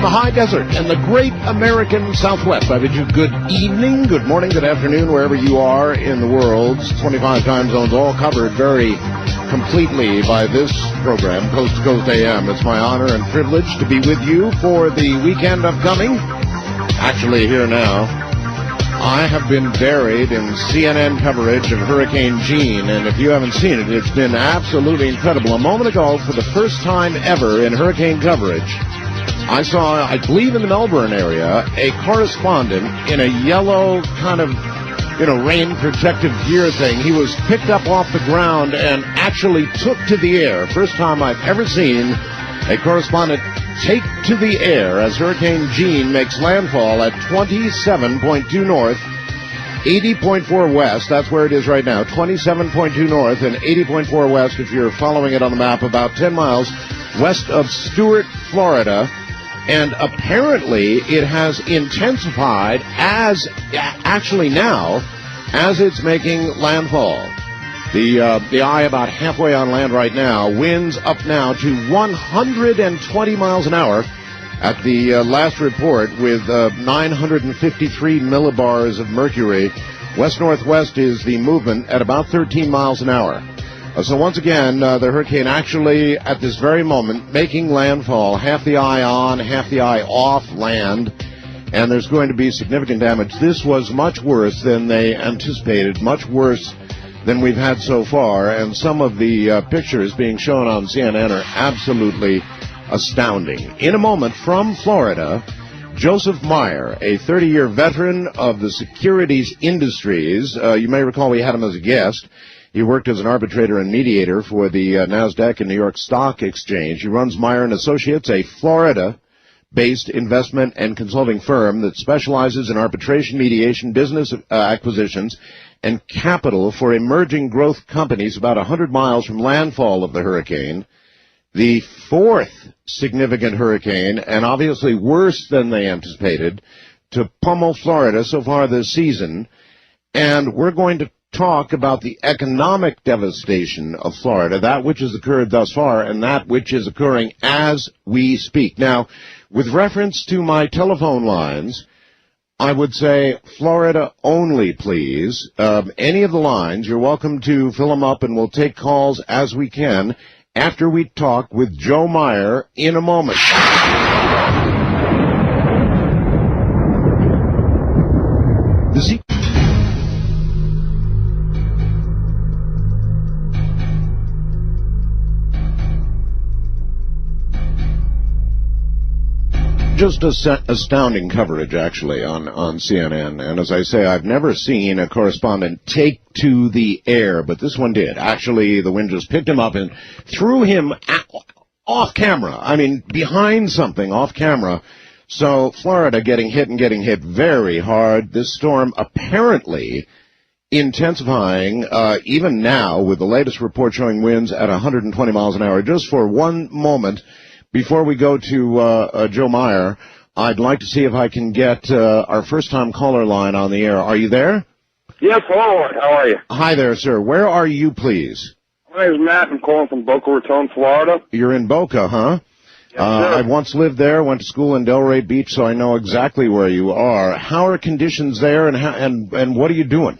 the high desert and the great American Southwest. I bid you good evening, good morning, good afternoon, wherever you are in the world. 25 time zones, all covered very completely by this program, Coast to Coast AM. It's my honor and privilege to be with you for the weekend upcoming. Actually, here now. I have been buried in CNN coverage of Hurricane Jeanne, and if you haven't seen it, it's been absolutely incredible. A moment ago, for the first time ever in hurricane coverage, I saw, I believe in the Melbourne area, a correspondent in a yellow kind of, rain protective gear thing. He was picked up off the ground and actually took to the air. First time I've ever seen a correspondent take to the air as Hurricane Jeanne makes landfall at 27.2 north, 80.4 west. That's where it is right now, 27.2 north and 80.4 west, if you're following it on the map, about 10 miles west of Stuart, Florida. And apparently it has intensified as it's making landfall. The eye about halfway on land right now. Winds up now to 120 miles an hour at the last report, with 953 millibars of mercury. West-northwest is the movement at about 13 miles an hour. So once again, the hurricane actually at this very moment making landfall, half the eye on, half the eye off land. And there's going to be significant damage. This was much worse than they anticipated, much worse than we've had so far, and some of the pictures being shown on CNN are absolutely astounding. In a moment, from Florida, Joseph Meyer, a 30-year veteran of the securities industries. You may recall we had him as a guest. He worked as an arbitrator and mediator for the NASDAQ and New York Stock Exchange. He runs Meyer & Associates, a Florida-based investment and consulting firm that specializes in arbitration, mediation, business acquisitions, and capital for emerging growth companies about 100 miles from landfall of the hurricane. The fourth significant hurricane, and obviously worse than they anticipated, to pummel Florida so far this season. And we're going to talk about the economic devastation of Florida, that which has occurred thus far and that which is occurring as we speak. Now, with reference to my telephone lines, I would say Florida only, please. Any of the lines, you're welcome to fill them up, and we'll take calls as we can after we talk with Joe Meyer in a moment. Just astounding coverage, actually, on CNN. And as I say, I've never seen a correspondent take to the air, but this one did. Actually, the wind just picked him up and threw him off camera. I mean, behind something, off camera. So Florida getting hit very hard. This storm apparently intensifying even now, with the latest report showing winds at 120 miles an hour. Just for one moment, before we go to Joe Meyer, I'd like to see if I can get our first-time caller line on the air. Are you there? Yes, hello. How are you? Hi there, sir. Where are you, please? My name is Matt. I'm calling from Boca Raton, Florida. You're in Boca, huh? Yes, sir. I once lived there, went to school in Delray Beach, so I know exactly where you are. How are conditions there, and what are you doing?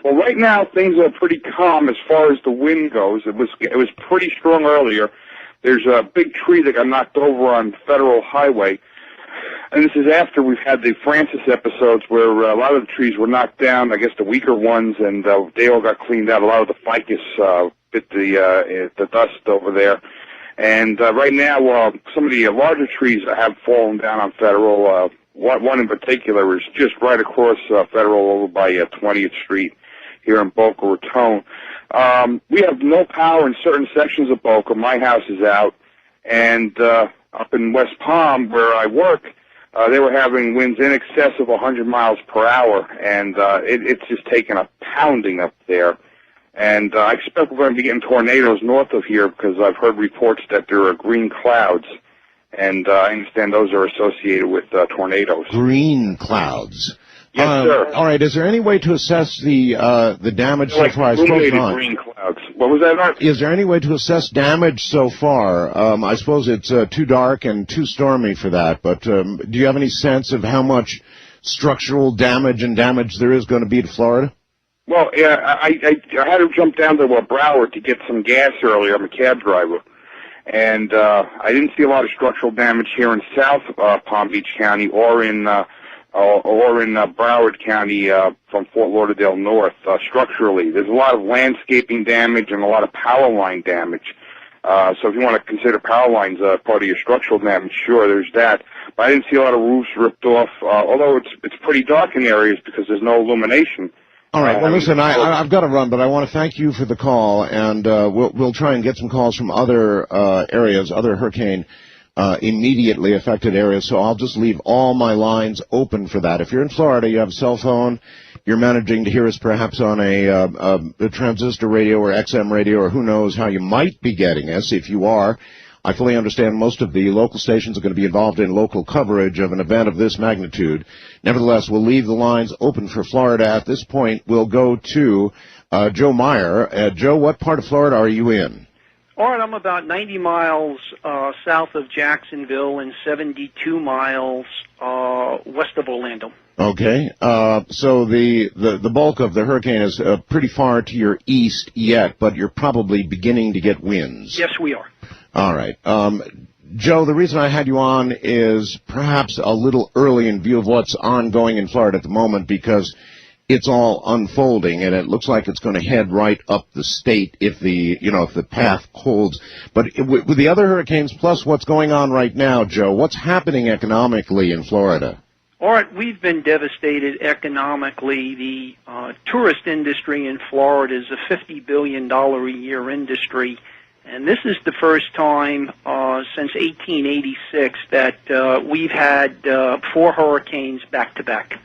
Well, right now things are pretty calm as far as the wind goes. It was pretty strong earlier. There's a big tree that got knocked over on Federal Highway, and this is after we've had the Francis episodes where a lot of the trees were knocked down, I guess the weaker ones, and they all got cleaned out. A lot of the ficus bit the dust over there. And right now, some of the larger trees have fallen down on Federal. One in particular is just right across Federal over by 20th Street here in Boca Raton. We have no power in certain sections of Boca. My house is out. And up in West Palm, where I work, they were having winds in excess of 100 miles per hour. And it's just taken a pounding up there. And I expect we're going to be getting tornadoes north of here because I've heard reports that there are green clouds. And I understand those are associated with tornadoes. Green clouds. Yes, sir. All right. Is there any way to assess the damage so far? Illuminated green clouds. What was that, Art? Is there any way to assess damage so far? I suppose it's too dark and too stormy for that, but do you have any sense of how much structural damage there is going to be to Florida? Well, yeah, I had to jump down to Broward to get some gas earlier. I'm a cab driver. And I didn't see a lot of structural damage here in South Palm Beach County or in Broward County from Fort Lauderdale north. Structurally, there's a lot of landscaping damage and a lot of power line damage. So if you want to consider power lines part of your structural damage, sure, there's that. But I didn't see a lot of roofs ripped off, although it's pretty dark in areas because there's no illumination. All right. Well, listen, I've got to run, but I want to thank you for the call, and we'll try and get some calls from other areas, other hurricane immediately affected areas. So I'll just leave all my lines open for that. If you're in Florida, you have a cell phone, you're managing to hear us perhaps on a transistor radio or XM radio, or who knows how you might be getting us. If you are, I fully understand most of the local stations are going to be involved in local coverage of an event of this magnitude. Nevertheless, we'll leave the lines open for Florida. At this point, we'll go to Joe Meyer. Joe, what part of Florida are you in? All right, I'm about 90 miles south of Jacksonville and 72 miles west of Orlando. Okay. So the bulk of the hurricane is pretty far to your east yet, but you're probably beginning to get winds. Yes, we are. All right. Joe, the reason I had you on is perhaps a little early in view of what's ongoing in Florida at the moment, because it's all unfolding, and it looks like it's going to head right up the state if the path holds. But with the other hurricanes, plus what's going on right now, Joe, what's happening economically in Florida? All right, we've been devastated economically. The tourist industry in Florida is a $50 billion a year industry. And this is the first time since 1886 that we've had 4 hurricanes back-to-back.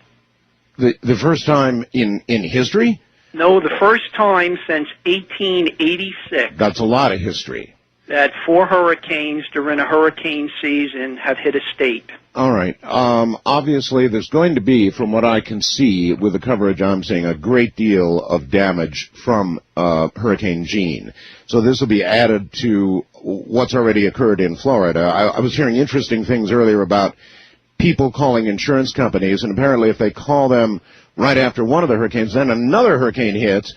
The first time in history? No, the first time since 1886. That's a lot of history. That 4 hurricanes during a hurricane season have hit a state. All right. Obviously, there's going to be, from what I can see with the coverage I'm seeing, a great deal of damage from Hurricane Jeanne. So this will be added to what's already occurred in Florida. I was hearing interesting things earlier about people calling insurance companies, and apparently if they call them right after one of the hurricanes, then another hurricane hits,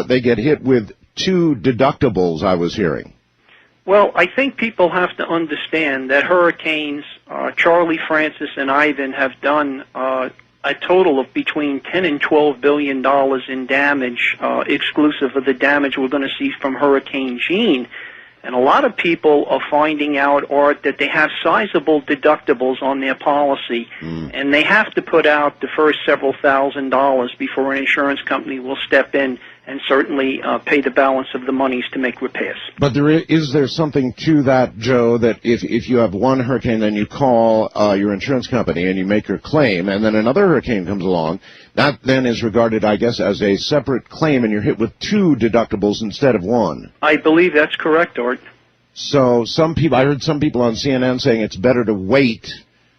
they get hit with 2 deductibles, I was hearing. Well, I think people have to understand that hurricanes Charlie, Francis, and Ivan have done a total of between $10 and $12 billion in damage, exclusive of the damage we're going to see from Hurricane Jeanne. And a lot of people are finding out, Art, that they have sizable deductibles on their policy, and they have to put out the first several $1,000s before an insurance company will step in and certainly pay the balance of the monies to make repairs. But is there something to that, Joe, that if you have one hurricane, then you call your insurance company and you make your claim, and then another hurricane comes along, that then is regarded, I guess, as a separate claim, and you're hit with 2 deductibles instead of 1? I believe that's correct, Art. So I heard some people on CNN saying it's better to wait.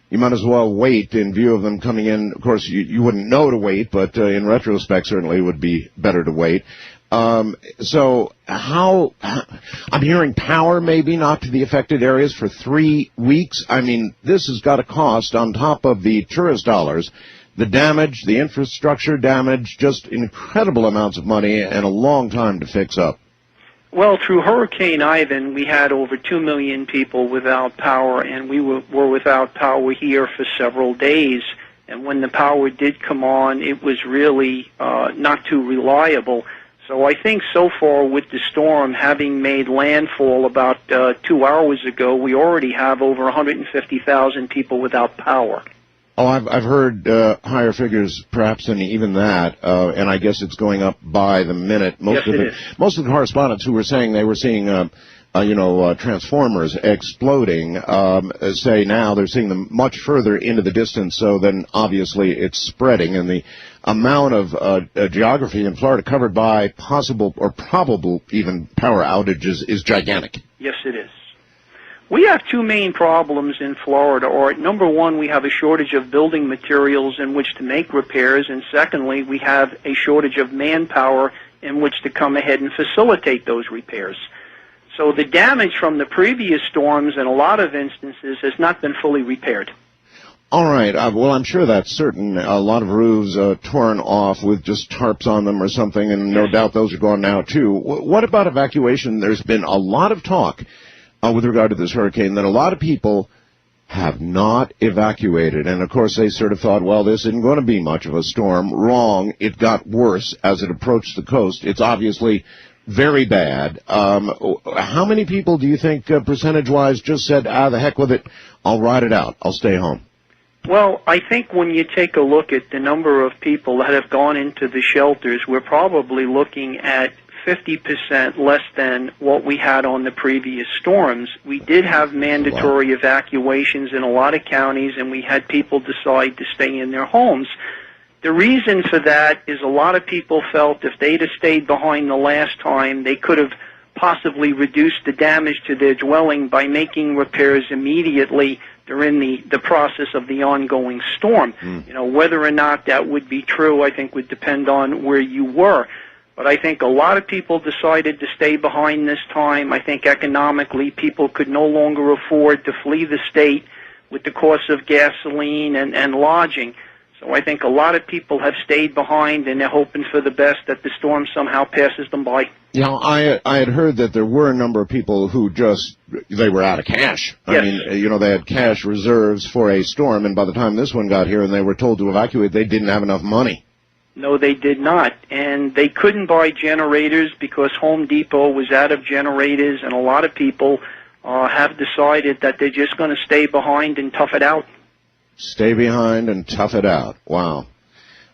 You might as well wait in view of them coming in. Of course, you wouldn't know to wait, but in retrospect, certainly it would be better to wait. So I'm hearing power maybe not to the affected areas for 3 weeks. I mean, this has got to cost, on top of the tourist dollars, the damage, the infrastructure damage, just incredible amounts of money and a long time to fix up. Well, through Hurricane Ivan, we had over 2 million people without power, and we were without power here for several days. And when the power did come on, it was really not too reliable. So I think so far with the storm having made landfall about 2 hours ago, we already have over 150,000 people without power. Oh, I've heard higher figures perhaps than even that, and I guess it's going up by the minute. Most of the correspondents who were saying they were seeing transformers exploding say now they're seeing them much further into the distance, so then obviously it's spreading, and the amount of geography in Florida covered by possible or probable even power outages is gigantic. Yes, it is. We have 2 main problems in Florida. Number one, we have a shortage of building materials in which to make repairs, and secondly, we have a shortage of manpower in which to come ahead and facilitate those repairs. So the damage from the previous storms in a lot of instances has not been fully repaired. All right. Well, I'm sure that's certain. A lot of roofs torn off with just tarps on them or something, and no doubt those are gone now, too. What about evacuation? There's been a lot of talk with regard to this hurricane that a lot of people have not evacuated. And, of course, they sort of thought, well, this isn't going to be much of a storm. Wrong. It got worse as it approached the coast. It's obviously very bad. How many people do you think, percentage-wise, just said, the heck with it, I'll ride it out, I'll stay home? Well, I think when you take a look at the number of people that have gone into the shelters, we're probably looking at 50% less than what we had on the previous storms. We did have mandatory evacuations in a lot of counties, and we had people decide to stay in their homes. The reason for that is a lot of people felt if they'd have stayed behind the last time, they could have possibly reduced the damage to their dwelling by making repairs immediately during the process of the ongoing storm. You know, whether or not that would be true, I think, would depend on where you were. But I think a lot of people decided to stay behind this time. I think economically people could no longer afford to flee the state with the cost of gasoline and lodging. So I think a lot of people have stayed behind, and they're hoping for the best, that the storm somehow passes them by. You know, I had heard that there were a number of people who they were out of cash. Yes. I mean, you know, they had cash reserves for a storm, and by the time this one got here and they were told to evacuate, they didn't have enough money. No, they did not. And they couldn't buy generators because Home Depot was out of generators, and a lot of people have decided that they're just going to stay behind and tough it out. Stay behind and tough it out. Wow.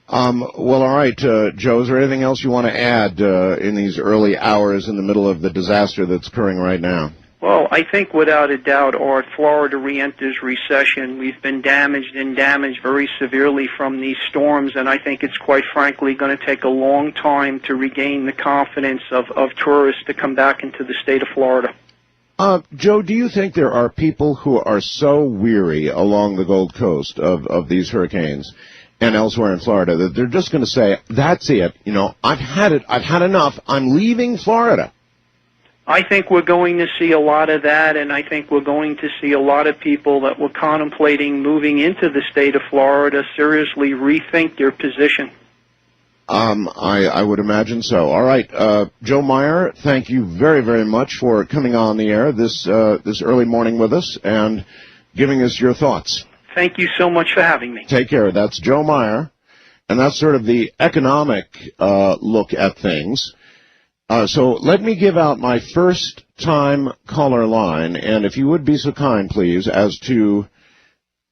Well, all right, Joe, is there anything else you want to add in these early hours in the middle of the disaster that's occurring right now? Well, I think without a doubt, Art, Florida re-enters recession. We've been damaged very severely from these storms, and I think it's quite frankly going to take a long time to regain the confidence of tourists to come back into the state of Florida. Joe, do you think there are people who are so weary along the Gold Coast of these hurricanes and elsewhere in Florida that they're just going to say, that's it, you know, I've had it, I've had enough, I'm leaving Florida? I think we're going to see a lot of that, and I think we're going to see a lot of people that were contemplating moving into the state of Florida seriously rethink their position. I would imagine so. All right, Joe Meyer, thank you very, very much for coming on the air this early morning with us and giving us your thoughts. Thank you so much for having me. Take care. That's Joe Meyer, and that's sort of the economic look at things. So let me give out my first-time caller line, and if you would be so kind, please, as to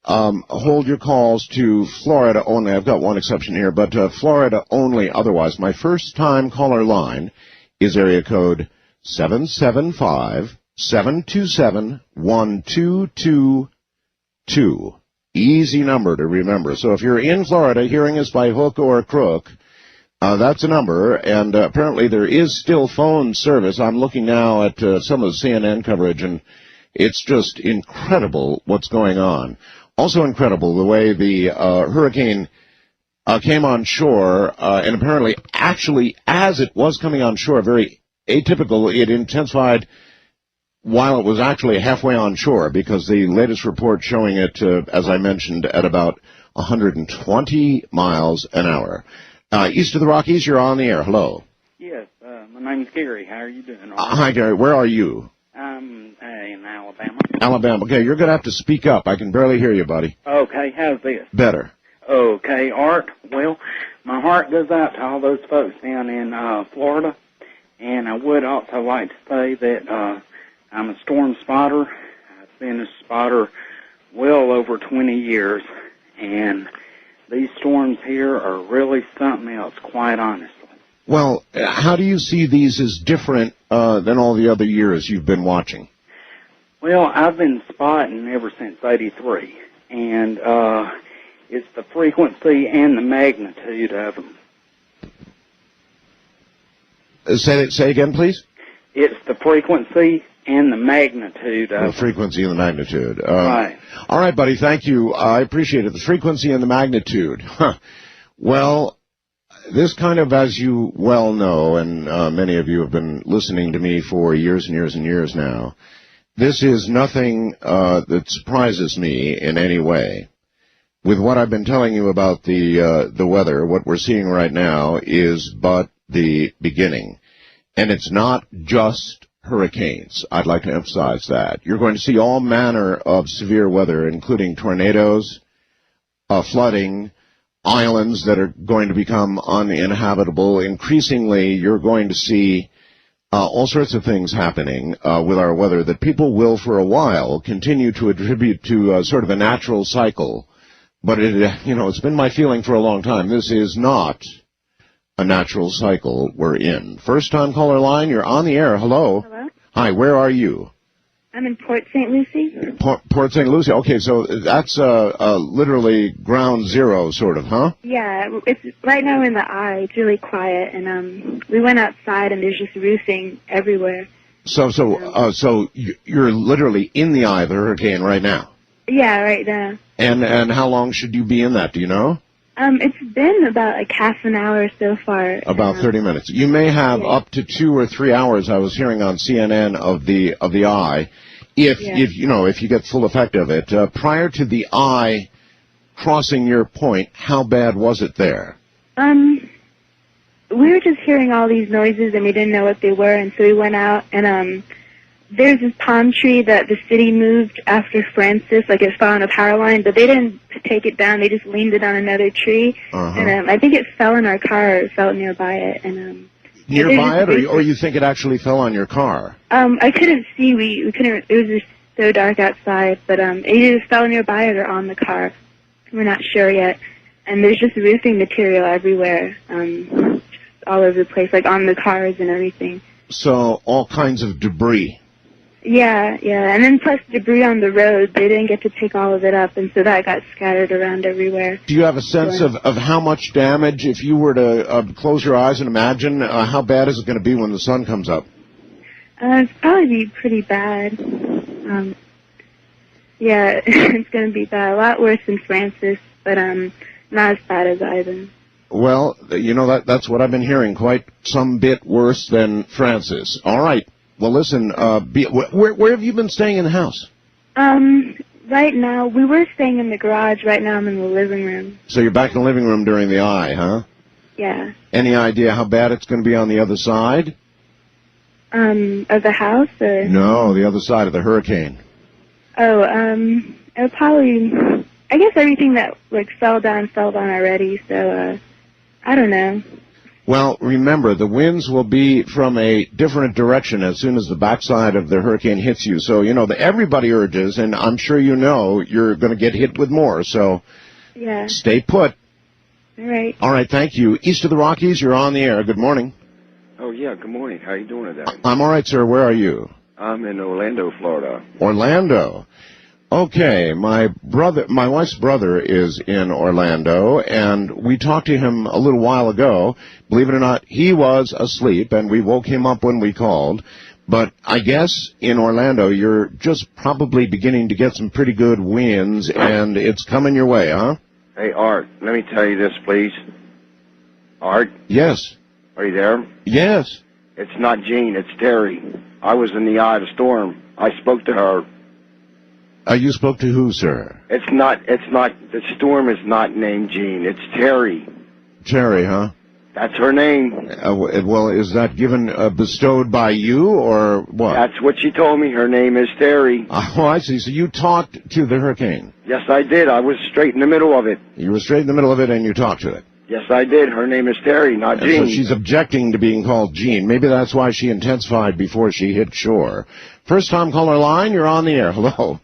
hold your calls to Florida only. I've got one exception here, but Florida only. Otherwise, my first-time caller line is area code 775-727-1222. Easy number to remember. So if you're in Florida hearing us by hook or crook, that's a number, and apparently there is still phone service. I'm looking now at some of the CNN coverage, and it's just incredible what's going on. Also incredible the way the hurricane came on shore, and apparently, actually, as it was coming on shore, very atypical, it intensified while it was actually halfway on shore, because the latest report showing it, as I mentioned, at about 120 miles an hour. East of the Rockies, you're on the air. Hello. Yes, my name's Gary. How are you doing? Hi, Gary. Where are you? I'm in Alabama. Alabama. Okay, you're going to have to speak up. I can barely hear you, buddy. Okay, how's this? Better. Okay, Art. Well, my heart goes out to all those folks down in Florida, and I would also like to say that I'm a storm spotter. I've been a spotter well over 20 years, and these storms here are really something else, quite honestly. Well, how do you see these as different than all the other years you've been watching? Well, I've been spotting ever since '83, and it's the frequency and the magnitude of them. Say again, please? It's the frequency and the magnitude of the frequency and the magnitude. Right. All right, buddy, thank you. I appreciate it. The frequency and the magnitude. Huh. Well, this kind of, as you well know, and many of you have been listening to me for years and years and years now, this is nothing that surprises me in any way. With what I've been telling you about the weather, what we're seeing right now is but the beginning. And it's not just hurricanes. I'd like to emphasize that. You're going to see all manner of severe weather, including tornadoes, flooding, islands that are going to become uninhabitable. Increasingly, you're going to see all sorts of things happening with our weather that people will, for a while, continue to attribute to sort of a natural cycle. But it's been my feeling for a long time. This is not a natural cycle we're in. First-time caller line, you're on the air. Hello. Hello. Hi, where are you? I'm in Port St. Lucie. Port St. Lucie. Okay, so that's literally ground zero, sort of, huh? Yeah, it's right now in the eye. It's really quiet, and we went outside, and there's just roofing everywhere. So you're literally in the eye of the hurricane right now. Yeah, right now. And how long should you be in that? Do you know? It's been about like half an hour so far. About 30 minutes. You may have up to 2 or 3 hours. I was hearing on CNN of the eye, if you get full effect of it. Prior to the eye crossing your point, how bad was it there? We were just hearing all these noises and we didn't know what they were, and so we went out and there's this palm tree that the city moved after Francis, like it fell on a power line, but they didn't take it down. They just leaned it on another tree, and I think it fell in our car. It fell nearby it, and nearby it, or you think it actually fell on your car? I couldn't see. We couldn't. It was just so dark outside, but it either fell nearby it or on the car. We're not sure yet. And there's just roofing material everywhere, just all over the place, like on the cars and everything. So all kinds of debris. Yeah, and then plus debris on the road. They didn't get to take all of it up, and so that got scattered around everywhere. Do you have a sense of how much damage, if you were to close your eyes and imagine, how bad is it going to be when the sun comes up? It's probably be pretty bad. Yeah, it's going to be bad. A lot worse than Francis, but not as bad as Ivan. Well, that's what I've been hearing, quite some bit worse than Francis. All right. Well, listen, where have you been staying in the house? Right now, we were staying in the garage. Right now, I'm in the living room. So you're back in the living room during the eye, huh? Yeah. Any idea how bad it's going to be on the other side? Of the house, or? No, the other side of the hurricane. Oh, it'll probably, I guess everything that, fell down already, so, I don't know. Well, remember, the winds will be from a different direction as soon as the backside of the hurricane hits you. So, everybody urges, and I'm sure you're going to get hit with more. So, yeah. Stay put. All right. All right, thank you. East of the Rockies, you're on the air. Good morning. Oh, yeah, good morning. How are you doing today? I'm all right, sir. Where are you? I'm in Orlando, Florida. Orlando. Okay, my wife's brother is in Orlando, and we talked to him a little while ago. Believe it or not, he was asleep, and we woke him up when we called. But I guess in Orlando, you're just probably beginning to get some pretty good winds, and it's coming your way, huh? Hey, Art, let me tell you this, please. Art? Yes. Are you there? Yes. It's not Jean, it's Terry. I was in the eye of the storm. I spoke to her. You spoke to who, sir? It's not, the storm is not named Jean. It's Terry. Terry, huh? That's her name. Well, is that bestowed by you, or what? That's what she told me. Her name is Terry. Oh, I see. So you talked to the hurricane? Yes, I did. I was straight in the middle of it. You were straight in the middle of it, and you talked to it? Yes, I did. Her name is Terry, not Jean. So she's objecting to being called Jean. Maybe that's why she intensified before she hit shore. First-time caller line, you're on the air. Hello.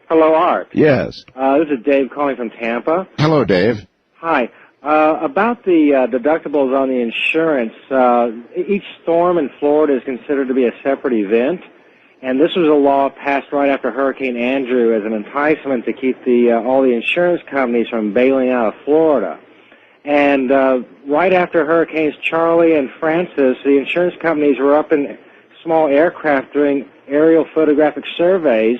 Hello, Art. Yes. This is Dave calling from Tampa. Hello, Dave. Hi. About the deductibles on the insurance, each storm in Florida is considered to be a separate event, and this was a law passed right after Hurricane Andrew as an enticement to keep all the insurance companies from bailing out of Florida. And right after Hurricanes Charlie and Francis, the insurance companies were up in small aircraft doing aerial photographic surveys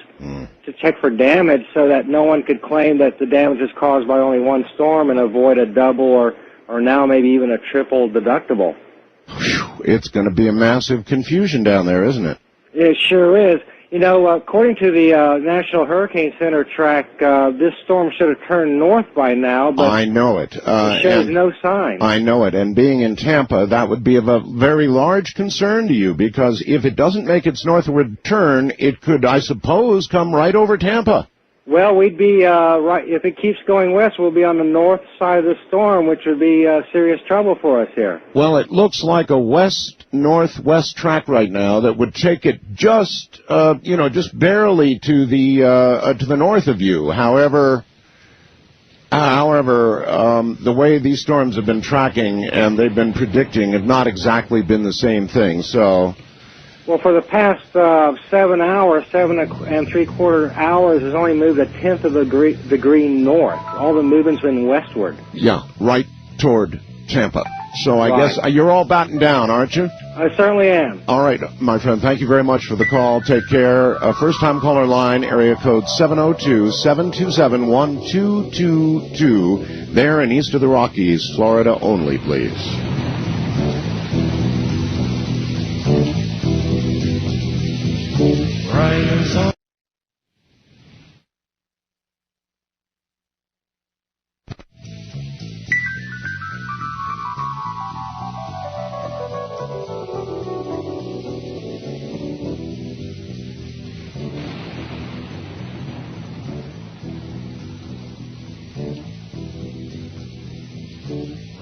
to check for damage so that no one could claim that the damage was caused by only one storm and avoid a double or or now maybe even a triple deductible. It's going to be a massive confusion down there, isn't it? It sure is. You know, according to the National Hurricane Center track, this storm should have turned north by now, but I know it. It shows no sign. I know it. And being in Tampa, that would be of a very large concern to you, because if it doesn't make its northward turn, it could, I suppose, come right over Tampa. Well, we'd be, right, if it keeps going west, we'll be on the north side of the storm, which would be serious trouble for us here. Well, it looks like a west-northwest track right now that would take it just, just barely to the north of you. However, the way these storms have been tracking and they've been predicting have not exactly been the same thing, so... Well, for the past 7 hours, 7 3/4 hours, it's only moved 1/10 of a degree north. All the movement's been westward. Yeah, right toward Tampa. So I Right. guess you're all battened down, aren't you? I certainly am. All right, my friend, thank you very much for the call. Take care. First-time caller line, area code 702-727-1222. There and east of the Rockies, Florida only, please. Riders on.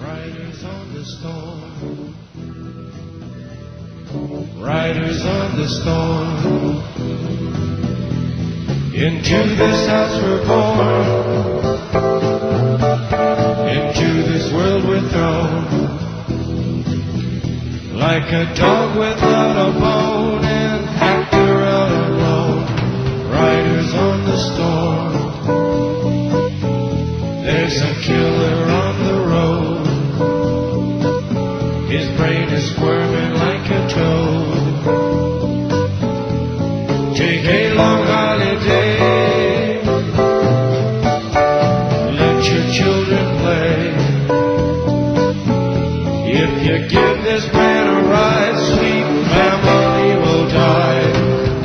Riders on the storm. Riders on the storm. Into this house we're born. Into this world we're thrown. Like a dog without a bone, an actor out alone. Riders on the storm. There's a killer on the road. His brain is squirming like a toad. Take a long holiday. Let your children play. If you give this man a ride, sweet family will die.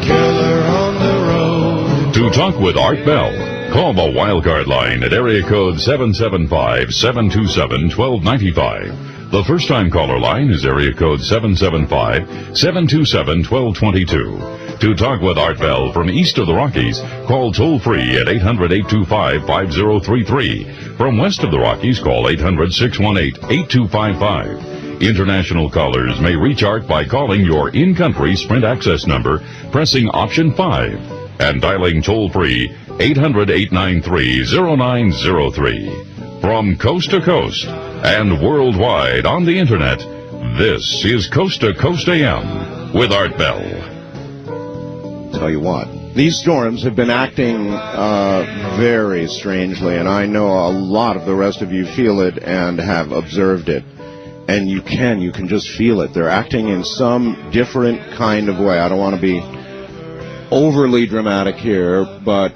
Killer on the road. To talk with Art Bell, call the Wildcard line at area code 775-727-1295. The first-time caller line is area code 775-727-1222. To talk with Art Bell from east of the Rockies, call toll-free at 800-825-5033. From west of the Rockies, call 800-618-8255. International callers may reach Art by calling your in-country Sprint access number, pressing option 5, and dialing toll-free 800-893-0903. From coast to coast and worldwide on the Internet, this is Coast to Coast AM with Art Bell. Tell you what, these storms have been acting very strangely, and I know a lot of the rest of you feel it and have observed it. And you can just feel it. They're acting in some different kind of way. I don't want to be overly dramatic here, but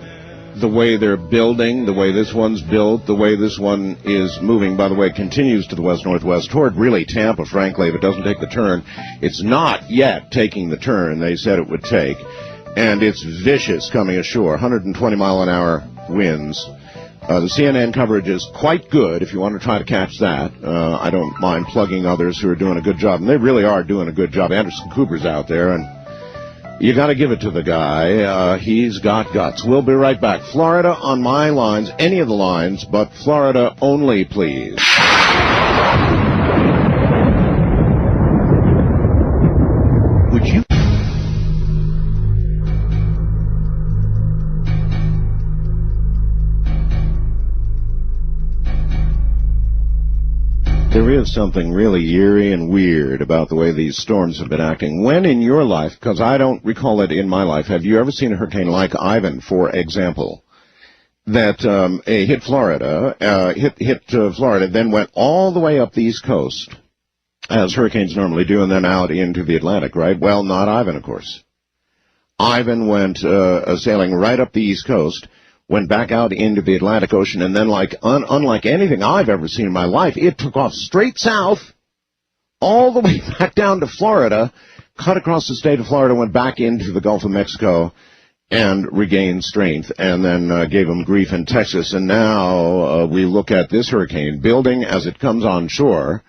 the way they're building, the way this one's built, the way this one is moving, by the way, continues to the west-northwest toward really Tampa, frankly, if it doesn't take the turn. It's not yet taking the turn they said it would take, and it's vicious coming ashore, 120-mile-an-hour winds. The CNN coverage is quite good if you want to try to catch that. I don't mind plugging others who are doing a good job, and they really are doing a good job. Anderson Cooper's out there, and you got to give it to the guy. He's got guts. We'll be right back. Florida on my lines, any of the lines, but Florida only, please. Would you? There is something really eerie and weird about the way these storms have been acting. When in your life, because I don't recall it in my life, have you ever seen a hurricane like Ivan, for example, that hit Florida, Florida, then went all the way up the East Coast, as hurricanes normally do, and then out into the Atlantic, right? Well, not Ivan, of course. Ivan went sailing right up the East Coast, went back out into the Atlantic Ocean, and then, like unlike anything I've ever seen in my life, it took off straight south, all the way back down to Florida, cut across the state of Florida, went back into the Gulf of Mexico, and regained strength, and then gave them grief in Texas. And now we look at this hurricane building as it comes on shore,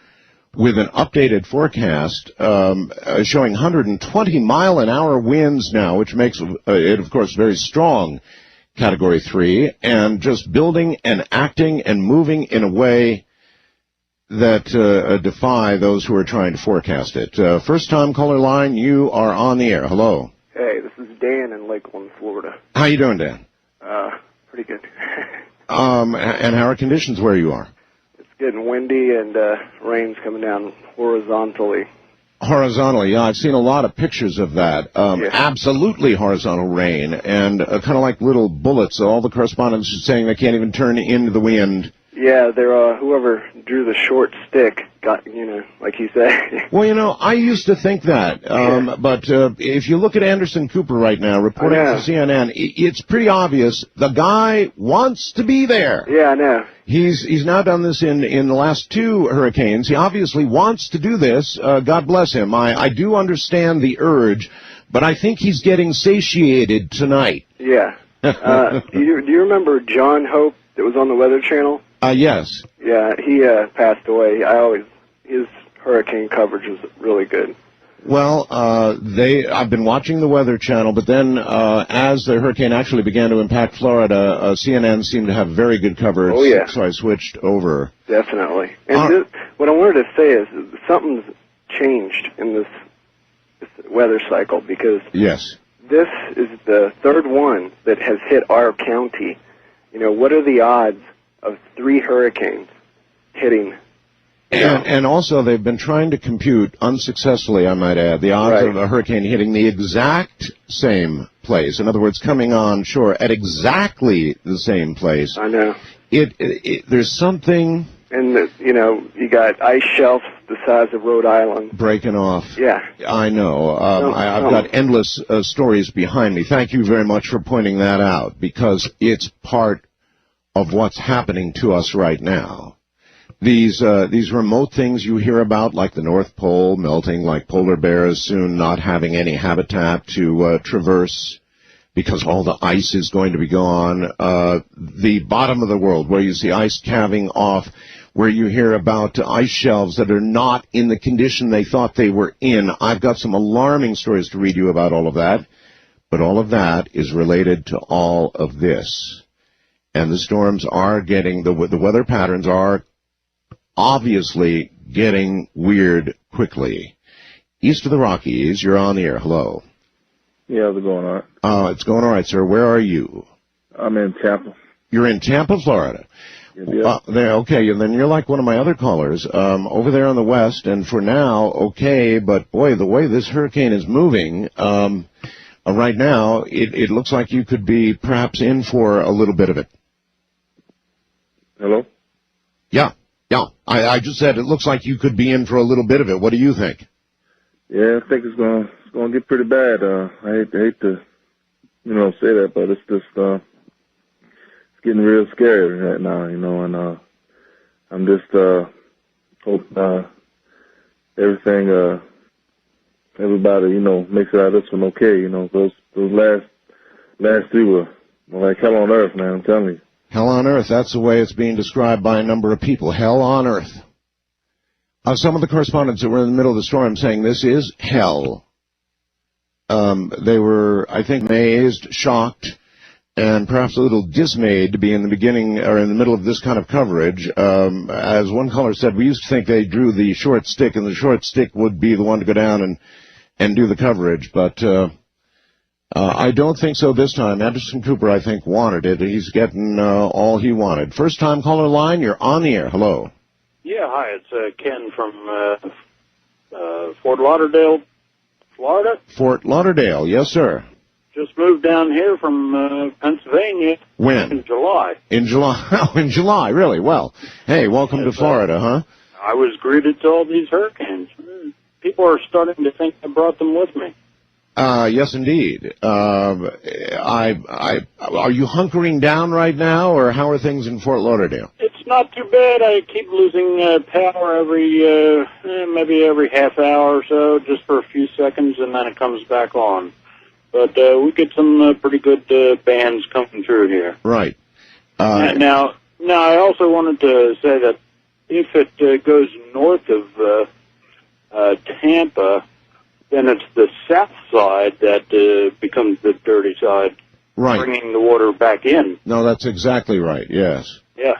with an updated forecast showing 120-mile-an-hour winds now, which makes it, of course, very strong Category 3, and just building and acting and moving in a way that defy those who are trying to forecast it. First-time caller line, you are on the air. Hello. Hey, this is Dan in Lakeland, Florida. How you doing, Dan? Pretty good. And how are conditions where you are? It's getting windy and rain's coming down horizontally. Horizontally, yeah, I've seen a lot of pictures of that. Absolutely horizontal rain, and kind of like little bullets. All the correspondents are saying they can't even turn into the wind. Yeah, they're whoever drew the short stick got, like he said. Well, I used to think that, but if you look at Anderson Cooper right now reporting for CNN, it's pretty obvious the guy wants to be there. Yeah, I know. He's now done this in the last 2 hurricanes. He obviously wants to do this. God bless him. I do understand the urge, but I think he's getting satiated tonight. Yeah. Do you remember John Hope that was on the Weather Channel? Yes. Yeah, he passed away. His hurricane coverage was really good. Well, I've been watching the Weather Channel, but then as the hurricane actually began to impact Florida, CNN seemed to have very good coverage. Oh, yeah. So I switched over. Definitely. And what I wanted to say is something's changed in this weather cycle, because yes, this is the 3rd one that has hit our county. What are the odds of 3 hurricanes hitting? And also, they've been trying to compute, unsuccessfully, I might add, the odds of a hurricane hitting the exact same place. In other words, coming on shore at exactly the same place. I know. There's something... And, you got ice shelves the size of Rhode Island. Breaking off. Yeah. I know. I've got endless stories behind me. Thank you very much for pointing that out, because it's part of what's happening to us right now. These remote things you hear about, like the North Pole melting, like polar bears soon not having any habitat to traverse because all the ice is going to be gone. The bottom of the world, where you see ice calving off, where you hear about ice shelves that are not in the condition they thought they were in. I've got some alarming stories to read you about all of that, but all of that is related to all of this. And the storms are getting, the weather patterns are obviously getting weird quickly. East of the Rockies, you're on the air. Hello. Yeah, how's it going all right? It's going all right, sir. Where are you? I'm in Tampa. You're in Tampa, Florida. Yeah. Okay, and then you're like one of my other callers over there on the west, and for now, okay, but boy, the way this hurricane is moving, right now, it looks like you could be perhaps in for a little bit of it. Hello? Yeah. I just said it looks like you could be in for a little bit of it. What do you think? Yeah, I think it's going to get pretty bad. I hate to, say that, but it's just it's getting real scary right now, and I'm just hope everything everybody makes it out of this one okay. Those last 3 were like hell on earth, man. I'm telling you. Hell on earth, that's the way it's being described by a number of people. Hell on earth. Some of the correspondents that were in the middle of the storm saying this is hell. They were, I think, amazed, shocked, and perhaps a little dismayed to be in the beginning or in the middle of this kind of coverage. As one caller said, we used to think they drew the short stick, and the short stick would be the one to go down and do the coverage, but I don't think so this time. Anderson Cooper, I think, wanted it. He's getting all he wanted. First-time caller line, you're on the air. Hello. Yeah, hi. It's Ken from Fort Lauderdale, Florida. Fort Lauderdale, yes, sir. Just moved down here from Pennsylvania. When? In July. In July. Oh, in July, really? Well, hey, welcome to Florida, huh? I was greeted to all these hurricanes. People are starting to think I brought them with me. Yes, indeed. Are you hunkering down right now, or how are things in Fort Lauderdale? It's not too bad. I keep losing power maybe every half hour or so, just for a few seconds, and then it comes back on. But we get some pretty good bands coming through here. Right. Now, I also wanted to say that if it goes north of Tampa, then it's the south side that becomes the dirty side, right, bringing the water back in. No, that's exactly right, yes. Yeah,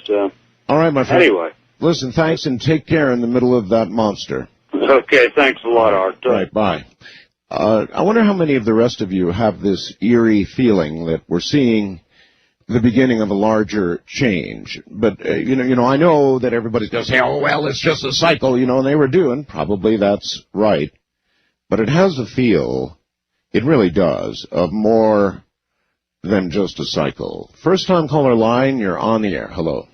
so. All right, my friend. Anyway. Listen, thanks, and take care in the middle of that monster. Okay, thanks a lot, Art. Right, bye. I wonder how many of the rest of you have this eerie feeling that we're seeing the beginning of a larger change. But, you know, I know that everybody's going to say, oh, well, it's just a cycle, and they were doing. Probably that's right. But it has a feel, it really does, of more than just a cycle. First-time caller line, you're on the air. Hello.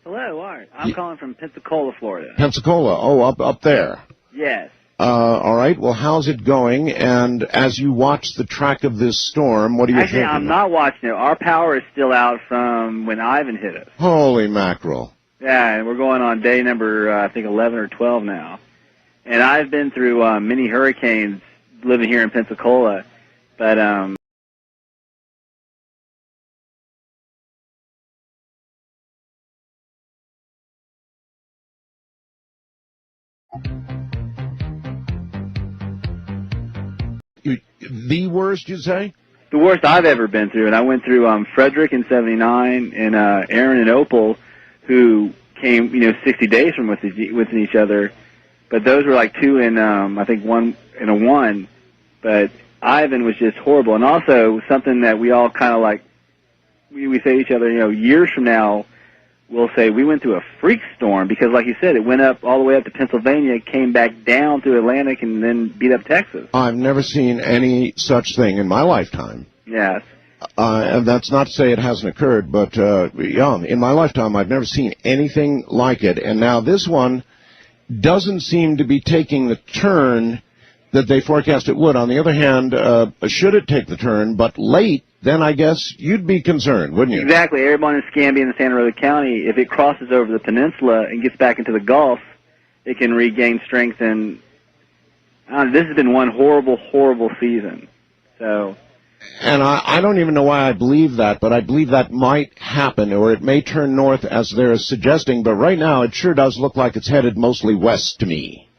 Hello, Art. I'm calling from Pensacola, Florida. Pensacola. Oh, up there. Yes. All right. Well, how's it going? And as you watch the track of this storm, what are you thinking? Actually, I'm not watching it. Our power is still out from when Ivan hit us. Holy mackerel. Yeah, and we're going on day number, I think, 11 or 12 now. And I've been through many hurricanes living here in Pensacola, but the worst, you say? The worst I've ever been through, and I went through Frederick in '79 and Aaron and Opal, who came 60 days from within each other. But those were like 2 and I think 1 and a 1. But Ivan was just horrible. And also something that we all kind of like, we say to each other, years from now, we'll say we went through a freak storm because, like you said, it went up all the way up to Pennsylvania, came back down through Atlantic, and then beat up Texas. I've never seen any such thing in my lifetime. Yes. And that's not to say it hasn't occurred, but in my lifetime, I've never seen anything like it. And now this one doesn't seem to be taking the turn that they forecast it would. On the other hand, should it take the turn, but late, then I guess you'd be concerned, wouldn't you? Exactly. Everyone in Escambia and Santa Rosa County, if it crosses over the peninsula and gets back into the Gulf, it can regain strength. And this has been one horrible, horrible season. So. And I don't even know why I believe that, but I believe that might happen, or it may turn north as they're suggesting, but right now it sure does look like it's headed mostly west to me.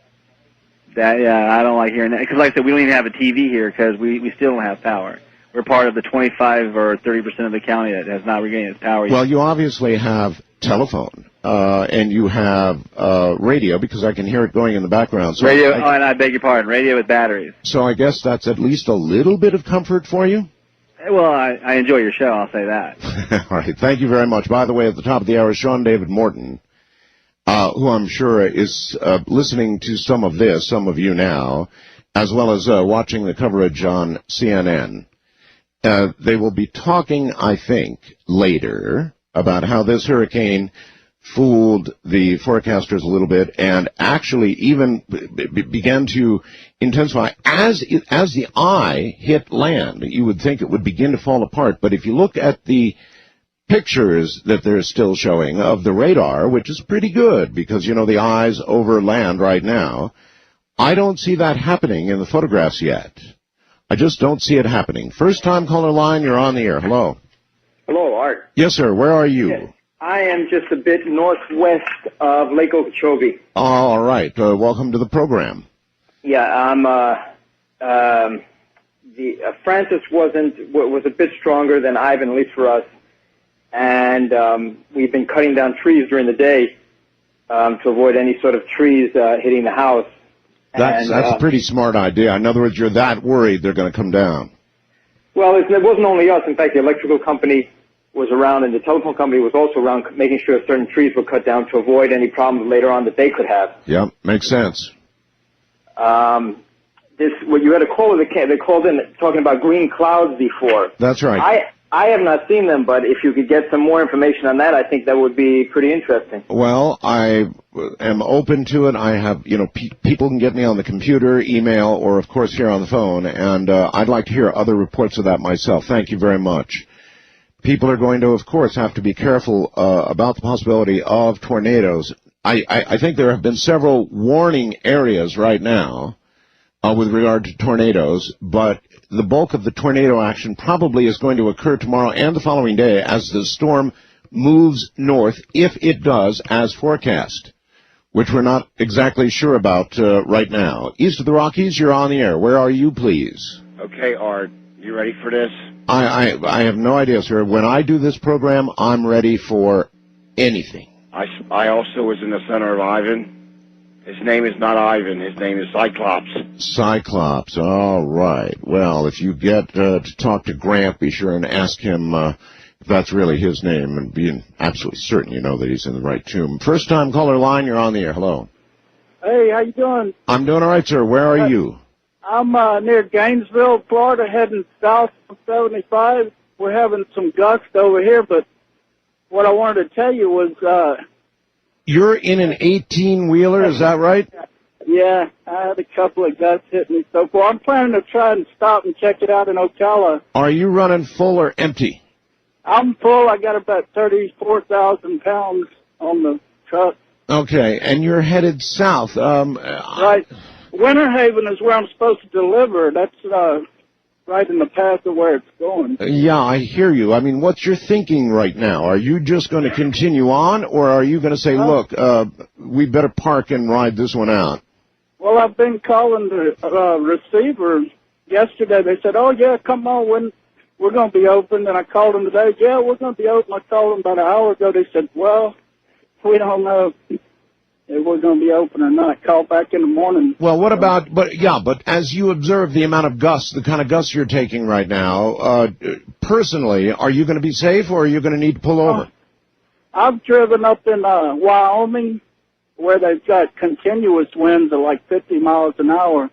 I don't like hearing that, because like I said, we don't even have a TV here because we still don't have power. We're part of the 25 or 30% of the county that has not regained its power yet. Well, you obviously have telephone, and you have radio, because I can hear it going in the background. So radio, and I beg your pardon, radio with batteries. So I guess that's at least a little bit of comfort for you? Well, I enjoy your show, I'll say that. All right, thank you very much. By the way, at the top of the hour, Shawn David Morton, who I'm sure is listening to some of this, some of you now, as well as watching the coverage on CNN. They will be talking, I think, later about how this hurricane fooled the forecasters a little bit and actually even began to intensify as the eye hit land. You would think it would begin to fall apart, but if you look at the pictures that they're still showing of the radar, which is pretty good because, the eye's over land right now, I don't see that happening in the photographs yet. I just don't see it happening. First-time caller line, you're on the air. Hello. Hello, Art. Yes, sir. Where are you? Yes. I am just a bit northwest of Lake Okeechobee. All right. Welcome to the program. Yeah, I'm. Francis was a bit stronger than Ivan, at least for us, and we've been cutting down trees during the day to avoid any sort of trees hitting the house. That's a pretty smart idea. In other words, you're that worried they're going to come down. Well, it wasn't only us. In fact, the electrical company was around, and the telephone company was also around, making sure certain trees were cut down to avoid any problems later on that they could have. Yep, makes sense. You had a caller that called in talking about green clouds before. That's right. I have not seen them, but if you could get some more information on that, I think that would be pretty interesting. Well, I am open to it. I have, people can get me on the computer, email, or, of course, here on the phone, and I'd like to hear other reports of that myself. Thank you very much. People are going to, of course, have to be careful about the possibility of tornadoes. I think there have been several warning areas right now with regard to tornadoes, but the bulk of the tornado action probably is going to occur tomorrow and the following day as the storm moves north, if it does, as forecast, which we're not exactly sure about right now. East of the Rockies, you're on the air. Where are you, please? Okay, Art, you ready for this? I have no idea, sir. When I do this program, I'm ready for anything. I also was in the center of Ivan. His name is not Ivan. His name is Cyclops. Cyclops. All right. Well, if you get to talk to Grant, be sure and ask him if that's really his name, and being absolutely certain you know that he's in the right tomb. First-time caller line, you're on the air. Hello. Hey, how you doing? I'm doing all right, sir. Where are you? I'm near Gainesville, Florida, heading south on 75. We're having some gusts over here, but what I wanted to tell you was... You're in an 18-wheeler, is that right? Yeah, I had a couple of gusts hit me so far. I'm planning to try and stop and check it out in Ocala. Are you running full or empty? I'm full. I got about 34,000 pounds on the truck. Okay, and you're headed south. Right. Winter Haven is where I'm supposed to deliver. That's right in the path of where it's going. Yeah, I hear you. I mean, what's your thinking right now? Are you just going to continue on, or are you going to say, look, we better park and ride this one out? Well, I've been calling the receiver. Yesterday they said, oh, yeah, come on, when we're going to be open. And I called them today. Yeah, we're going to be open. I called them about an hour ago. They said, well, we don't know if we're going to be open or not. Call back in the morning. Well, what about, but as you observe the amount of gusts, the kind of gusts you're taking right now, personally, are you going to be safe or are you going to need to pull over? I've driven up in Wyoming where they've got continuous winds of like 50 miles an hour.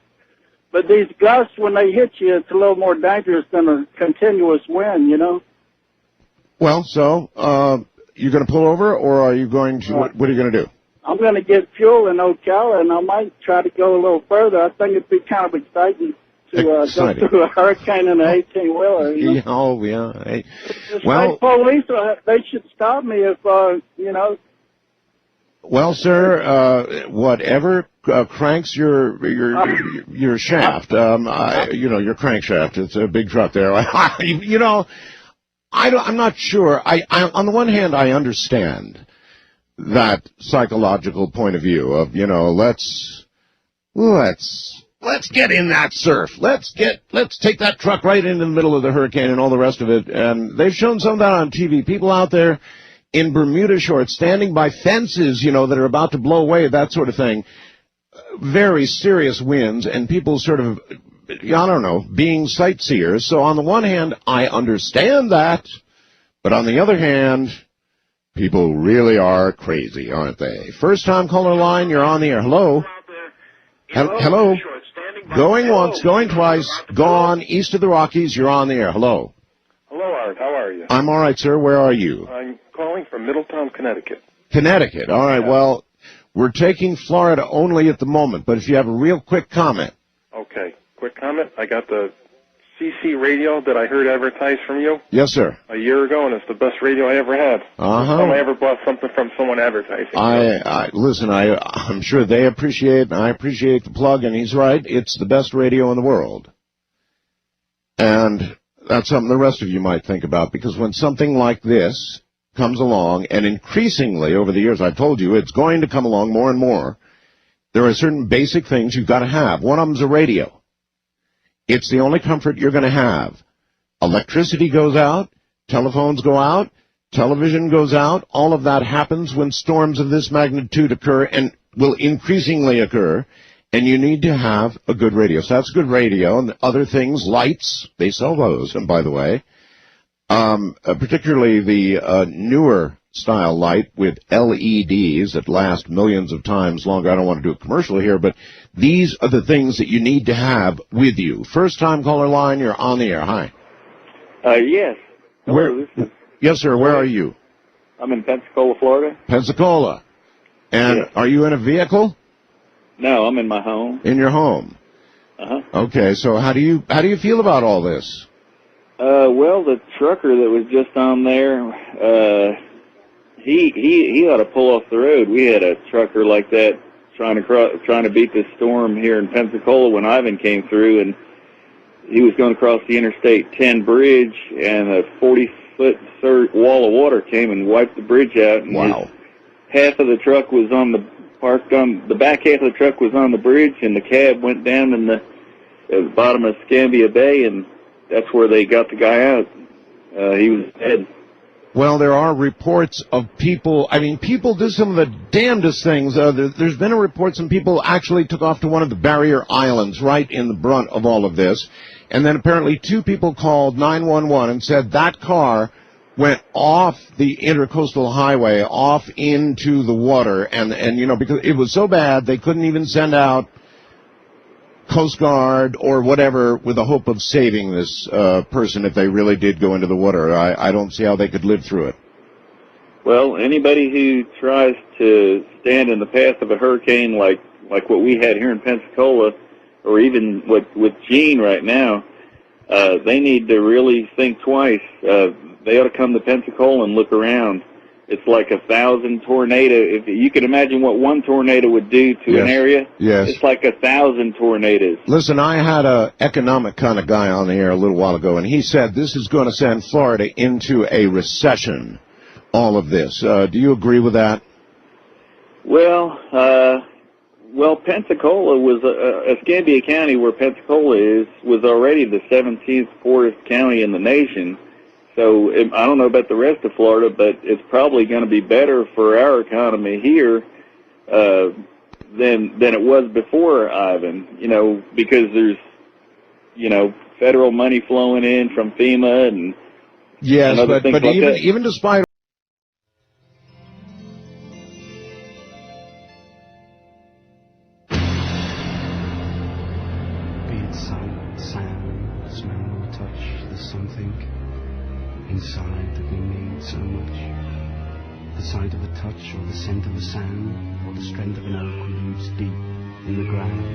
But these gusts, when they hit you, it's a little more dangerous than a continuous wind, you know? Well, so, you're going to pull over or are you going to, what are you going to do? I'm going to get fuel in Ocala, and I might try to go a little further. I think it'd be kind of exciting to go through a hurricane in an 18-wheeler. You know? Yeah, oh, yeah. Hey. The well, state police, they should stop me if, you know. Well, sir, whatever cranks your shaft, your crankshaft. It's a big truck there. I'm not sure. I on the one hand, I understand that psychological point of view of, let's get in that surf. Let's take that truck right into the middle of the hurricane and all the rest of it. And they've shown some of that on TV. People out there in Bermuda shorts standing by fences, that are about to blow away, that sort of thing. Very serious winds and people sort of, being sightseers. So on the one hand, I understand that. But on the other hand, people really are crazy, aren't they? First-time caller line, you're on the air. Hello? Hello? Going once, going twice, gone, east of the Rockies, you're on the air. Hello? Hello, Art. How are you? I'm all right, sir. Where are you? I'm calling from Middletown, Connecticut. Connecticut. All right, well, we're taking Florida only at the moment, but if you have a real quick comment. Okay, quick comment. I got the CC radio that I heard advertised from you. Yes, sir. A year ago, and it's the best radio I ever had. Uh-huh. I ever bought something from someone advertising. Listen, I'm sure they appreciate, and I appreciate the plug, and he's right. It's the best radio in the world. And that's something the rest of you might think about, because when something like this comes along, and increasingly over the years, I've told you, it's going to come along more and more, there are certain basic things you've got to have. One of them's a radio. It's the only comfort you're going to have. Electricity goes out, telephones go out, television goes out. All of that happens when storms of this magnitude occur and will increasingly occur, and you need to have a good radio. So that's good radio. And other things, lights, they sell those, and by the way, particularly the newer style light with LEDs that last millions of times longer. I don't want to do a commercial here, but these are the things that you need to have with you. First time caller line, you're on the air. Hi. Yes. Where? Yes, sir. Where are you? I'm in Pensacola, Florida. Pensacola. And Yes. are you in a vehicle? No, I'm in my home. In your home. Uh-huh. Okay. So how do you feel about all this? Well, the trucker that was just on there, he ought to pull off the road. We had a trucker like that trying to beat this storm here in Pensacola when Ivan came through, and he was going to cross the Interstate 10 bridge, and a 40-foot wall of water came and wiped the bridge out. And wow! Half of the truck was the back half of the truck was on the bridge, and the cab went down in the bottom of Scambia Bay, and that's where they got the guy out. He was dead. Well, there are reports of people, people do some of the damnedest things. There's been a report some people actually took off to one of the barrier islands right in the brunt of all of this. And then apparently 2 people called 911 and said that car went off the intercoastal highway, off into the water. And because it was so bad, they couldn't even send out Coast Guard or whatever with the hope of saving this person if they really did go into the water. I don't see how they could live through it. Well, anybody who tries to stand in the path of a hurricane like what we had here in Pensacola, or even with Gene right now, they need to really think twice. They ought to come to Pensacola and look around. It's like 1,000 tornado. If you can imagine what one tornado would do to an area, it's like 1,000 tornadoes. Listen, I had a economic kind of guy on the air a little while ago, and he said this is going to send Florida into a recession, all of this. Do you agree with that? Well, Pensacola was, Escambia County, where Pensacola is, was already the 17th poorest county in the nation. So I don't know about the rest of Florida, but it's probably going to be better for our economy here than it was before Ivan. Because there's federal money flowing in from FEMA and other things like that. Even despite inside that we need so much. The sight of a touch, or the scent of a sand, or the strength of an oak roots deep in the ground.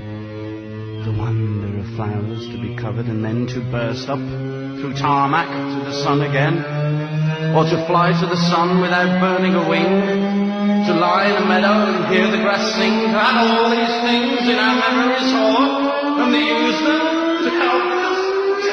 The wonder of flowers to be covered and then to burst up through tarmac to the sun again, or to fly to the sun without burning a wing, to lie in a meadow and hear the grass sing, to add all these things in our memories all, and to use them to help us to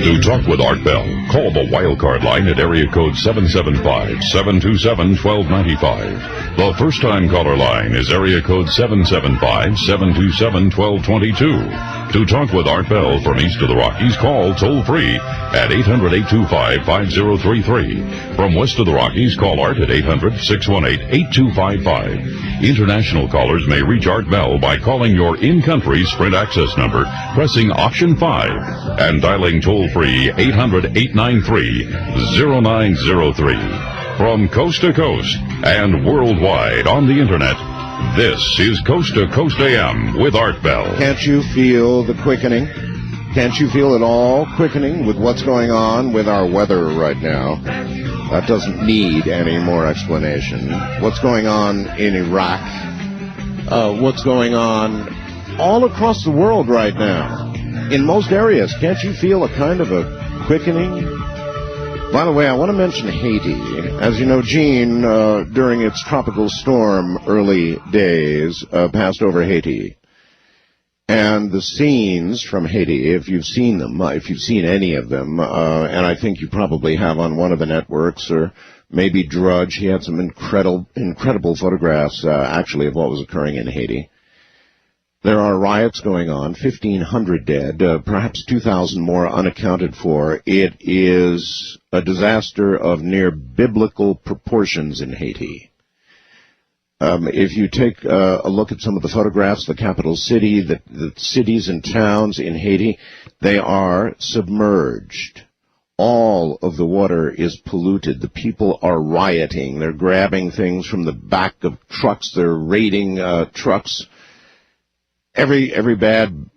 To talk with Art Bell, call the wildcard line at area code 775-727-1295. The first-time caller line is area code 775-727-1222. To talk with Art Bell from east of the Rockies, call toll-free at 800-825-5033. From west of the Rockies, call Art at 800-618-8255. International callers may reach Art Bell by calling your in-country Sprint access number, pressing option 5, and dialing toll-free 800-893-0903. From coast to coast and worldwide on the Internet, this is Coast to Coast AM with Art Bell. Can't you feel the quickening? Can't you feel it all quickening with what's going on with our weather right now? That doesn't need any more explanation. What's going on in Iraq? What's going on all across the world right now? In most areas, can't you feel a kind of a quickening? By the way, I want to mention Haiti. As you know, Gene, during its tropical storm early days, passed over Haiti. And the scenes from Haiti, if you've seen them, if you've seen any of them, and I think you probably have on one of the networks, or maybe Drudge, he had some incredible photographs, actually, of what was occurring in Haiti. There are riots going on, 1,500 dead, perhaps 2,000 more unaccounted for. It is a disaster of near biblical proportions in Haiti. If you take a look at some of the photographs, the capital city, the cities and towns in Haiti, they are submerged. All of the water is polluted. The people are rioting. They're grabbing things from the back of trucks. They're raiding trucks. Every bad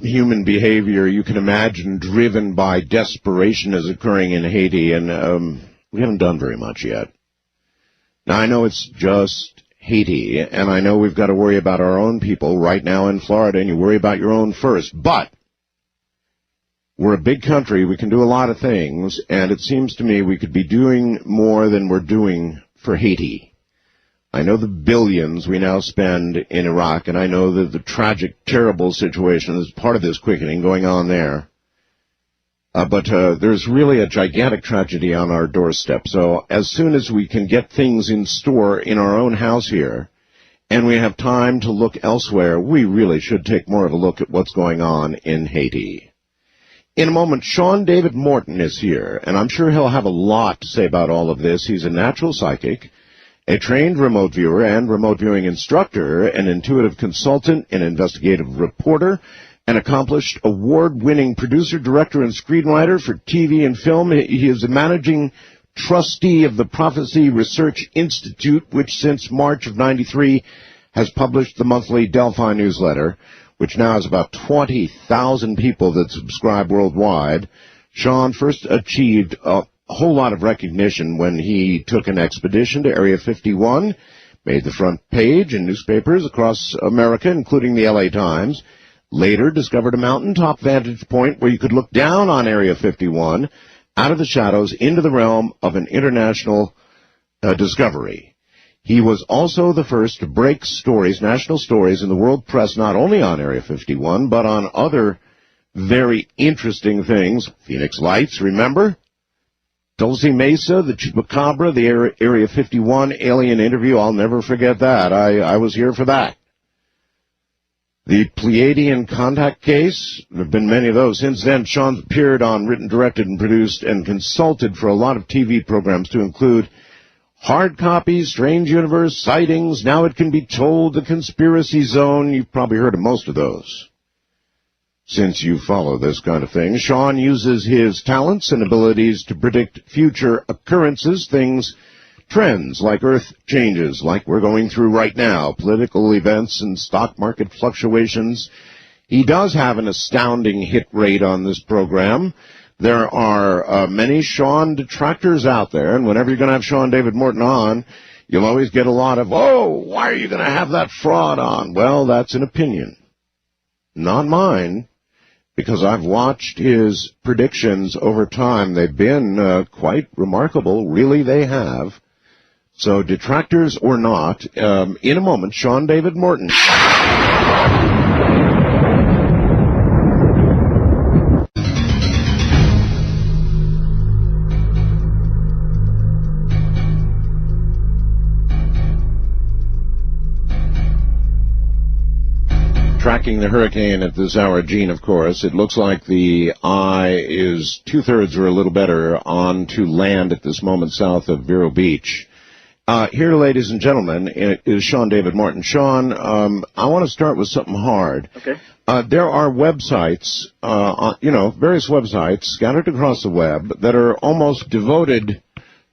human behavior you can imagine driven by desperation is occurring in Haiti, and we haven't done very much yet. Now, I know it's just Haiti, and I know we've got to worry about our own people right now in Florida, and you worry about your own first, but we're a big country. We can do a lot of things, and it seems to me we could be doing more than we're doing for Haiti. I know the billions we now spend in Iraq, and I know that the tragic, terrible situation is part of this quickening going on there. But there's really a gigantic tragedy on our doorstep. So as soon as we can get things in store in our own house here, and we have time to look elsewhere, we really should take more of a look at what's going on in Haiti. In a moment, Shawn David Morton is here, and I'm sure he'll have a lot to say about all of this. He's a natural psychic, a trained remote viewer and remote viewing instructor, an intuitive consultant, an investigative reporter, an accomplished award-winning producer, director, and screenwriter for TV and film. He is a managing trustee of the Prophecy Research Institute, which since March of '93 has published the monthly Delphi newsletter, which now has about 20,000 people that subscribe worldwide. Shawn first achieved a whole lot of recognition when he took an expedition to Area 51, made the front page in newspapers across America, including the LA Times, later discovered a mountaintop vantage point where you could look down on Area 51 out of the shadows into the realm of an international discovery. He was also the first to break stories, national stories in the world press, not only on Area 51, but on other very interesting things. Phoenix Lights, remember? Dulce Mesa, the Chupacabra, the Area 51 alien interview, I'll never forget that. I was here for that. The Pleiadian contact case, there have been many of those. Since then, Shawn's appeared on, written, directed, and produced, and consulted for a lot of TV programs to include Hard Copies, Strange Universe, Sightings, Now It Can Be Told, The Conspiracy Zone. You've probably heard of most of those. Since you follow this kind of thing, Shawn uses his talents and abilities to predict future occurrences, things, trends like earth changes, like we're going through right now, political events and stock market fluctuations. He does have an astounding hit rate on this program. There are many Shawn detractors out there, and whenever you're going to have Shawn David Morton on, you'll always get a lot of, oh, why are you going to have that fraud on? Well, that's an opinion, not mine. Because I've watched his predictions over time. They've been quite remarkable. Really, they have. So, detractors or not, in a moment, Shawn David Morton. Tracking the hurricane at this hour, Gene, of course. It looks like the eye is two-thirds or a little better on to land at this moment south of Vero Beach. Here, ladies and gentlemen, is Shawn David Morton. Shawn, I want to start with something hard. Okay. There are websites, various websites scattered across the web that are almost devoted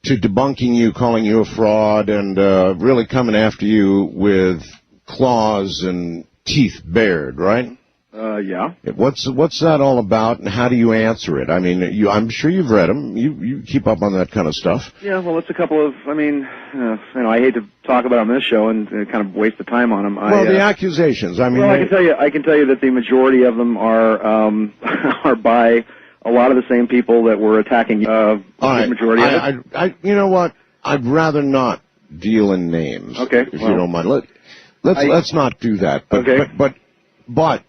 to debunking you, calling you a fraud, and really coming after you with claws and teeth bared, right? Yeah. What's that all about, and how do you answer it? I mean, I'm sure you've read them. You keep up on that kind of stuff. Yeah, well, it's a couple of, I hate to talk about them on this show and kind of waste the time on them. Well, the accusations, I can tell you that the majority of them are are by a lot of the same people that were attacking you. All right. The majority of it. You know what? I'd rather not deal in names. Okay. If you don't mind. Let's not do that. But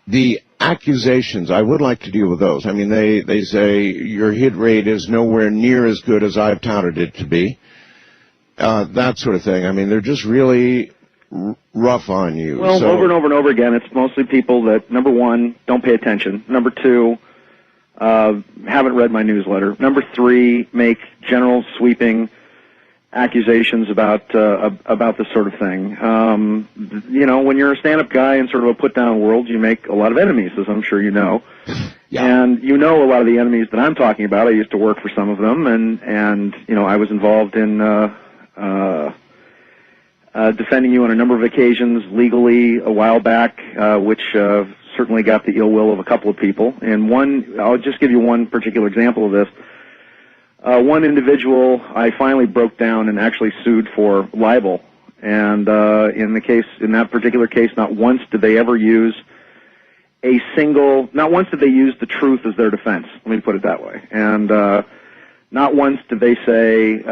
the accusations, I would like to deal with those. I mean, they say your hit rate is nowhere near as good as I've touted it to be. That sort of thing. I mean, they're just really rough on you. Well, so, over and over and over again, it's mostly people that, number one, don't pay attention. Number two, haven't read my newsletter. Number three, make general sweeping accusations about this sort of thing. You know, when you're a stand-up guy in sort of a put-down world, you make a lot of enemies, as I'm sure you know. Yeah. And you know a lot of the enemies that I'm talking about. I used to work for some of them, and you know, I was involved in defending you on a number of occasions legally a while back, which certainly got the ill will of a couple of people. And one, I'll just give you one particular example of this. One individual I finally broke down and actually sued for libel. And in that particular case, not once did they ever use not once did they use the truth as their defense. Let me put it that way. And not once did they say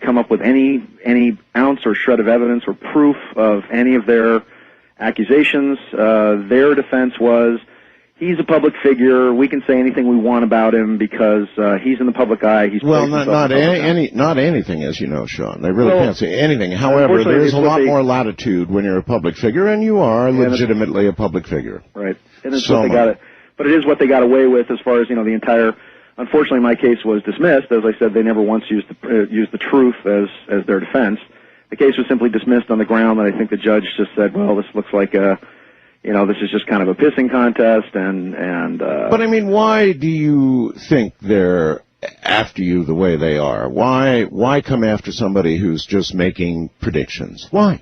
come up with any ounce or shred of evidence or proof of any of their accusations. Their defense was, he's a public figure. We can say anything we want about him because he's in the public eye. He's not anything, as you know, Shawn. They really can't say anything. However, there is a lot more latitude when you're a public figure, and you are legitimately a public figure. Right, and it's what they got it. But it is what they got away with, as far as the entire. Unfortunately, my case was dismissed. As I said, they never once used the truth as their defense. The case was simply dismissed on the ground that I think the judge just said, well, this looks like this is just kind of a pissing contest, But I mean, why do you think they're after you the way they are? Why come after somebody who's just making predictions? Why?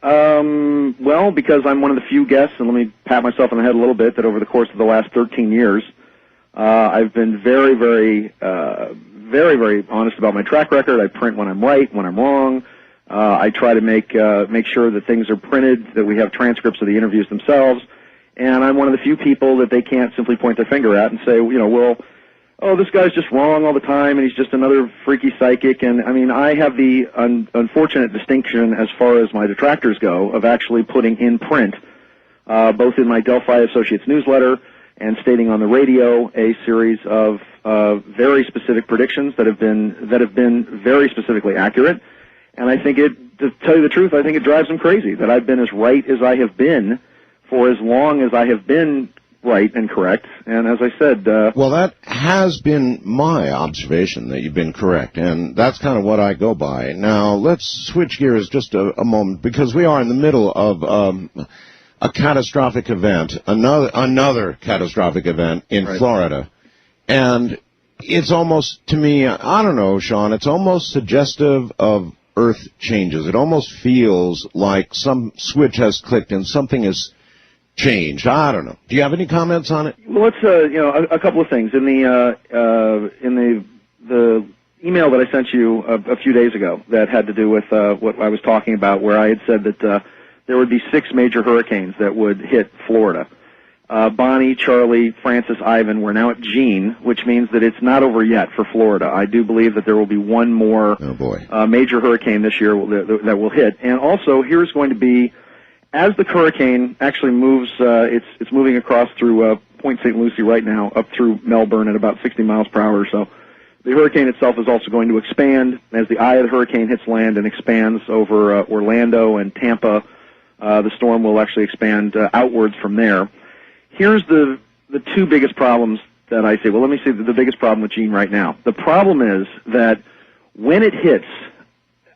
Well, because I'm one of the few guests, and let me pat myself on the head a little bit, that over the course of the last 13 years, I've been very, very, very, very honest about my track record. I print when I'm right, when I'm wrong. I try to make sure that things are printed, that we have transcripts of the interviews themselves, and I'm one of the few people that they can't simply point their finger at and say, this guy's just wrong all the time, and he's just another freaky psychic. And I mean, I have the unfortunate distinction, as far as my detractors go, of actually putting in print, both in my Delphi Associates newsletter and stating on the radio, a series of very specific predictions that have been very specifically accurate. And I think to tell you the truth, I think it drives them crazy that I've been as right as I have been for as long as I have been right and correct. And as I said... well, that has been my observation, that you've been correct, and that's kind of what I go by. Now, let's switch gears just a moment, because we are in the middle of a catastrophic event, another catastrophic event in Florida. And it's almost, to me, I don't know, Shawn, it's almost suggestive of Earth changes. It almost feels like some switch has clicked and something has changed. I don't know. Do you have any comments on it? Well, let's a couple of things in the email that I sent you a few days ago that had to do with what I was talking about, where I had said that there would be 6 major hurricanes that would hit Florida. Bonnie, Charlie, Francis, Ivan. We're now at Gene, which means that it's not over yet for Florida. I do believe that there will be one more major hurricane this year that will hit. And also, here's going to be, as the hurricane actually moves, it's moving across through Point St. Lucie right now, up through Melbourne at about 60 miles per hour or so. The hurricane itself is also going to expand as the eye of the hurricane hits land and expands over Orlando and Tampa. The storm will actually expand outwards from there. Here's the 2 biggest problems that I say. Well, let me say the biggest problem with Gene right now. The problem is that when it hits,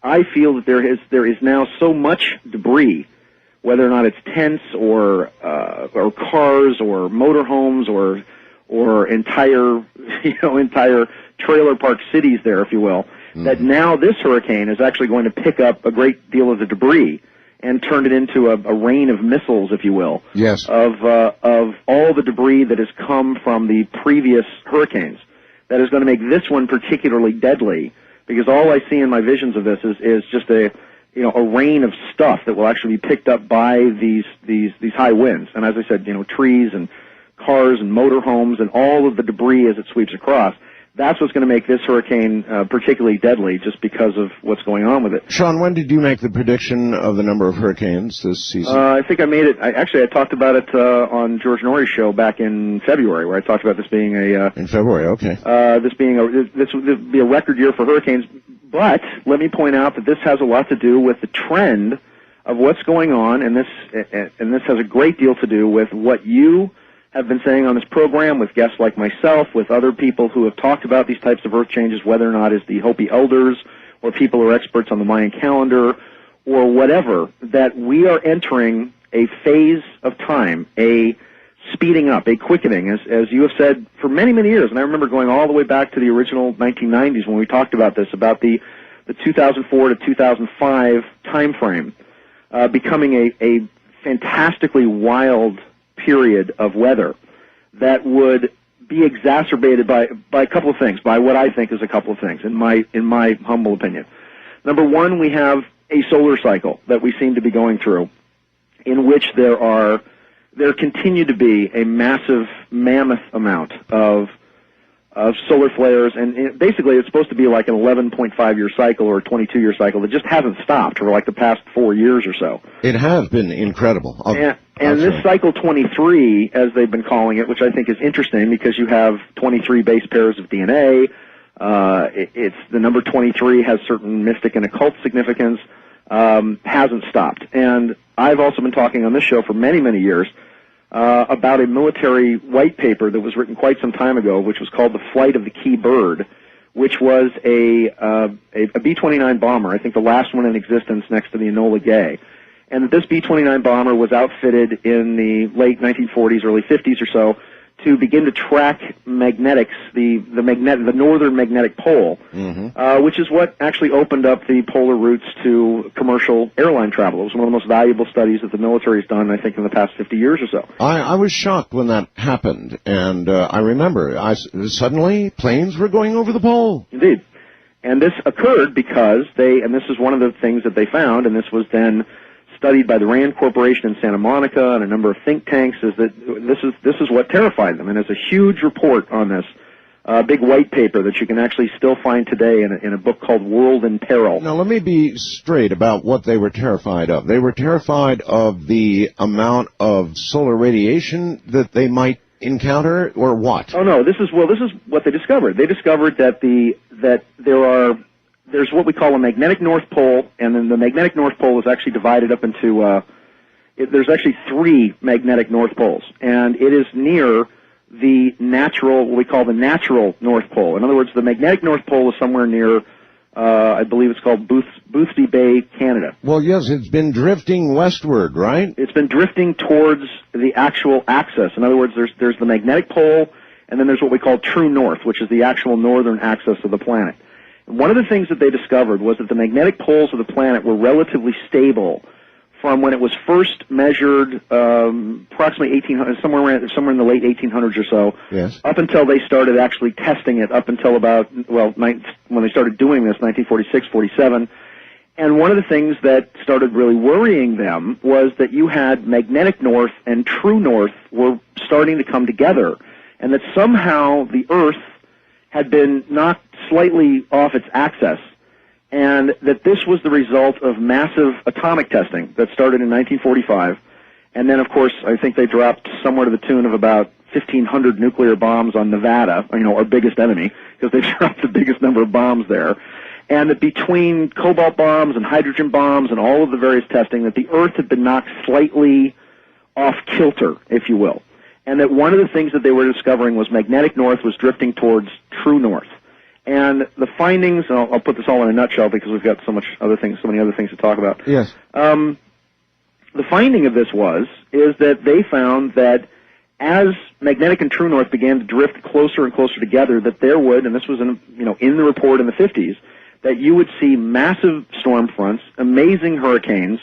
I feel that there is now so much debris, whether or not it's tents or cars or motorhomes or entire trailer park cities there, if you will, that now this hurricane is actually going to pick up a great deal of the debris and turn it into a rain of missiles, if you will, of all the debris that has come from the previous hurricanes. That is going to make this one particularly deadly, because all I see in my visions of this is just a rain of stuff that will actually be picked up by these high winds. And as I said, trees and cars and motorhomes and all of the debris as it sweeps across. That's what's going to make this hurricane particularly deadly, just because of what's going on with it. Shawn, when did you make the prediction of the number of hurricanes this season? I think I made it. I talked about it on George Norrie's show back in February, where I talked about this being in February, okay. This would be a record year for hurricanes. But let me point out that this has a lot to do with the trend of what's going on, and this has a great deal to do with what you have been saying on this program with guests like myself, with other people who have talked about these types of earth changes, whether or not it's the Hopi elders or people who are experts on the Mayan calendar or whatever, that we are entering a phase of time, a speeding up, a quickening, as you have said for many, many years. And I remember going all the way back to the original 1990s when we talked about this, about the 2004 to 2005 time frame, becoming a fantastically wild period of weather that would be exacerbated by a couple of things, by what I think is a couple of things, in my humble opinion. Number one, we have a solar cycle that we seem to be going through, in which there continue to be a massive, mammoth amount of solar flares, and basically it's supposed to be like an 11.5-year cycle or a 22-year cycle that just hasn't stopped for like the past 4 years or so. It has been incredible. And this cycle 23, as they've been calling it, which I think is interesting because you have 23 base pairs of DNA. It's the number 23 has certain mystic and occult significance. Hasn't stopped. And I've also been talking on this show for many, many years about a military white paper that was written quite some time ago, which was called The Flight of the Key Bird, which was a B-29 bomber, I think the last one in existence next to the Enola Gay. And this B-29 bomber was outfitted in the late 1940s, early 50s or so, to begin to track magnetics, the northern magnetic pole, which is what actually opened up the polar routes to commercial airline travel. It was one of the most valuable studies that the military has done, I think, in the past 50 years or so. I was shocked when that happened, and I remember suddenly planes were going over the pole. Indeed. And this occurred because and this is one of the things that they found, and this was then studied by the Rand Corporation in Santa Monica and a number of think tanks, is that this is what terrified them. And there's a huge report on this, big white paper that you can actually still find today in a book called World in Peril. Now, let me be straight about what they were terrified of. They were terrified of the amount of solar radiation that they might encounter, or what? Oh, no, this is what they discovered. They discovered that there's what we call a magnetic north pole, and then the magnetic north pole is actually divided up into, there's actually 3 magnetic north poles, and it is near the natural, what we call the natural north pole. In other words, the magnetic north pole is somewhere near, I believe it's called Boothby Bay, Canada. Well, yes, it's been drifting westward, right? It's been drifting towards the actual axis. In other words, there's the magnetic pole, and then there's what we call true north, which is the actual northern axis of the planet. One of the things that they discovered was that the magnetic poles of the planet were relatively stable from when it was first measured, approximately 1800, somewhere in the late 1800s or so, yes, up until they started actually testing it, up until about, when they started doing this, 1946, 47. And one of the things that started really worrying them was that you had magnetic north and true north were starting to come together, and that somehow the Earth had been knocked slightly off its axis, and that this was the result of massive atomic testing that started in 1945. And then, of course, I think they dropped somewhere to the tune of about 1,500 nuclear bombs on Nevada, our biggest enemy, because they dropped the biggest number of bombs there. And that between cobalt bombs and hydrogen bombs and all of the various testing, that the Earth had been knocked slightly off kilter, if you will. And that one of the things that they were discovering was magnetic north was drifting towards true north. And the findings, and I'll put this all in a nutshell because we've got so many other things to talk about. Yes. The finding of this is that they found that as magnetic and true north began to drift closer and closer together, that there would, and this was in the report in the 50s, that you would see massive storm fronts, amazing hurricanes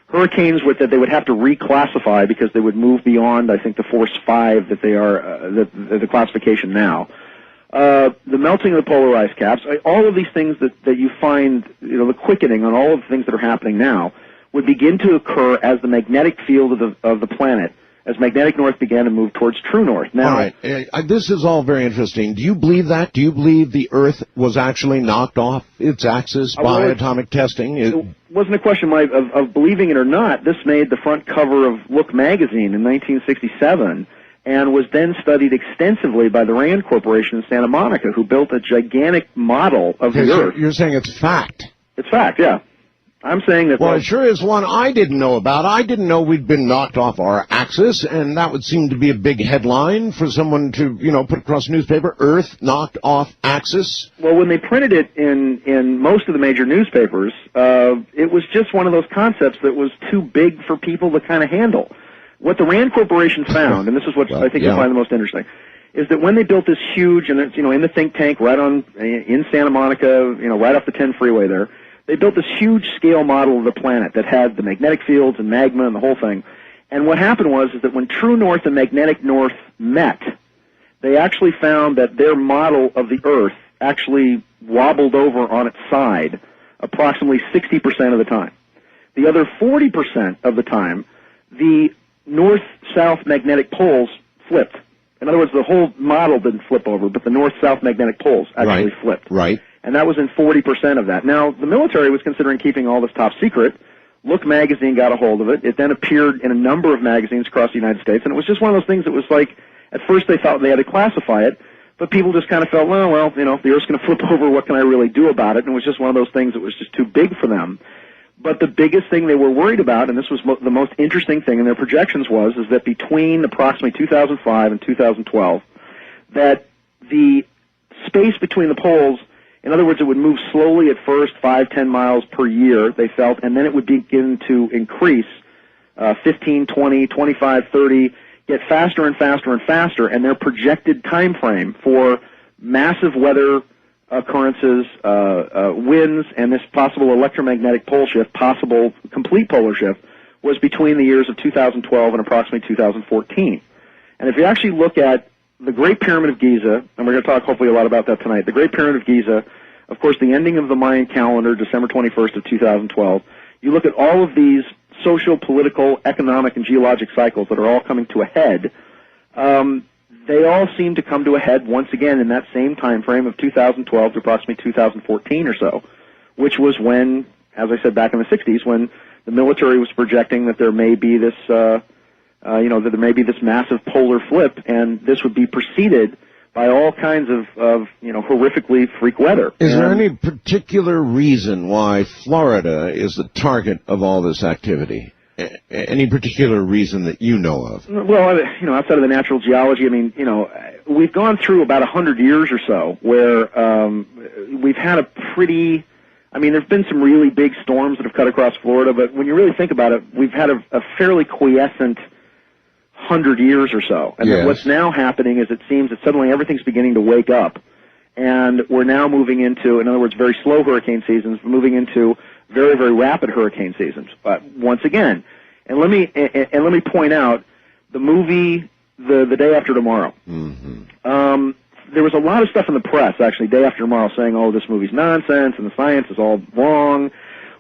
that they would have to reclassify because they would move beyond, I think, the force 5 that they are, the classification now. The melting of the polar ice caps, all of these things that you find, the quickening on all of the things that are happening now would begin to occur as the magnetic field of the planet, as magnetic north began to move towards true north. Now, all right, this is all very interesting. Do you believe that? Do you believe the Earth was actually knocked off its axis by atomic testing? It wasn't a question of believing it or not. This made the front cover of Look magazine in 1967. And was then studied extensively by the Rand Corporation in Santa Monica, who built a gigantic model of the Earth. You're saying it's fact? It's fact, yeah. I'm saying that... Well, it sure is one I didn't know about. I didn't know we'd been knocked off our axis, and that would seem to be a big headline for someone to, put across a newspaper, Earth knocked off axis. Well, when they printed it in most of the major newspapers, it was just one of those concepts that was too big for people to kind of handle. What the RAND Corporation found, and this is what I think you'll find the most interesting, is that when they built this huge, and it's, in the think tank right in Santa Monica, right off the 10 freeway there, they built this huge scale model of the planet that had the magnetic fields and magma and the whole thing. And what happened was is that when true north and magnetic north met, they actually found that their model of the Earth actually wobbled over on its side approximately 60% of the time. The other 40% of the time, the north-south magnetic poles flipped. In other words, the whole model didn't flip over, but the north-south magnetic poles actually flipped. Right. And that was in 40% of that. Now, the military was considering keeping all this top secret. Look magazine got a hold of it. It then appeared in a number of magazines across the United States, and it was just one of those things that was like, at first they thought they had to classify it, but people just kind of felt, well, if the Earth's going to flip over, what can I really do about it? And it was just one of those things that was just too big for them. But the biggest thing they were worried about, and this was the most interesting thing in their projections is that between approximately 2005 and 2012, that the space between the poles, in other words, it would move slowly at first, 5-10 miles per year, they felt, and then it would begin to increase 15, 20, 25, 30, get faster and faster and faster, and their projected time frame for massive weather occurrences, winds, and this possible electromagnetic pole shift, possible complete polar shift, was between the years of 2012 and approximately 2014. And if you actually look at the Great Pyramid of Giza, and we're going to talk hopefully a lot about that tonight, the Great Pyramid of Giza, of course the ending of the Mayan calendar, December 21st of 2012, you look at all of these social, political, economic, and geologic cycles that are all coming to a head, they all seem to come to a head once again in that same time frame of 2012 to approximately 2014 or so, which was when, as I said back in the 60s, when the military was projecting that there may be this, that there may be this massive polar flip, and this would be preceded by all kinds of horrifically freak weather. Is there any particular reason why Florida is the target of all this activity? Any particular reason that you know of? Well, outside of the natural geology, we've gone through about 100 years or so where we've had a pretty, there's been some really big storms that have cut across Florida, but when you really think about it, we've had a fairly quiescent 100 years or so. And yes. What's now happening is it seems that suddenly everything's beginning to wake up, and we're now moving into, in other words, very slow hurricane seasons, moving into very, very rapid hurricane seasons. But once again, and let me point out the movie The Day After Tomorrow. Mm-hmm. There was a lot of stuff in the press actually, Day After Tomorrow, saying, "Oh, this movie's nonsense and the science is all wrong."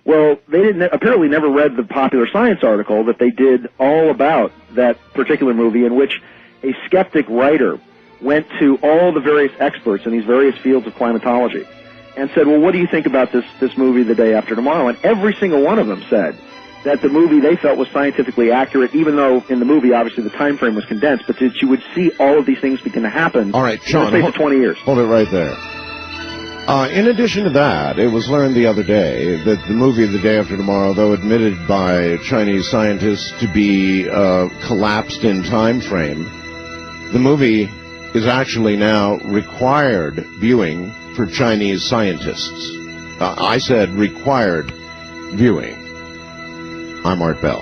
Well, they apparently never read the Popular Science article that they did all about that particular movie, in which a skeptic writer went to all the various experts in these various fields of climatology and said, well, what do you think about this movie, The Day After Tomorrow? And every single one of them said that the movie they felt was scientifically accurate, even though in the movie, obviously, the time frame was condensed, but that you would see all of these things begin to happen all right, Shawn, in the space of 20 years. Hold it right there. In addition to that, it was learned the other day that the movie The Day After Tomorrow, though admitted by Chinese scientists to be collapsed in time frame, the movie is actually now required viewing for Chinese scientists. I said required viewing. I'm Art Bell.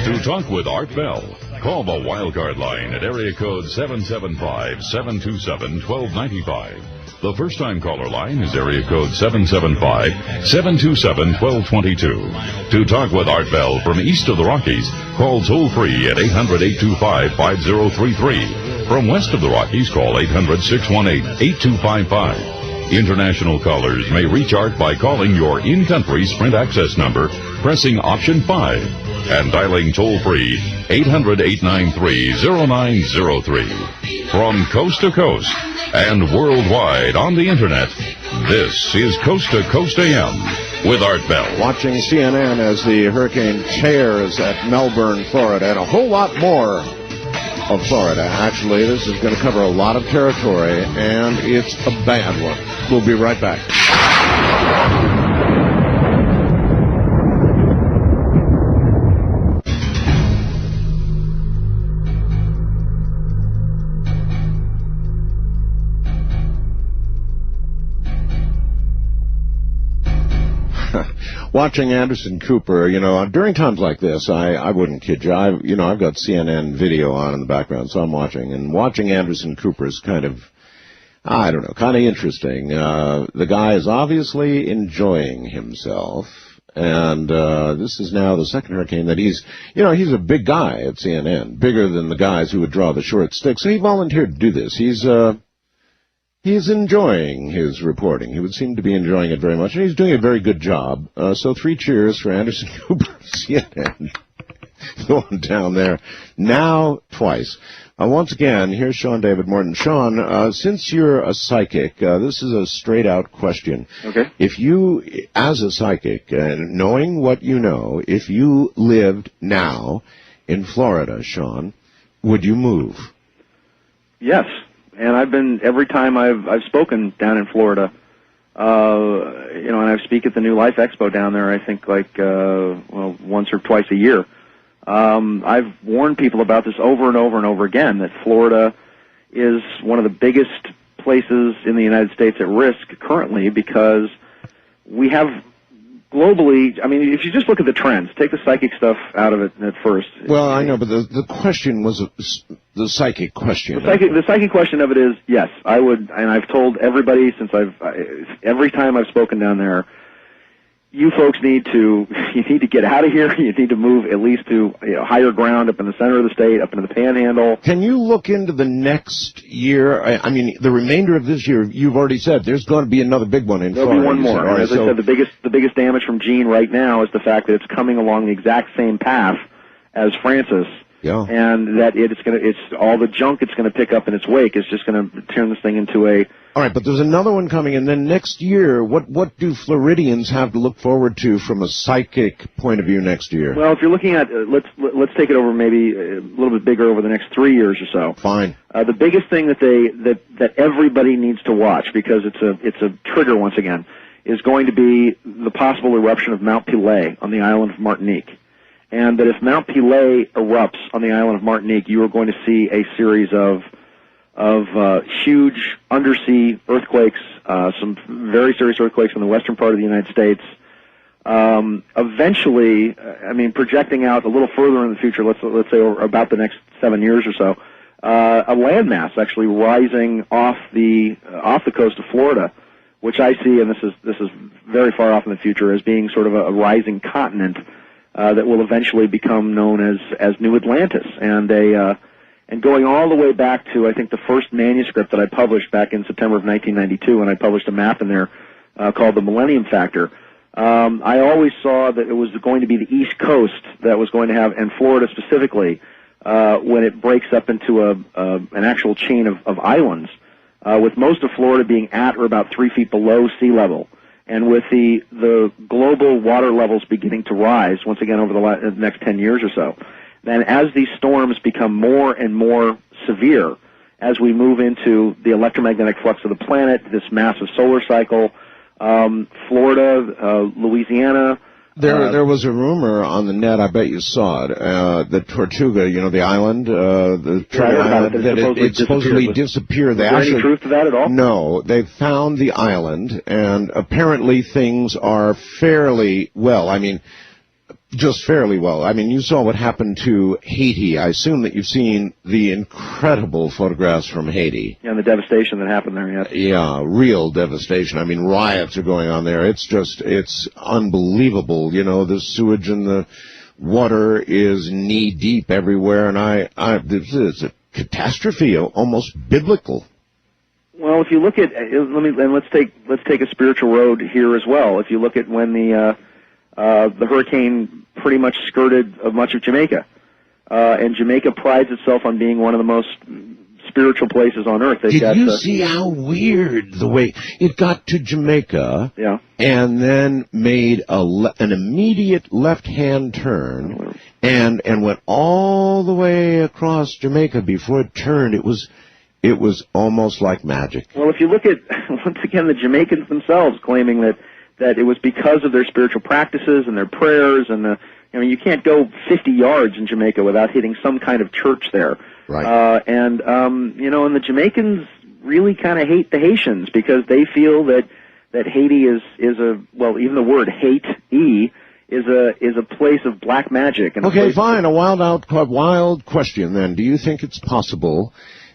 To talk with Art Bell, call the Wildcard line at area code 775-727-1295. The first-time caller line is area code 775-727-1222. To talk with Art Bell from east of the Rockies, call toll-free at 800-825-5033. From west of the Rockies, call 800-618-8255. International callers may reach Art by calling your in-country Sprint access number, pressing option 5, and dialing toll-free 800-893-0903. From coast to coast and worldwide on the Internet, this is Coast to Coast AM with Art Bell. Watching CNN as the hurricane tears at Melbourne, Florida, and a whole lot more of Florida. Actually, this is going to cover a lot of territory, and it's a bad one. We'll be right back. Watching Anderson Cooper, during times like this, I wouldn't kid you. I've got CNN video on in the background, so I'm watching. And watching Anderson Cooper is kind of interesting. The guy is obviously enjoying himself. And this is now the second hurricane that he's a big guy at CNN, bigger than the guys who would draw the short stick. So he volunteered to do this. He's enjoying his reporting. He would seem to be enjoying it very much, and he's doing a very good job. So 3 cheers for Anderson Cooper, CNN, going down there now twice. Once again, here's Shawn David Morton. Shawn, since you're a psychic, this is a straight-out question. Okay. If you, as a psychic, knowing what you know, if you lived now in Florida, Shawn, would you move? Yes. And I've been, every time I've spoken down in Florida, and I speak at the New Life Expo down there, I think once or twice a year. I've warned people about this over and over and over again, that Florida is one of the biggest places in the United States at risk currently, because we have globally, if you just look at the trends, take the psychic stuff out of it at first. Well, I know, but the question was the psychic question. The psychic question of it is, yes, I would, and I've told everybody since every time I've spoken down there, you folks need to get out of here. You need to move at least to higher ground up in the center of the state, up into the Panhandle. Can you look into the next year? The remainder of this year, you've already said there's going to be another big one in Florida. There'll be one more. Right, as I said, the biggest damage from Gene right now is the fact that it's coming along the exact same path as Francis. Yeah. And that it's all the junk it's going to pick up in its wake is just going to turn this thing into a. All right, but there's another one coming, and then next year, what do Floridians have to look forward to from a psychic point of view next year? Well, if you're looking at let's take it over maybe a little bit bigger over the next 3 years or so. Fine. The biggest thing that everybody needs to watch, because it's a trigger once again, is going to be the possible eruption of Mount Pelée on the island of Martinique. And that if Mount Pelée erupts on the island of Martinique, you are going to see a series of huge undersea earthquakes, some very serious earthquakes in the western part of the United States. Eventually, projecting out a little further in the future, let's say over about the next 7 years or so, a landmass actually rising off the coast of Florida, which I see, and this is very far off in the future, as being sort of a rising continent. That will eventually become known as New Atlantis, and going all the way back to, I think, the first manuscript that I published back in September of 1992, and I published a map in there called the Millennium Factor. I always saw that it was going to be the East Coast that was going to have, and Florida specifically, when it breaks up into an actual chain of islands, with most of Florida being at or about 3 feet below sea level. And with the global water levels beginning to rise, once again over the next 10 years or so, then as these storms become more and more severe, as we move into the electromagnetic flux of the planet, this massive solar cycle, Florida, Louisiana. There was a rumor on the net, I bet you saw it, that Tortuga, the island, the island, that it supposedly disappeared. Is there any truth to that at all? No, they found the island, and apparently things are fairly well. Just fairly well. You saw what happened to Haiti. I assume that you've seen the incredible photographs from Haiti. Yeah, and the devastation that happened there, yes. Yeah, real devastation. Riots are going on there. It's unbelievable. The sewage and the water is knee-deep everywhere, and it's a catastrophe, almost biblical. Well, if you look at, let's take a spiritual road here as well. If you look at when the hurricane pretty much skirted much of Jamaica. And Jamaica prides itself on being one of the most spiritual places on earth. Did you see how weird the way it got to Jamaica? Yeah. And then made an immediate left-hand turn and went all the way across Jamaica before it turned. It was almost like magic. Well, if you look at, once again, the Jamaicans themselves claiming that it was because of their spiritual practices and their prayers and you can't go 50 yards in Jamaica without hitting some kind of church there. Right. And the Jamaicans really kind of hate the Haitians because they feel that Haiti is even the word Haiti is a place of black magic. And okay, fine. A wild question then. Do you think it's possible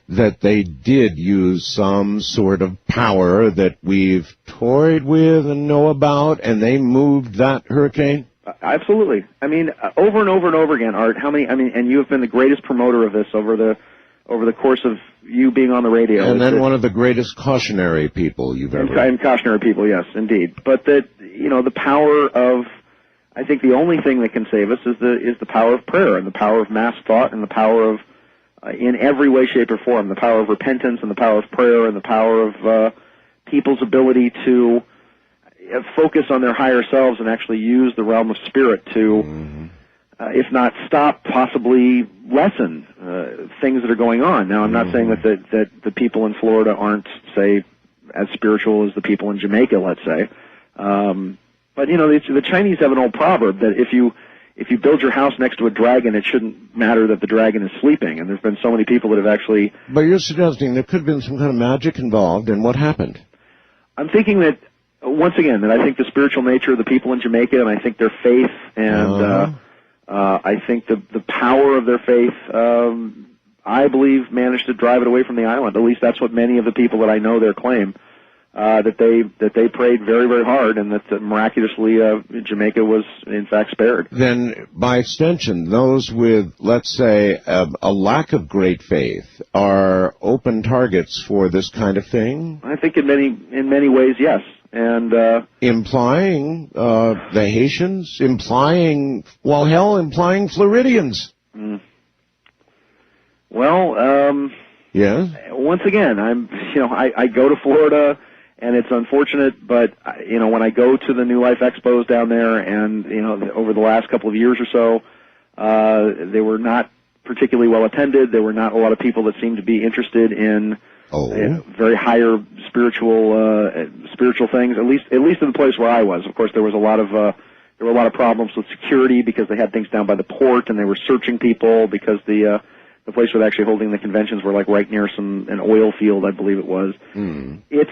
that they did use some sort of power that we've toyed with and know about, and they moved that hurricane? Absolutely. I mean, over and over and over again, Art. And you have been the greatest promoter of this over the course of you being on the radio. And then one of the greatest cautionary people you've ever. And cautionary people, yes, indeed. But that the power of, I think the only thing that can save us is the power of prayer and the power of mass thought and the power of, in every way, shape, or form, the power of repentance and the power of prayer and the power of people's ability to focus on their higher selves and actually use the realm of spirit to, if not stop, possibly lessen things that are going on. Now, I'm not saying that the people in Florida aren't, say, as spiritual as the people in Jamaica, let's say. But the Chinese have an old proverb that if you build your house next to a dragon, it shouldn't matter that the dragon is sleeping. And there's been so many people that have actually... But you're suggesting there could have been some kind of magic involved, and what happened? I'm thinking that, once again, that I think the spiritual nature of the people in Jamaica, and I think their faith, and I think the power of their faith, I believe, managed to drive it away from the island. At least that's what many of the people that I know there claim. That they prayed very, very hard, and that miraculously Jamaica was in fact spared. Then, by extension, those with, let's say, a lack of great faith are open targets for this kind of thing? I think in many ways, yes. And implying the Haitians, implying Floridians. Well, yeah. Once again, I go to Florida. And it's unfortunate, but, when I go to the New Life Expos down there and, over the last couple of years or so, they were not particularly well attended. There were not a lot of people that seemed to be interested in very higher spiritual things, at least in the place where I was. Of course, there were a lot of problems with security because they had things down by the port and they were searching people because the place where they're actually holding the conventions were like right near an oil field, I believe it was. It's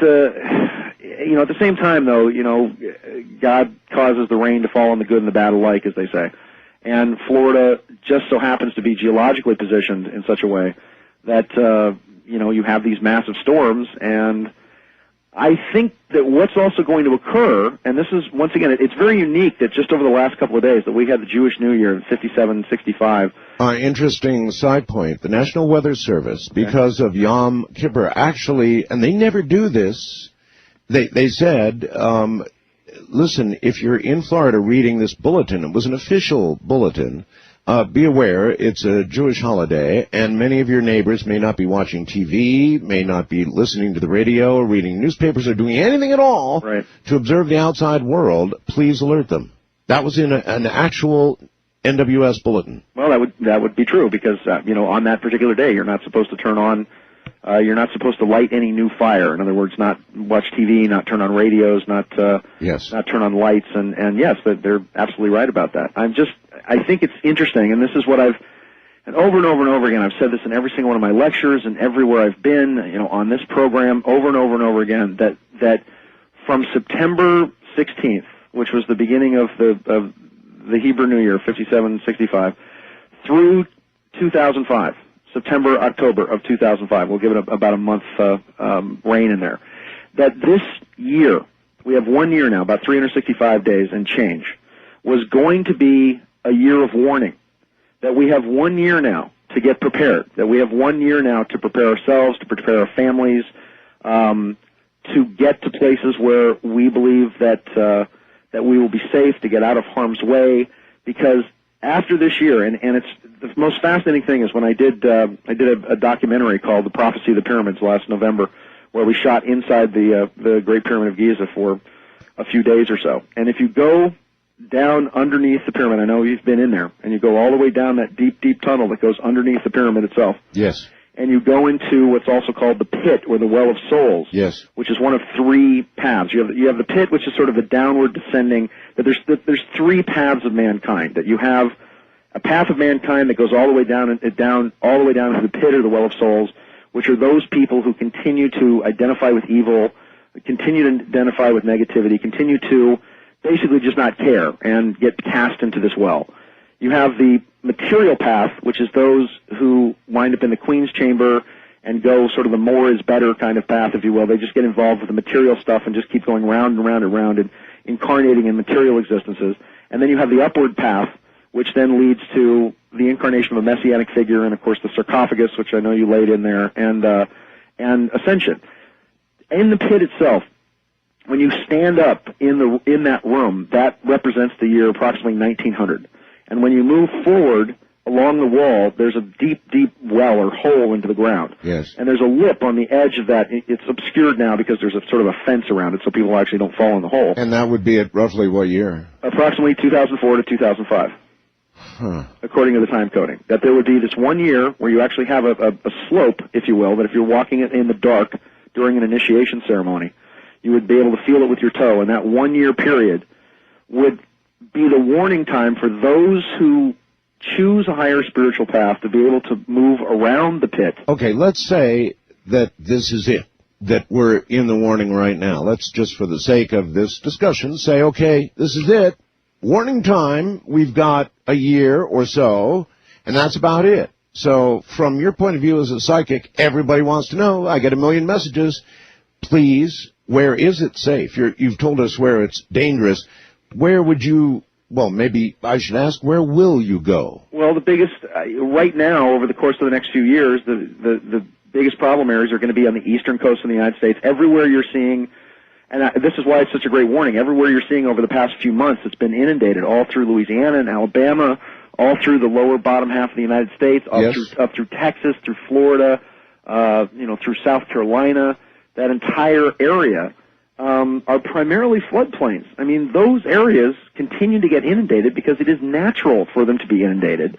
at the same time, though, God causes the rain to fall on the good and the bad alike, as they say. And Florida just so happens to be geologically positioned in such a way that, you have these massive storms. And I think that what's also going to occur, and this is, once again, it's very unique that just over the last couple of days that we had the Jewish New Year in 57-65. Interesting side point. The National Weather Service, because of Yom Kippur, actually, and they never do this, they said, listen, if you're in Florida reading this bulletin, it was an official bulletin, be aware it's a Jewish holiday, and many of your neighbors may not be watching TV, may not be listening to the radio, or reading newspapers, or doing anything at all to observe the outside world. Please alert them. That was in an actual NWS bulletin. Well, that would be true because on that particular day you're not supposed to turn on, you're not supposed to light any new fire. In other words, not watch TV, not turn on radios, not turn on lights. And yes, they're absolutely right about that. I think it's interesting, and this is what and over and over and over again, I've said this in every single one of my lectures and everywhere I've been, on this program, over and over and over again, that from September 16th, which was the beginning of the Hebrew New Year, 57-65, through 2005, September, October of 2005, we'll give it about a month rain in there, that this year, we have 1 year now, about 365 days and change, was going to be a year of warning, that we have 1 year now to get prepared, that we have 1 year now to prepare ourselves, to prepare our families, to get to places where we believe that we will be safe, to get out of harm's way, because after this year, and it's the most fascinating thing is when I did a documentary called The Prophecy of the Pyramids last November, where we shot inside the Great Pyramid of Giza for a few days or so. And if you go down underneath the pyramid. I know you've been in there, and you go all the way down that deep, deep tunnel that goes underneath the pyramid itself. Yes. And you go into what's also called the pit, or the well of souls. Yes. Which is one of three paths. You have the pit, which is sort of the downward descending. But there's three paths of mankind. That you have a path of mankind that goes all the way down all the way down into the pit, or the well of souls, which are those people who continue to identify with evil, continue to identify with negativity, continue to basically just not care and get cast into this well. You have the material path, which is those who wind up in the Queen's chamber and go sort of the more is better kind of path, if you will. They just get involved with the material stuff and just keep going round and round and round and incarnating in material existences. And then you have the upward path, which then leads to the incarnation of a messianic figure, and of course the sarcophagus, which I know you laid in there, and ascension. In the pit itself, when you stand up in that room, that represents the year approximately 1900. And when you move forward along the wall, there's a deep, deep well or hole into the ground. Yes. And there's a lip on the edge of that. It's obscured now because there's a sort of a fence around it, so people actually don't fall in the hole. And that would be at roughly what year? Approximately 2004 to 2005. Huh. According to the time coding. That there would be this 1 year where you actually have a slope, if you will, that if you're walking in the dark during an initiation ceremony, you would be able to feel it with your toe, and that 1 year period would be the warning time for those who choose a higher spiritual path to be able to move around the pit. Okay, let's say that this is it, that we're in the warning right now. Let's just, for the sake of this discussion, say, okay, this is it. Warning time, we've got a year or so, and that's about it. So from your point of view as a psychic, everybody wants to know, I get a million messages, please, where is it safe? You've told us where it's dangerous. Where would you, well, maybe I should ask, where will you go? Well, the biggest, right now, over the course of the next few years, the biggest problem areas are going to be on the eastern coast of the United States. Everywhere you're seeing, and this is why it's such a great warning, everywhere you're seeing over the past few months, it's been inundated, all through Louisiana and Alabama, all through the lower bottom half of the United States, up through Texas, through Florida, through South Carolina. That entire area are primarily floodplains. I mean, those areas continue to get inundated because it is natural for them to be inundated.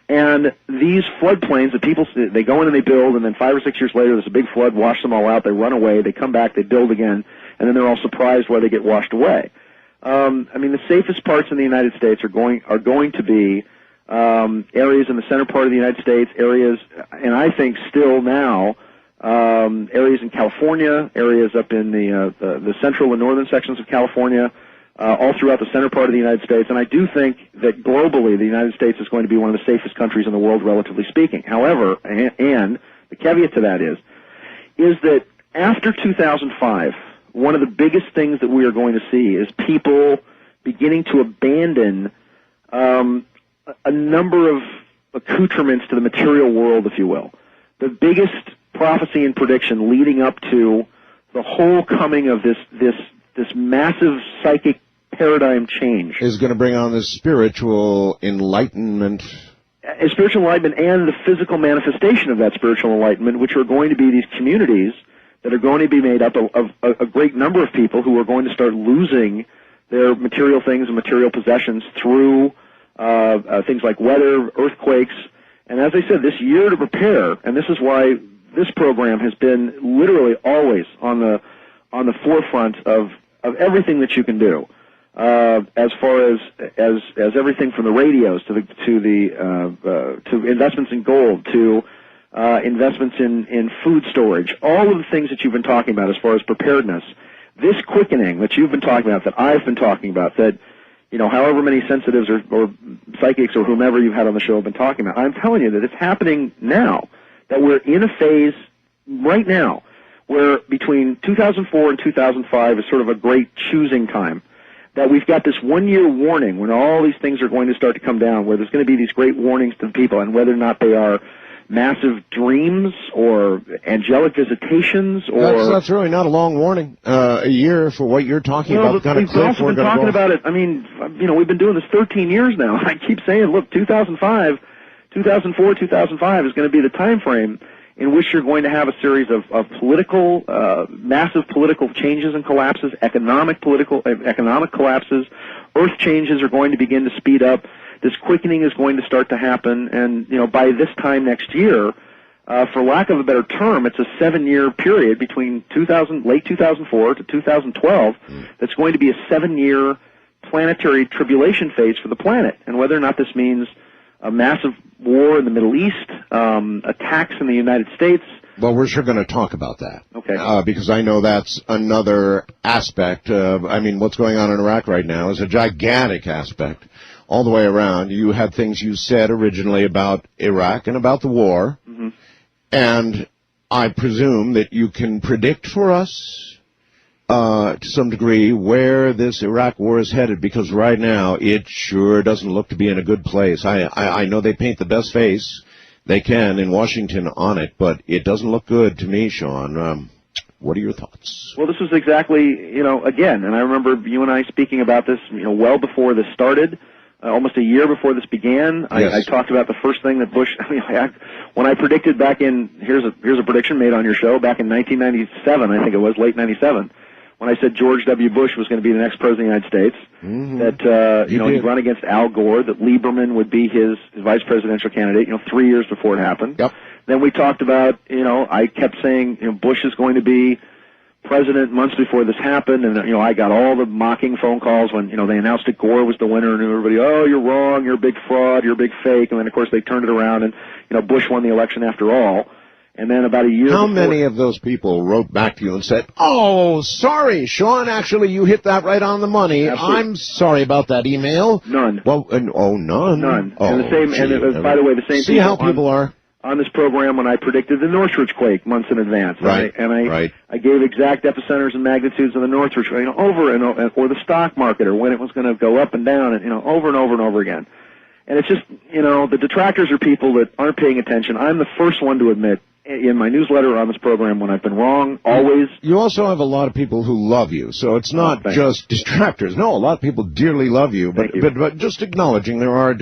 And these floodplains that people, they go in and they build, and then 5 or 6 years later there's a big flood, wash them all out, they run away, they come back, they build again, and then they're all surprised why they get washed away. I mean, the safest parts in the United States are going to be areas in the center part of the United States, areas, and I think still now, areas in California, areas up in the central and northern sections of California, all throughout the center part of the United States. And I do think that globally the United States is going to be one of the safest countries in the world, relatively speaking. However, and the caveat to that is that after 2005, one of the biggest things that we are going to see is people beginning to abandon a number of accoutrements to the material world, if you will. The biggest prophecy and prediction leading up to the whole coming of this massive psychic paradigm change is going to bring on this spiritual enlightenment. Spiritual enlightenment and the physical manifestation of that spiritual enlightenment, which are going to be these communities that are going to be made up of a great number of people who are going to start losing their material things and material possessions through things like weather, earthquakes. And as I said, this year to prepare, and this is why this program has been literally always on the forefront of everything that you can do, as far as everything from the radios to investments in gold, to investments in food storage, all of the things that you've been talking about as far as preparedness. This quickening that you've been talking about, that I've been talking about, that however many sensitives or psychics or whomever you've had on the show have been talking about, I'm telling you that it's happening now. That we're in a phase right now where between 2004 and 2005 is sort of a great choosing time. That we've got this 1 year warning when all these things are going to start to come down, where there's going to be these great warnings to the people, and whether or not they are massive dreams or angelic visitations or... That's really not a long warning, a year for what you're talking about. We've also been talking about it. I mean, we've been doing this 13 years now. I keep saying, look, 2004, 2005 is going to be the time frame in which you're going to have a series of massive political changes and collapses, economic collapses, earth changes are going to begin to speed up. This quickening is going to start to happen, and by this time next year, for lack of a better term, it's a 7-year period between late 2004 to 2012 that's going to be a 7-year planetary tribulation phase for the planet. And whether or not this means a massive war in the Middle East, attacks in the United States. Well, we're sure going to talk about that. Okay. Because I know that's another aspect. What's going on in Iraq right now is a gigantic aspect all the way around. You had things you said originally about Iraq and about the war. Mm-hmm. And I presume that you can predict for us, to some degree, where this Iraq war is headed, because right now it sure doesn't look to be in a good place. I know they paint the best face they can in Washington on it, but it doesn't look good to me, Shawn. What are your thoughts? Well, this was exactly, again, and I remember you and I speaking about this, well before this started. Almost a year before this began, yes. I talked about the first thing that Bush. When I predicted back in here's a prediction made on your show back in 1997, I think it was late '97, when I said George W. Bush was going to be the next president of the United States, that he'd run against Al Gore, that Lieberman would be his vice presidential candidate. 3 years before it happened. Yep. Then we talked about I kept saying Bush is going to be president months before this happened, and I got all the mocking phone calls when they announced that Gore was the winner, and everybody, oh, you're wrong, you're a big fraud, you're a big fake, and then of course they turned it around, and Bush won the election after all. And then about a year How before, many of those people wrote back to you and said, oh, sorry, Shawn, actually you hit that right on the money. Absolutely. I'm sorry about that email. None. Well, none? None. Oh, And the same. And by the way, the same. See how people are? On this program when I predicted the Northridge quake months in advance. Right. I gave exact epicenters and magnitudes of the Northridge quake, over and over, or the stock market, or when it was going to go up and down, and over and over and over again. And it's just, the detractors are people that aren't paying attention. I'm the first one to admit in my newsletter on this program when I've been wrong, always. You also have a lot of people who love you, so it's not just detractors. No, a lot of people dearly love you, but just acknowledging there are,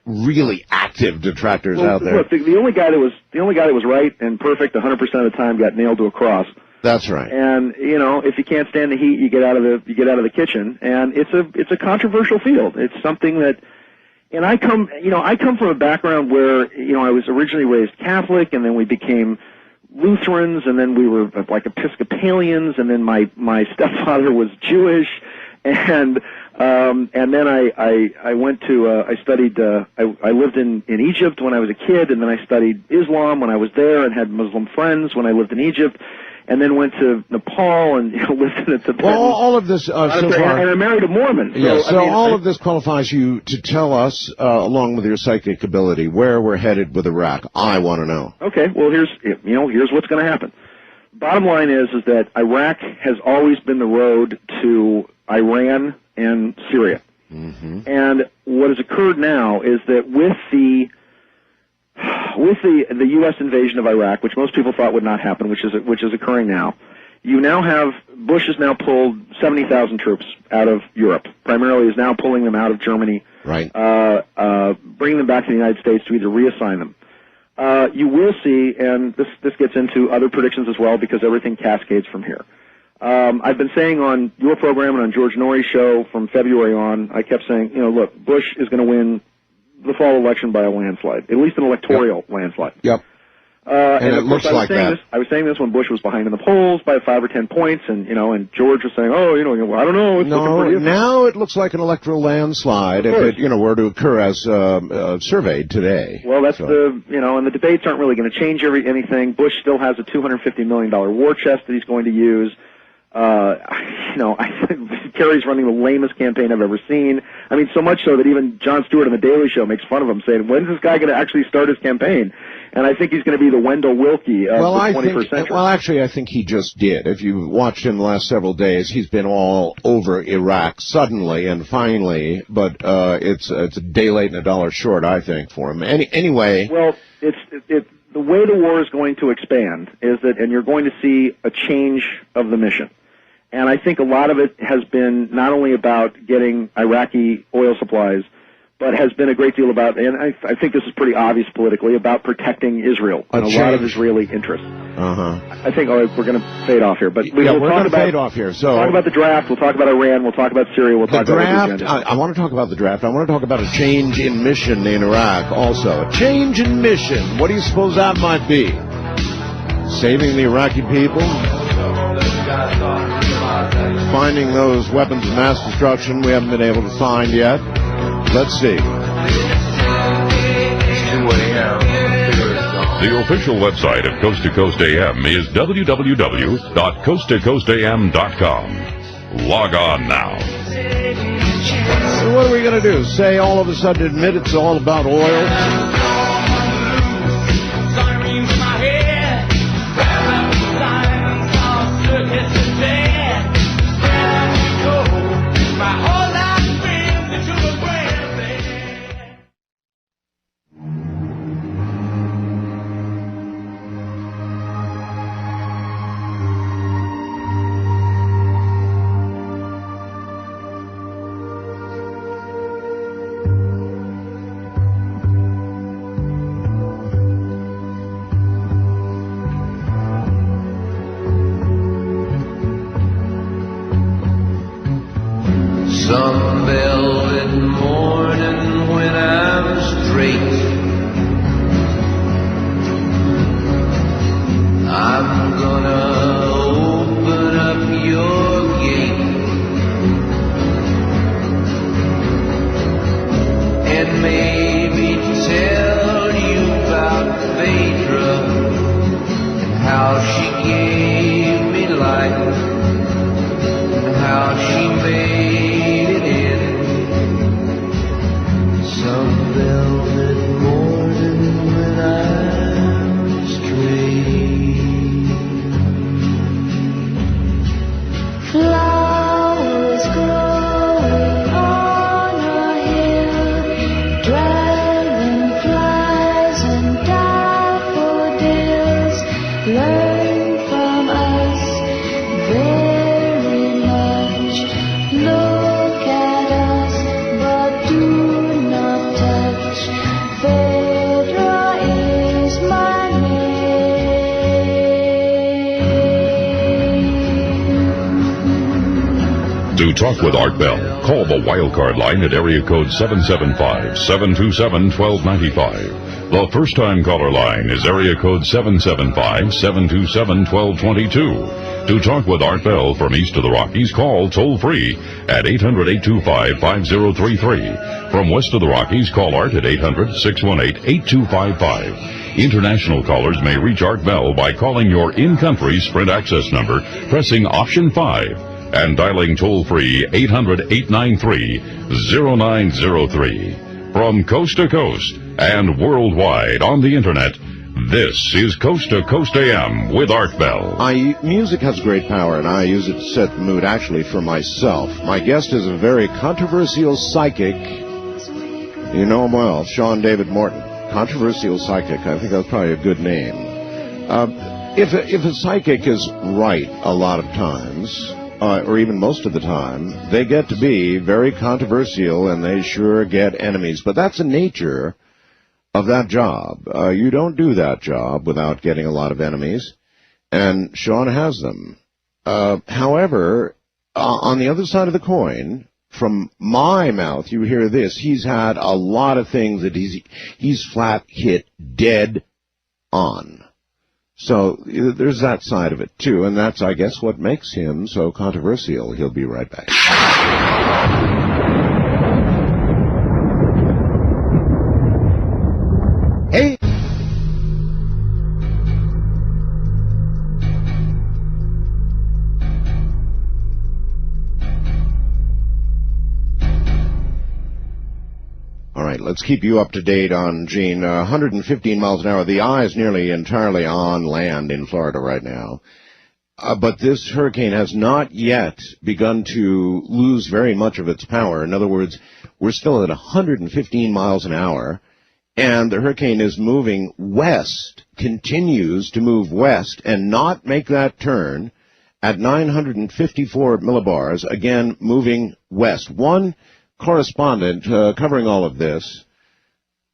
really active detractors out there. Look, the only guy that was right and perfect 100% of the time got nailed to a cross. That's right. And if you can't stand the heat, you get out of the kitchen. And it's a controversial field. It's something that, and I come from a background where I was originally raised Catholic, and then we became Lutherans, and then we were like Episcopalians, and then my stepfather was Jewish, and then I went to I studied I lived in Egypt when I was a kid, and then I studied Islam when I was there, and had Muslim friends when I lived in Egypt, and then went to Nepal and lived in the Tibet. Well, all of this so far, and I married a Mormon. Yes, so all of this qualifies you to tell us, along with your psychic ability, where we're headed with Iraq. I want to know. Okay, well here's what's going to happen. Bottom line is that Iraq has always been the road to Iran and Syria. Mm-hmm. And what has occurred now is that with the U.S. invasion of Iraq, which most people thought would not happen, which is occurring now, Bush has now pulled 70,000 troops out of Europe. Primarily is now pulling them out of Germany, right? Bringing them back to the United States to either reassign them. You will see, and this gets into other predictions as well, because everything cascades from here. I've been saying on your program and on George Norrie's show from February on, I kept saying, look, Bush is going to win the fall election by a landslide, at least an electoral landslide. Yep. And it looks like that. I was saying this when Bush was behind in the polls by 5 or 10 points, and George was saying, I don't know. Now it looks like an electoral landslide if it were to occur as surveyed today. Well, that's and the debates aren't really going to change anything. Bush still has a $250 million war chest that he's going to use. I think Kerry's running the lamest campaign I've ever seen. I mean, so much so that even Jon Stewart on The Daily Show makes fun of him, saying, when's this guy going to actually start his campaign? And I think he's going to be the Wendell Willkie of the 21st century. Well, actually, I think he just did. If you watched him the last several days, he's been all over Iraq suddenly and finally, but it's a day late and a dollar short, I think, for him. Anyway. Well, the way the war is going to expand is that, and you're going to see a change of the mission. And I think a lot of it has been not only about getting Iraqi oil supplies, but has been a great deal about, and I think this is pretty obvious politically, about protecting Israel and a lot of Israeli interests. I think we're going to fade off here, but we're going to fade off here. So talk about the draft. We'll talk about Iran. We'll talk about Syria. We'll talk about the draft. I want to talk about the draft. I want to talk about a change in mission in Iraq. Also, a change in mission. What do you suppose that might be? Saving the Iraqi people? Finding those weapons of mass destruction we haven't been able to find yet? Let's see. The official website of Coast to Coast AM is www.coasttocoastam.com. Log on now. So what are we going to do? Say all of a sudden admit it's all about oil? Some velvet morning when I'm straight, I'm gonna open up your gate and maybe tell you about Phaedra and how she gave me life and how she made some velvet morning when I'm straight. Flowers growing on a hill, dragonflies and daffodils, learn from us very much. Look at us, but do not touch. Phaedra is my name. To talk with Art Bell, call the wildcard line at area code 775-727-1295. The first-time caller line is area code 775-727-1222. To talk with Art Bell from east of the Rockies, call toll-free at 800-825-5033. From west of the Rockies, call Art at 800-618-8255. International callers may reach Art Bell by calling your in-country Sprint access number, pressing option 5, and dialing toll-free 800-893-0903. From coast to coast and worldwide on the Internet, this is Coast to Coast AM with Art Bell. Music has great power, and I use it to set the mood, actually, for myself. My guest is a very controversial psychic. You know him well, Shawn David Morton. Controversial psychic. I think that's probably a good name. If a psychic is right a lot of times, or even most of the time, they get to be very controversial, and they sure get enemies. But that's the nature of that job. You don't do that job without getting a lot of enemies, and Shawn has them. However, on the other side of the coin, from my mouth, you hear this: he's had a lot of things that he's flat hit dead on. So there's that side of it, too, and that's, I guess, what makes him so controversial. He'll be right back. Hey! All right, let's keep you up to date on Gene. 115 miles an hour. The eye is nearly entirely on land in Florida right now. But this hurricane has not yet begun to lose very much of its power. In other words, we're still at 115 miles an hour, and the hurricane is moving west, continues to move west, and not make that turn at 954 millibars, again moving west. One correspondent covering all of this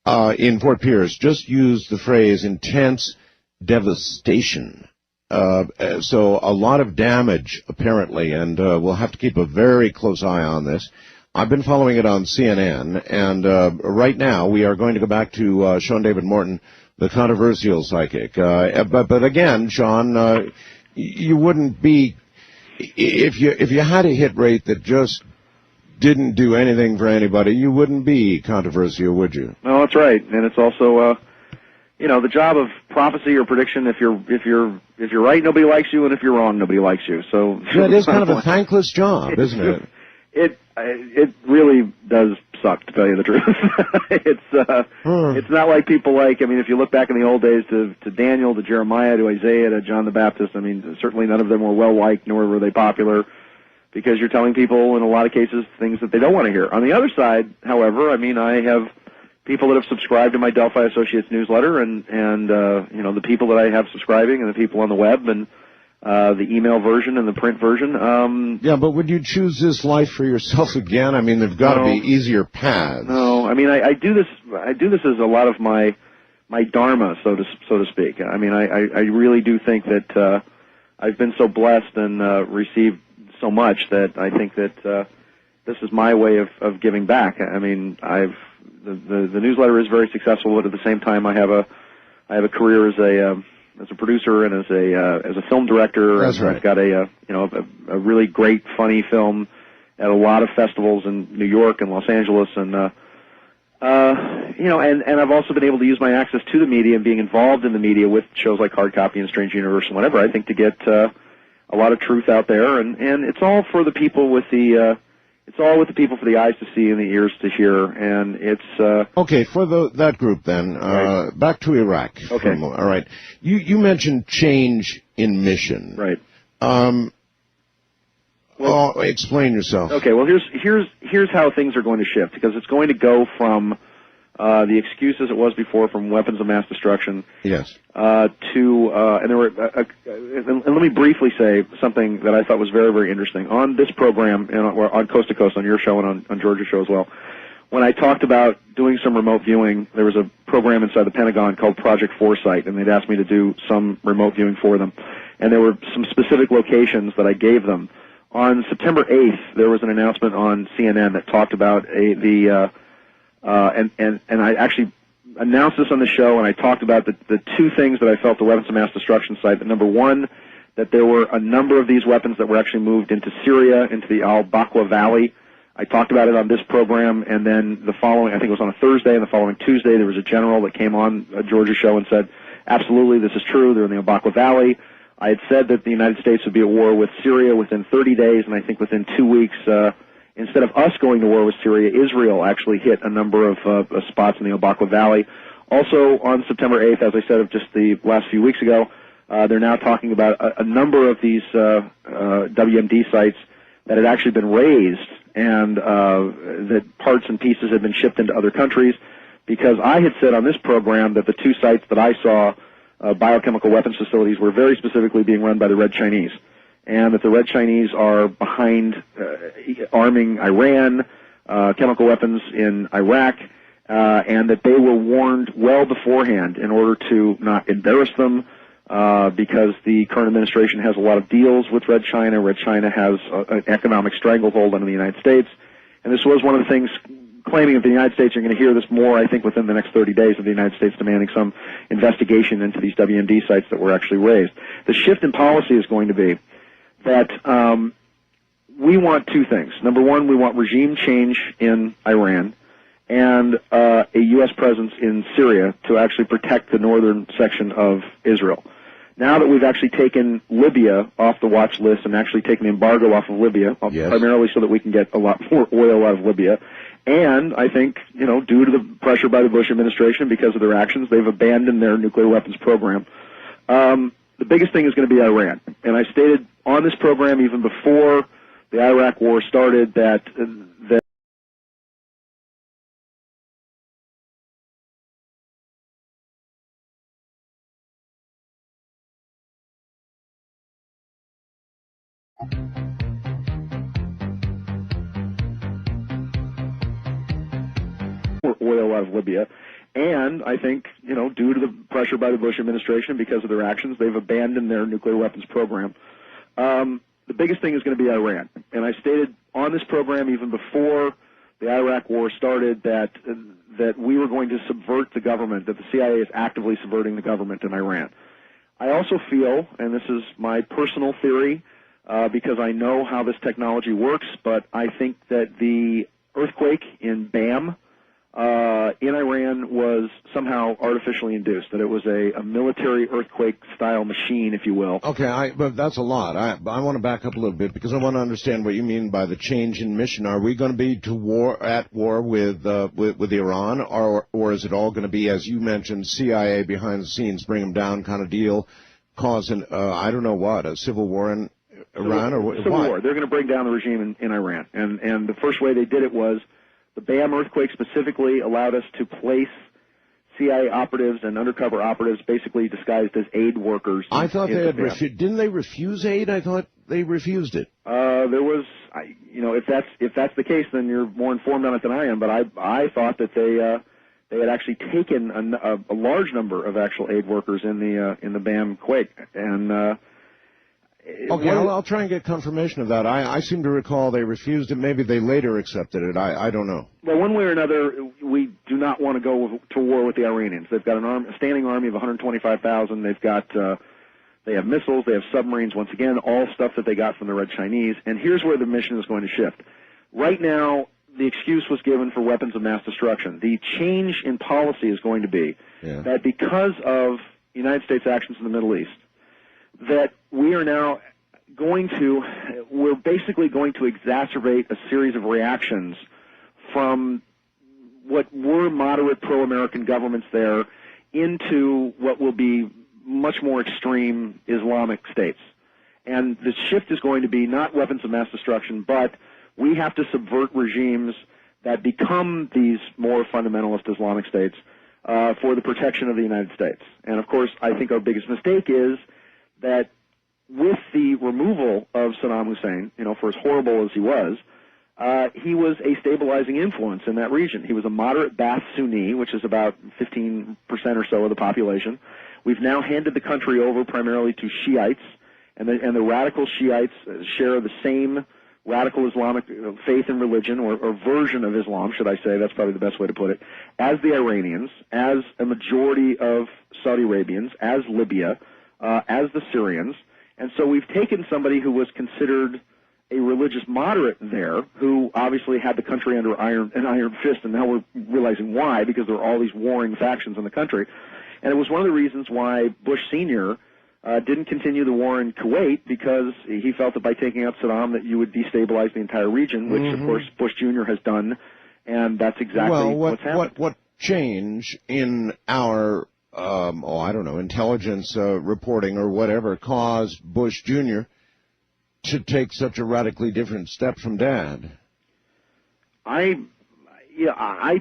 in Fort Pierce just used the phrase intense devastation. So a lot of damage, apparently, and we'll have to keep a very close eye on this. I've been following it on CNN, and right now we are going to go back to Shawn David Morton, the controversial psychic. But again, Shawn, you wouldn't be, if you had a hit rate that just didn't do anything for anybody, you wouldn't be controversial, would you? No, that's right, and it's also the job of prophecy or prediction. If you're right, nobody likes you, and if you're wrong, nobody likes you. So it is kind of a thankless job, isn't it? It really does suck, to tell you the truth. It's not like people like. I mean, if you look back in the old days to Daniel, to Jeremiah, to Isaiah, to John the Baptist. I mean, certainly none of them were well liked, nor were they popular, because you're telling people in a lot of cases things that they don't want to hear. On the other side, however, I mean, I have people that have subscribed to my Delphi Associates newsletter, and the people that I have subscribing, and the people on the web, and the email version and the print version. Yeah, but would you choose this life for yourself again? I mean, there've got to be easier paths. No, I mean, I do this as a lot of my dharma, so to speak. I mean, I really do think that I've been so blessed and received so much that I think that this is my way of giving back. I mean, the newsletter is very successful, but at the same time, I have a career as a producer and as a film director. That's and right. I've got a really great, funny film at a lot of festivals in New York and Los Angeles, and and I've also been able to use my access to the media and being involved in the media with shows like Hard Copy and Strange Universe and whatever. I think to get a lot of truth out there, and it's all for the people with the. It's all with the people for the eyes to see and the ears to hear, and it's... Okay, for that group then, right. Back to Iraq. Okay. All right. You mentioned change in mission. Right. Explain yourself. Okay, well, here's how things are going to shift, because it's going to go from the excuses it was before, from weapons of mass destruction. Yes. And there were, and let me briefly say something that I thought was very, very interesting. On this program, and on Coast to Coast, on your show and on Georgia's show as well, when I talked about doing some remote viewing, there was a program inside the Pentagon called Project Foresight, and they'd asked me to do some remote viewing for them. And there were some specific locations that I gave them. On September 8th, there was an announcement on CNN that talked about and I actually announced this on the show, and I talked about the two things that I felt the weapons of mass destruction site. That number one, that there were a number of these weapons that were actually moved into Syria, into the al-Baqwa Valley. I talked about it on this program, and then the following, I think it was on a Thursday, and the following Tuesday, there was a general that came on a Georgia show and said, absolutely, this is true, they're in the al-Baqwa Valley. I had said that the United States would be at war with Syria within 30 days, and I think within 2 weeks, instead of us going to war with Syria, Israel actually hit a number of spots in the al-Baqwa Valley. Also, on September 8th, as I said just the last few weeks ago, they're now talking about a number of these WMD sites that had actually been razed, and that parts and pieces had been shipped into other countries, because I had said on this program that the two sites that I saw, biochemical weapons facilities, were very specifically being run by the Red Chinese, and that the Red Chinese are behind arming Iran, chemical weapons in Iraq, and that they were warned well beforehand in order to not embarrass them, because the current administration has a lot of deals with Red China. Red China has an economic stranglehold on the United States, and this was one of the things claiming that the United States, you're going to hear this more, I think, within the next 30 days, of the United States demanding some investigation into these WMD sites that were actually razed. The shift in policy is going to be that we want two things. Number one, we want regime change in Iran and a U.S. presence in Syria to actually protect the northern section of Israel. Now that we've actually taken Libya off the watch list and actually taken the embargo off of Libya, primarily so that we can get a lot more oil out of Libya, and I think, due to the pressure by the Bush administration because of their actions, they've abandoned their nuclear weapons program. The biggest thing is going to be Iran. And I stated on this program, even before the Iraq war started, that oil out of Libya. And I think, due to the pressure by the Bush administration because of their actions, they've abandoned their nuclear weapons program. The biggest thing is going to be Iran. And I stated on this program even before the Iraq war started that we were going to subvert the government, that the CIA is actively subverting the government in Iran. I also feel, and this is my personal theory, because I know how this technology works, but I think that the earthquake in Bam in Iran was somehow artificially induced, that it was a military earthquake-style machine, if you will. Okay, but that's a lot. I want to back up a little bit because I want to understand what you mean by the change in mission. Are we going to be at war with Iran, or is it all going to be, as you mentioned, CIA behind the scenes, bring them down kind of deal, cause I don't know what, a civil war in Iran or what? Civil war. They're going to bring down the regime in Iran, and the first way they did it was the Bam earthquake specifically allowed us to place CIA operatives and undercover operatives basically disguised as aid workers. I thought they had didn't they refuse aid? I thought they refused it. There was, if that's the case, then you're more informed on it than I am. But I thought that they had actually taken a large number of actual aid workers in the Bam quake, and okay, I'll try and get confirmation of that. I seem to recall they refused it. Maybe they later accepted it. I don't know. Well, one way or another, we do not want to go to war with the Iranians. They've got a standing army of 125,000. They have missiles. They have submarines. Once again, all stuff that they got from the Red Chinese. And here's where the mission is going to shift. Right now, the excuse was given for weapons of mass destruction. The change in policy is going to be that because of United States actions in the Middle East, that we are now we're basically going to exacerbate a series of reactions from what were moderate pro-American governments there into what will be much more extreme Islamic states. And the shift is going to be not weapons of mass destruction, but we have to subvert regimes that become these more fundamentalist Islamic states for the protection of the United States. And of course, I think our biggest mistake is that with the removal of Saddam Hussein, for as horrible as he was a stabilizing influence in that region. He was a moderate Ba'ath Sunni, which is about 15% or so of the population. We've now handed the country over primarily to Shiites, and the radical Shiites share the same radical Islamic faith and religion, or version of Islam, should I say, that's probably the best way to put it, as the Iranians, as a majority of Saudi Arabians, as Libya, as the Syrians. And so we've taken somebody who was considered a religious moderate there, who obviously had the country under an iron fist, and now we're realizing why, because there are all these warring factions in the country. And it was one of the reasons why Bush Sr. Didn't continue the war in Kuwait, because he felt that by taking out Saddam that you would destabilize the entire region, which, of course, Bush Jr. has done, and that's exactly what's happened. What change in our intelligence reporting or whatever caused Bush Jr. to take such a radically different step from Dad? I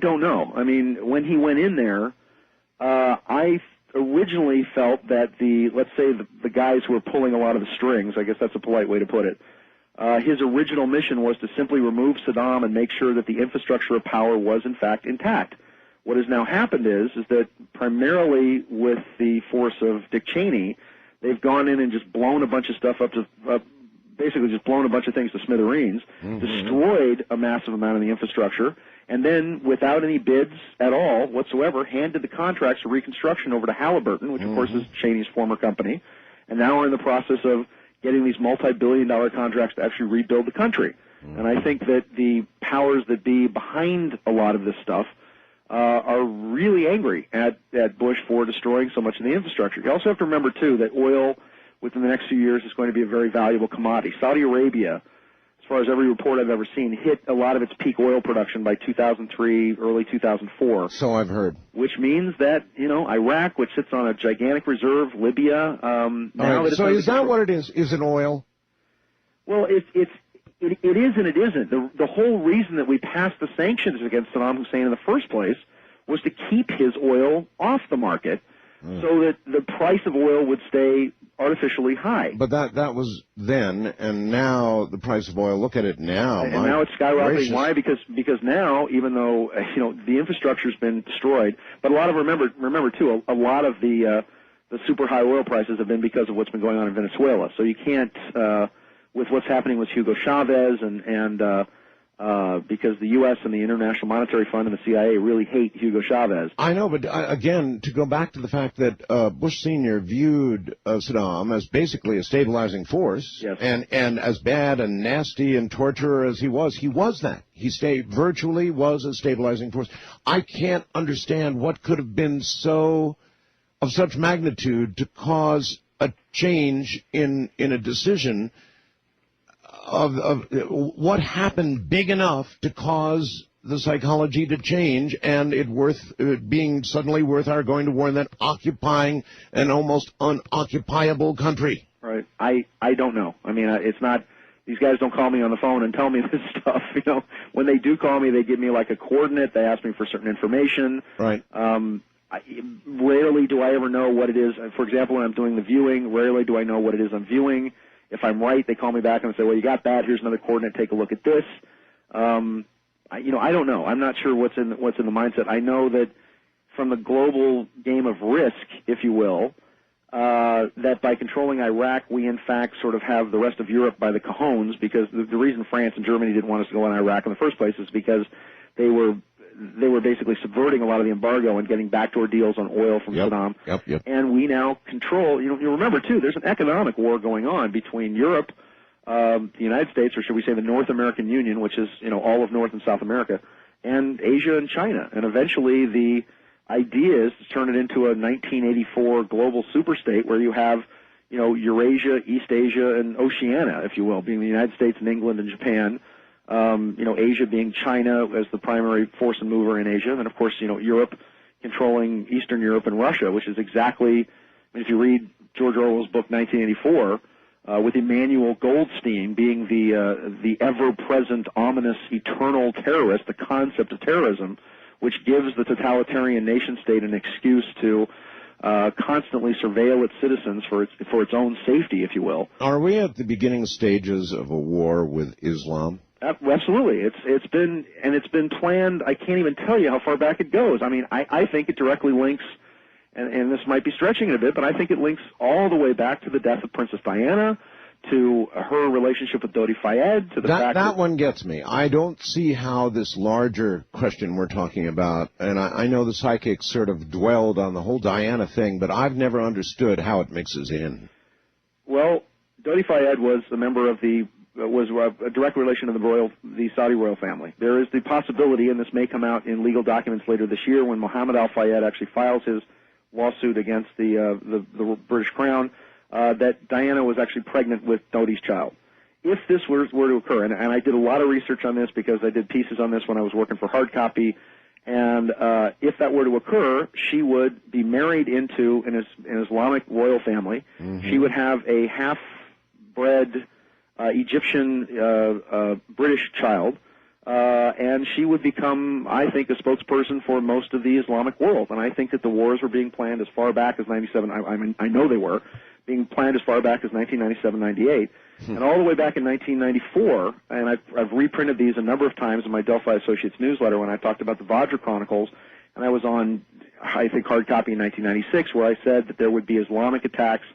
don't know. I mean, when he went in there, I originally felt that the guys who were pulling a lot of the strings, I guess that's a polite way to put it, his original mission was to simply remove Saddam and make sure that the infrastructure of power was in fact intact. What has now happened is that primarily with the force of Dick Cheney, they've gone in and just blown a bunch of stuff basically just blown a bunch of things to smithereens, destroyed a massive amount of the infrastructure, and then, without any bids at all whatsoever, handed the contracts for reconstruction over to Halliburton, which of course is Cheney's former company, and now we're in the process of getting these multi-billion-dollar contracts to actually rebuild the country. And I think that the powers that be behind a lot of this stuff are really angry at Bush for destroying so much of the infrastructure. You also have to remember, too, that oil within the next few years is going to be a very valuable commodity. Saudi Arabia, as far as every report I've ever seen, hit a lot of its peak oil production by 2003, early 2004. So I've heard. Which means that, Iraq, which sits on a gigantic reserve, Libya, So is that what it is? Is it oil? Well, it is and it isn't. The whole reason that we passed the sanctions against Saddam Hussein in the first place was to keep his oil off the market so that the price of oil would stay artificially high. But that was then, and now the price of oil. Look at it now. And now it's skyrocketing. Gracious. Why? Because now, even though the infrastructure's been destroyed, but a lot of remember too, a lot of the super high oil prices have been because of what's been going on in Venezuela. So you can't with what's happening with Hugo Chavez and because the U.S. and the International Monetary Fund and the CIA really hate Hugo Chavez. I know, but again, to go back to the fact that Bush Sr. viewed Saddam as basically a stabilizing force, yes. and as bad and nasty and torturer as he was that. He virtually was a stabilizing force. I can't understand what could have been of such magnitude to cause a change in a decision of what happened big enough to cause the psychology to change and it being suddenly worth our going to war and then occupying an almost unoccupiable country. Right. I don't know. I mean, it's not, these guys don't call me on the phone and tell me this stuff. When they do call me, they give me like a coordinate. They ask me for certain information. Right. Rarely do I ever know what it is. For example, when I'm doing the viewing, rarely do I know what it is I'm viewing. If I'm right, they call me back and say, well, you got that. Here's another coordinate. Take a look at this. I don't know. I'm not sure what's in the mindset. I know that from the global game of risk, if you will, that by controlling Iraq, we in fact sort of have the rest of Europe by the cajones, because the reason France and Germany didn't want us to go in Iraq in the first place is because they were basically subverting a lot of the embargo and getting backdoor deals on oil from Saddam. Yep. And we now control, you remember too, there's an economic war going on between Europe, the United States, or should we say the North American Union, which is, all of North and South America, and Asia and China. And eventually the idea is to turn it into a 1984 global superstate where you have, Eurasia, East Asia, and Oceania, if you will, being the United States and England and Japan. Asia being China as the primary force and mover in Asia, and of course, Europe controlling Eastern Europe and Russia, which is exactly, if you read George Orwell's book 1984, with Emmanuel Goldstein being the ever-present, ominous, eternal terrorist, the concept of terrorism, which gives the totalitarian nation-state an excuse to constantly surveil its citizens for its own safety, if you will. Are we at the beginning stages of a war with Islam? Absolutely. It's been planned. I can't even tell you how far back it goes. I mean, I think it directly links, and this might be stretching it a bit, but I think it links all the way back to the death of Princess Diana, to her relationship with Dodi Fayed, to the fact that one gets me. I don't see how this larger question we're talking about, and I know the psychics sort of dwelled on the whole Diana thing, but I've never understood how it mixes in. Well, Dodi Fayed was a member of was a direct relation to the Saudi royal family. There is the possibility, and this may come out in legal documents later this year, when Mohammed Al Fayed actually files his lawsuit against the British Crown, that Diana was actually pregnant with Dodi's child. If this were to occur, and I did a lot of research on this because I did pieces on this when I was working for Hard Copy, and if that were to occur, she would be married into an Islamic royal family. Mm-hmm. She would have a half-bred Egyptian British child, and she would become, I think, a spokesperson for most of the Islamic world. And I think that the wars were being planned as far back as 97. I know they were being planned as far back as 1997, 98, and all the way back in 1994. And I've reprinted these a number of times in my Delphi Associates newsletter when I talked about the Vajra Chronicles, and I was on, I think, Hard Copy in 1996, where I said that there would be Islamic attacks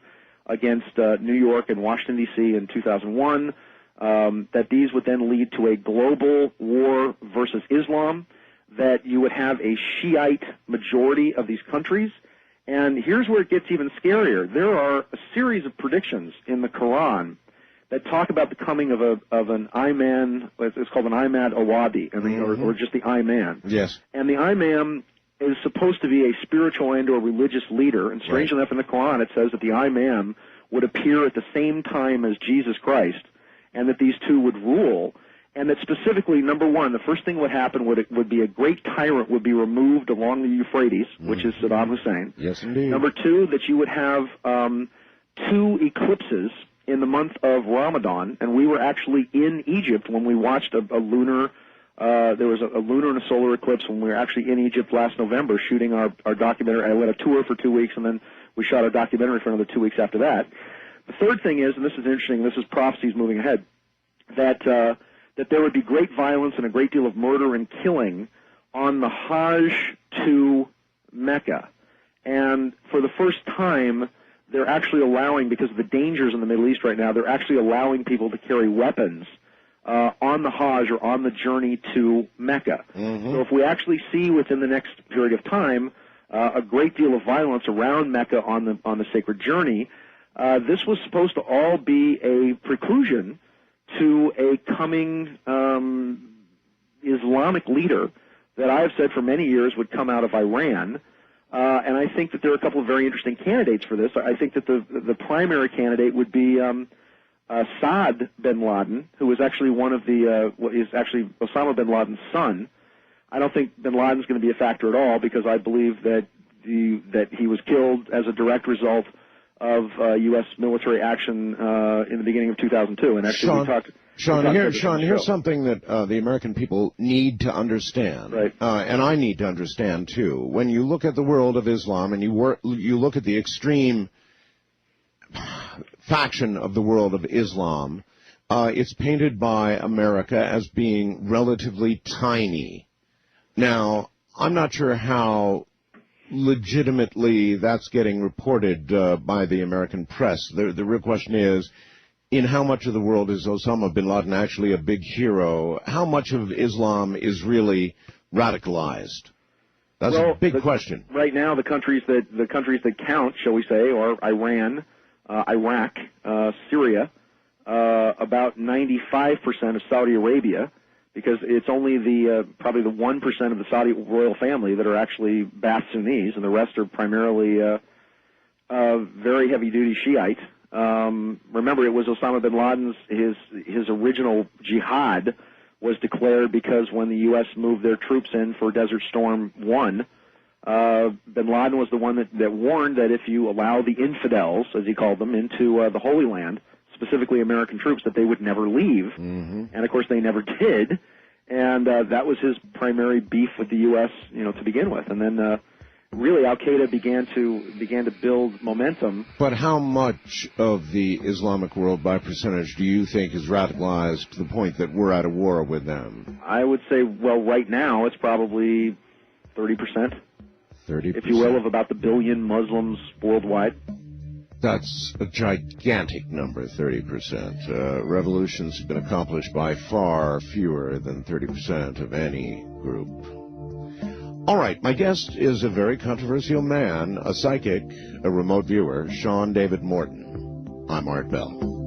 against New York and Washington, D.C. in 2001, that these would then lead to a global war versus Islam, that you would have a Shiite majority of these countries. And here's where it gets even scarier. There are a series of predictions in the Quran that talk about the coming of an Imam, it's called an Imam Awabi, or just the Imam. Yes. And the Imam is supposed to be a spiritual and or religious leader, and strangely enough in the Quran it says that the Imam would appear at the same time as Jesus Christ, and that these two would rule, and that specifically, number one, the first thing would happen would be a great tyrant would be removed along the Euphrates, which is Saddam Hussein. Yes, indeed. Number two, that you would have two eclipses in the month of Ramadan, and we were actually in Egypt when we watched a lunar there was a lunar and a solar eclipse when we were actually in Egypt last November shooting our documentary. I went a tour for 2 weeks, and then we shot our documentary for another 2 weeks after that. The third thing is, and this is interesting, this is prophecies moving ahead, that there would be great violence and a great deal of murder and killing on the Hajj to Mecca. And for the first time, they're actually allowing, because of the dangers in the Middle East right now, they're actually allowing people to carry weapons on the Hajj or on the journey to Mecca. So if we actually see within the next period of time a great deal of violence around Mecca on the sacred journey, this was supposed to all be a preclusion to a coming Islamic leader that I have said for many years would come out of Iran. And I think that there are a couple of very interesting candidates for this. I think that the primary candidate would be Saad bin Laden, who is actually is actually Osama bin Laden's son. I don't think bin Laden's going to be a factor at all, because I believe that he was killed as a direct result of U.S. military action in the beginning of 2002. And actually, Shawn, here's something that the American people need to understand, right. And I need to understand too. When you look at the world of Islam and you look at the extreme faction of the world of Islam, it's painted by America as being relatively tiny. Now, I'm not sure how legitimately that's getting reported by the American press. The real question is, in how much of the world is Osama bin Laden actually a big hero? How much of Islam is really radicalized? That's a big question. Right now, the countries that count, shall we say, are Iran, Iraq, Syria, about 95% of Saudi Arabia, because it's only probably the 1% of the Saudi royal family that are actually Ba'ath Sunnis, and the rest are primarily very heavy-duty Shiite. Remember, it was Osama bin Laden's, his original jihad was declared because when the U.S. moved their troops in for Desert Storm 1, bin Laden was the one that warned that if you allow the infidels, as he called them, into the Holy Land, specifically American troops, that they would never leave. And of course they never did. And that was his primary beef with the U.S., to begin with. And then really Al-Qaeda began to build momentum. But how much of the Islamic world by percentage do you think is radicalized to the point that we're at a war with them? I would say, well, right now it's probably 30%. 30%. If you will, of about the billion Muslims worldwide. That's a gigantic number, 30%. Revolutions have been accomplished by far fewer than 30% of any group. All right, my guest is a very controversial man, a psychic, a remote viewer, Shawn David Morton. I'm Art Bell.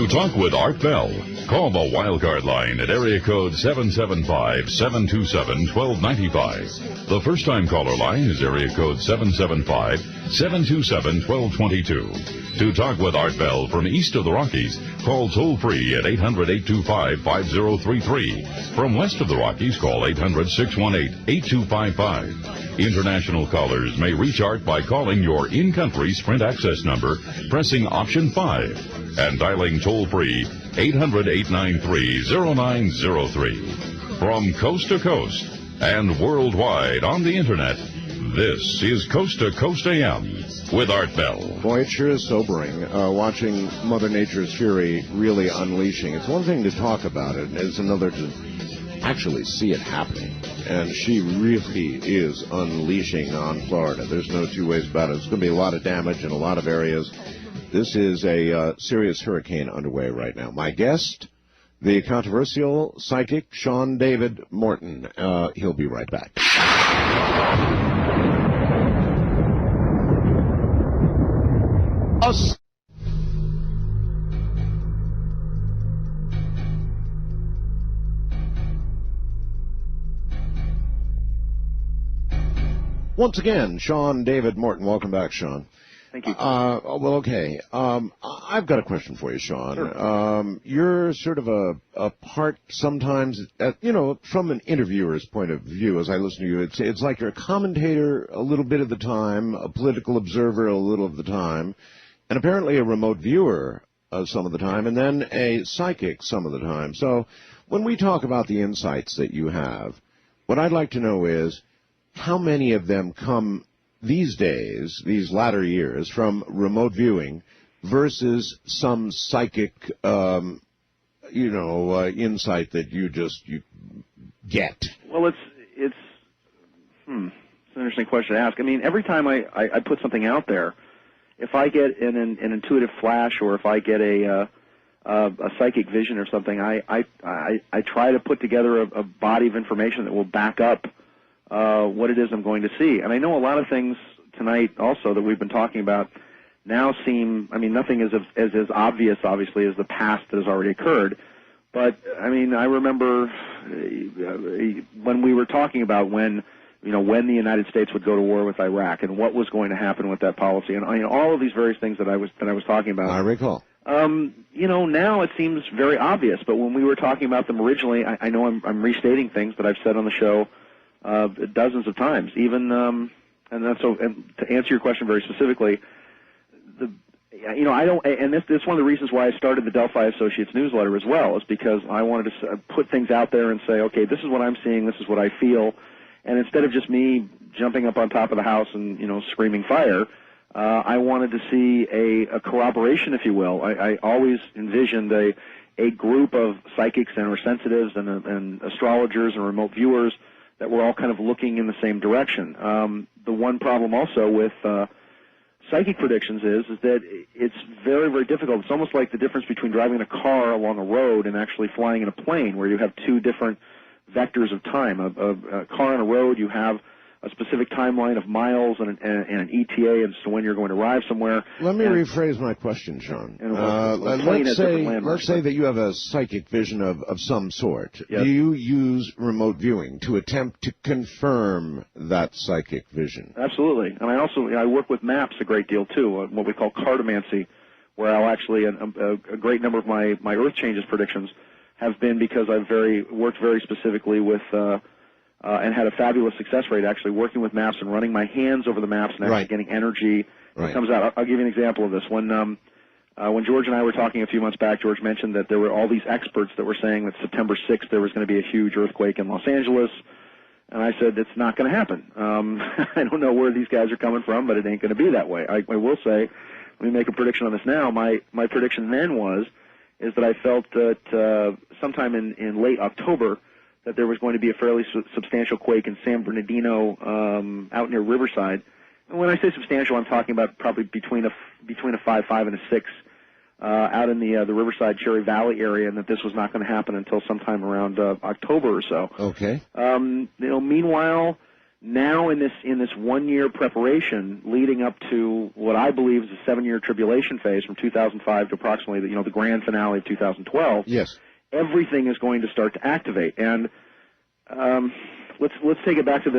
Talk with Art Bell. Call the Wildcard line at area code 775-727-1295. The first-time caller line is area code 775-727-1222. To talk with Art Bell from east of the Rockies, call toll-free at 800-825-5033. From west of the Rockies, call 800-618-8255. International callers may reach Art by calling your in-country Sprint access number, pressing option 5. And dialing toll-free 800-893-0903. From coast to coast and worldwide on the Internet, This is Coast to Coast AM with Art Bell. Boy, it sure is sobering, watching Mother Nature's fury really unleashing. It's one thing to talk about it, it's another to actually see it happening. And she really is unleashing on Florida. There's no two ways about it. There's going to be a lot of damage in a lot of areas. This is a serious hurricane underway right now. My guest, the controversial psychic Shawn David Morton. He'll be right back. Once again, Shawn David Morton. Welcome back, Shawn. Thank you. Well, okay. I've got a question for you, Shawn. Sure. You're sort of a part sometimes, from an interviewer's point of view, as I listen to you, it's like you're a commentator a little bit of the time, a political observer a little of the time, and apparently a remote viewer some of the time, and then a psychic some of the time. So when we talk about the insights that you have, what I'd like to know is how many of them come these days, these latter years, from remote viewing versus some psychic, insight that you get? Well, it's an interesting question to ask. I mean, every time I put something out there, if I get an intuitive flash or if I get a psychic vision or something, I try to put together a body of information that will back up what it is I'm going to see. And I know a lot of things tonight also that we've been talking about now seem, nothing is as obvious, obviously, as the past that has already occurred. But, I remember when we were talking about when the United States would go to war with Iraq and what was going to happen with that policy and all of these various things that I was talking about. I recall. Now it seems very obvious, but when we were talking about them originally, I know I'm restating things that I've said on the show dozens of times. Even and to answer your question very specifically, I don't, and this is one of the reasons why I started the Delphi Associates newsletter as well, is because I wanted to put things out there and say, okay, this is what I'm seeing, this is what I feel, and instead of just me jumping up on top of the house and screaming fire, I wanted to see a corroboration, if you will. I always envisioned a group of psychics and or sensitives and astrologers and remote viewers that were all kind of looking in the same direction. The one problem also with psychic predictions is that it's very, very difficult. It's almost like the difference between driving a car along a road and actually flying in a plane, where you have two different vectors of time. A car on a road, you have a specific timeline of miles and an ETA as to when you're going to arrive somewhere. Let me rephrase my question, Shawn. Let's say that you have a psychic vision of some sort. Yes. Do you use remote viewing to attempt to confirm that psychic vision? Absolutely. And I work with maps a great deal too, what we call cartomancy, where I'll actually, a great number of my Earth changes predictions have been because I've worked very specifically with and had a fabulous success rate actually working with maps and running my hands over the maps and actually getting energy that comes out. I'll give you an example of this. When George and I were talking a few months back, George mentioned that there were all these experts that were saying that September 6th there was going to be a huge earthquake in Los Angeles, and I said it's not going to happen. I don't know where these guys are coming from, but it ain't going to be that way. I will say, let me make a prediction on this now. My prediction then is that I felt that sometime in late October that there was going to be a fairly substantial quake in San Bernardino, out near Riverside. And when I say substantial, I'm talking about probably between a 5 and a 6, out in the Riverside Cherry Valley area, and that this was not going to happen until sometime around October or so. Okay. Meanwhile, now in this 1 year preparation leading up to what I believe is a 7-year tribulation phase from 2005 to approximately the grand finale of 2012. Yes. Everything is going to start to activate, and let's take it back to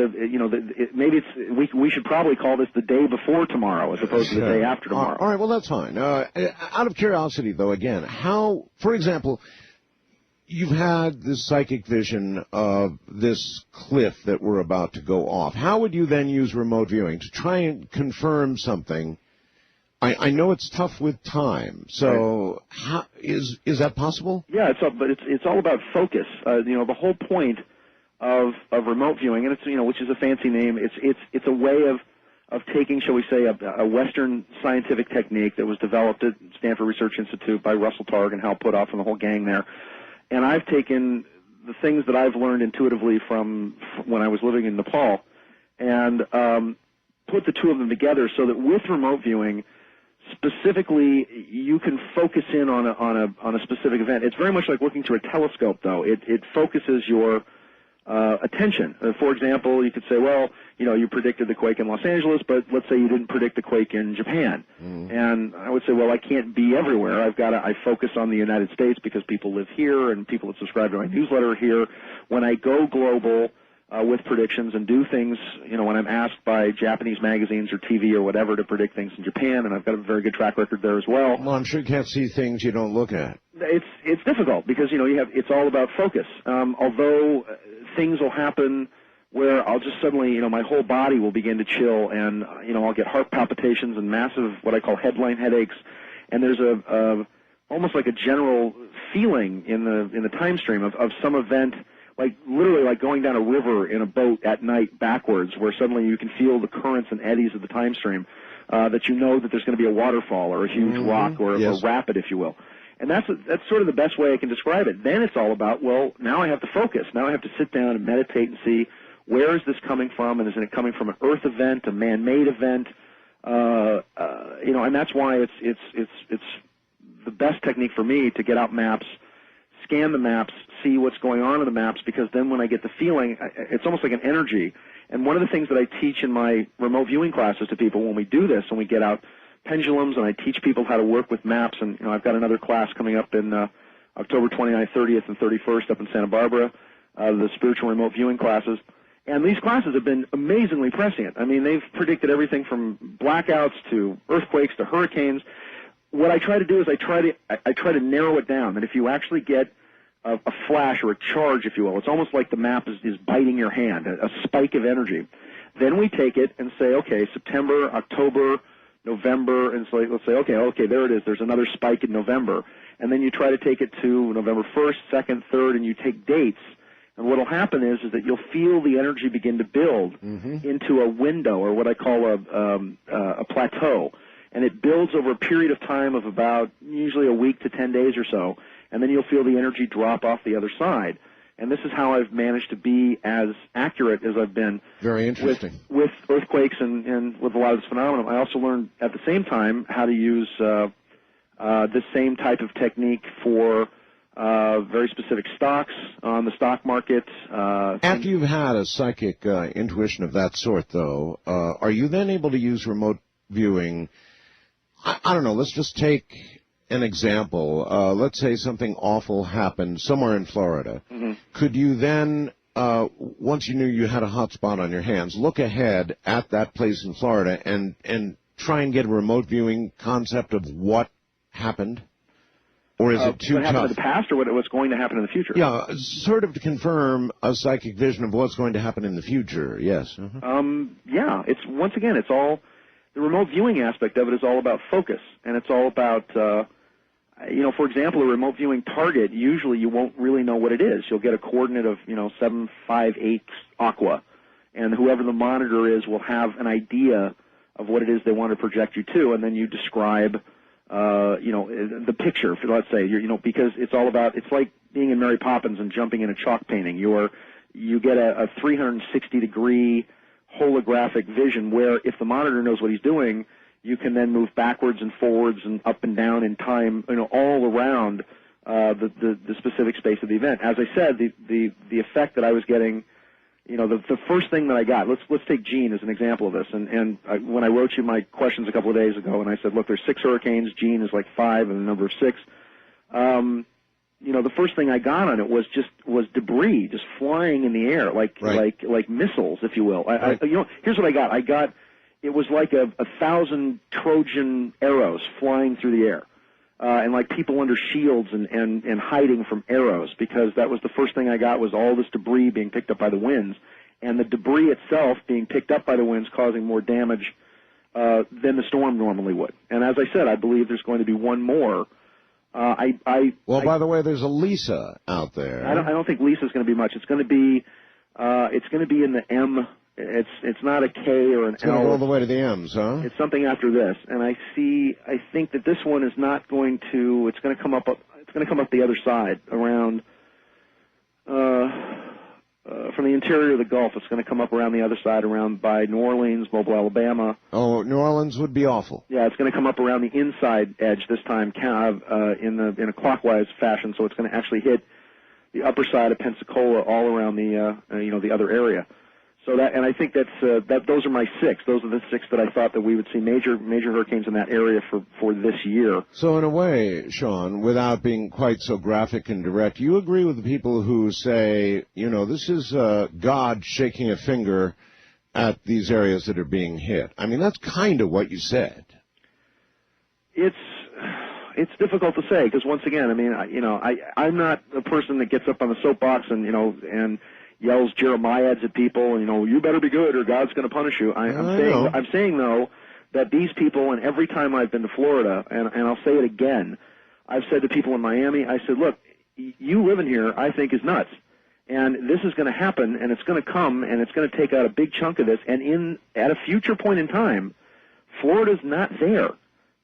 we should probably call this the day before tomorrow as opposed to the day after tomorrow. All right, well that's fine. Out of curiosity, though, again, how, for example, you've had this psychic vision of this cliff that we're about to go off. How would you then use remote viewing to try and confirm something? I know it's tough with time, so how, is that possible? Yeah, it's all about focus. The whole point of remote viewing, and it's which is a fancy name. It's a way of taking, shall we say, a Western scientific technique that was developed at Stanford Research Institute by Russell Targ and Hal Puthoff and the whole gang there. And I've taken the things that I've learned intuitively from when I was living in Nepal and put the two of them together so that with remote viewing, specifically, you can focus in on a specific event. It's very much like looking through a telescope, though. It focuses your attention. For example, you could say, well, you predicted the quake in Los Angeles, but let's say you didn't predict the quake in Japan. And I would say, well, I can't be everywhere. I focus on the United States because people live here and people that subscribe to my newsletter are here. When I go global with predictions and do things, when I'm asked by Japanese magazines or TV or whatever to predict things in Japan, and I've got a very good track record there as well. Well, I'm sure you can't see things you don't look at. It's difficult because it's all about focus. Although things will happen where I'll just suddenly my whole body will begin to chill, and I'll get heart palpitations and massive what I call headline headaches, and there's a almost like a general feeling in the time stream of some event, like literally like going down a river in a boat at night backwards, where suddenly you can feel the currents and eddies of the time stream, that that there's going to be a waterfall or a huge rock or a rapid, if you will. And that's sort of the best way I can describe it. Then it's all about, well, now I have to focus. Now I have to sit down and meditate and see where is this coming from, and is it coming from an Earth event, a man-made event? And that's why it's the best technique for me to get out maps, scan the maps, see what's going on in the maps, because then when I get the feeling, it's almost like an energy. And one of the things that I teach in my remote viewing classes to people when we do this, and we get out pendulums, and I teach people how to work with maps, and I've got another class coming up in October 29th, 30th, and 31st up in Santa Barbara, the spiritual remote viewing classes. And these classes have been amazingly prescient. I mean, they've predicted everything from blackouts to earthquakes to hurricanes. What I try to do is I try to narrow it down, that if you actually get a flash or a charge, if you will, it's almost like the map is biting your hand, a spike of energy. Then we take it and say, okay, September, October, November, and so let's say, okay, there it is. There's another spike in November. And then you try to take it to November 1st, 2nd, 3rd, and you take dates. And what will happen is that you'll feel the energy begin to build into a window, or what I call a plateau. And it builds over a period of time of about usually a week to 10 days or so. And then you'll feel the energy drop off the other side. And this is how I've managed to be as accurate as I've been. Very interesting. With earthquakes and with a lot of this phenomenon. I also learned at the same time how to use this same type of technique for very specific stocks on the stock market. After you've had a psychic intuition of that sort, though, are you then able to use remote viewing? I don't know, let's just take an example. Let's say something awful happened somewhere in Florida. Could you then, once you knew you had a hot spot on your hands, look ahead at that place in Florida and try and get a remote viewing concept of what happened? Or is it too what happened tough? in the past, or what's going to happen in the future? Yeah, sort of to confirm a psychic vision of what's going to happen in the future, yes. Yeah, it's all, the remote viewing aspect of it is all about focus, and it's all about, for example, a remote viewing target, usually you won't really know what it is. You'll get a coordinate of, 758 aqua, and whoever the monitor is will have an idea of what it is they want to project you to, and then you describe the picture, let's say, because it's all about, it's like being in Mary Poppins and jumping in a chalk painting. You get a 360-degree holographic vision where if the monitor knows what he's doing, you can then move backwards and forwards and up and down in time, all around the specific space of the event. As I said, the effect that I was getting, the first thing that I got, let's take Gene as an example of this. And when I wrote you my questions a couple of days ago, and I said, look, there's 6 hurricanes, Gene is like 5, and the number of 6. The first thing I got on it was debris just flying in the air, like missiles, if you will. Here's what I got. It was like 1,000 Trojan arrows flying through the air. And like people under shields and hiding from arrows, because that was the first thing I got, was all this debris being picked up by the winds, and the debris itself being picked up by the winds causing more damage than the storm normally would. And as I said, I believe there's going to be one more. By the way, there's a Lisa out there. I don't think Lisa's going to be much. It's going to be It's going to be in the M. It's not a K or an It's going to L. go all the way to the M's, huh? It's something after this, and I think that this one is not going to. It's going to come up. It's going to come up the other side around. From the interior of the Gulf, it's going to come up around the other side, around by New Orleans, Mobile, Alabama. Oh, New Orleans would be awful. Yeah, it's going to come up around the inside edge this time, in a clockwise fashion. So it's going to actually hit the upper side of Pensacola, all around the other area. So that, and I think those are my six. Those are the six that I thought that we would see major hurricanes in that area for this year. So in a way, Shawn, without being quite so graphic and direct, you agree with the people who say, this is God shaking a finger at these areas that are being hit. I mean, that's kind of what you said. It's difficult to say because once again, I mean, I'm not a person that gets up on the soapbox and yells Jeremiads at people, you better be good or God's going to punish you. I'm saying though that these people, and every time I've been to Florida, and I'll say it again, I've said to people in Miami, I said, look, you living here, I think is nuts, and this is going to happen, and it's going to come, and it's going to take out a big chunk of this, and at a future point in time, Florida's not there.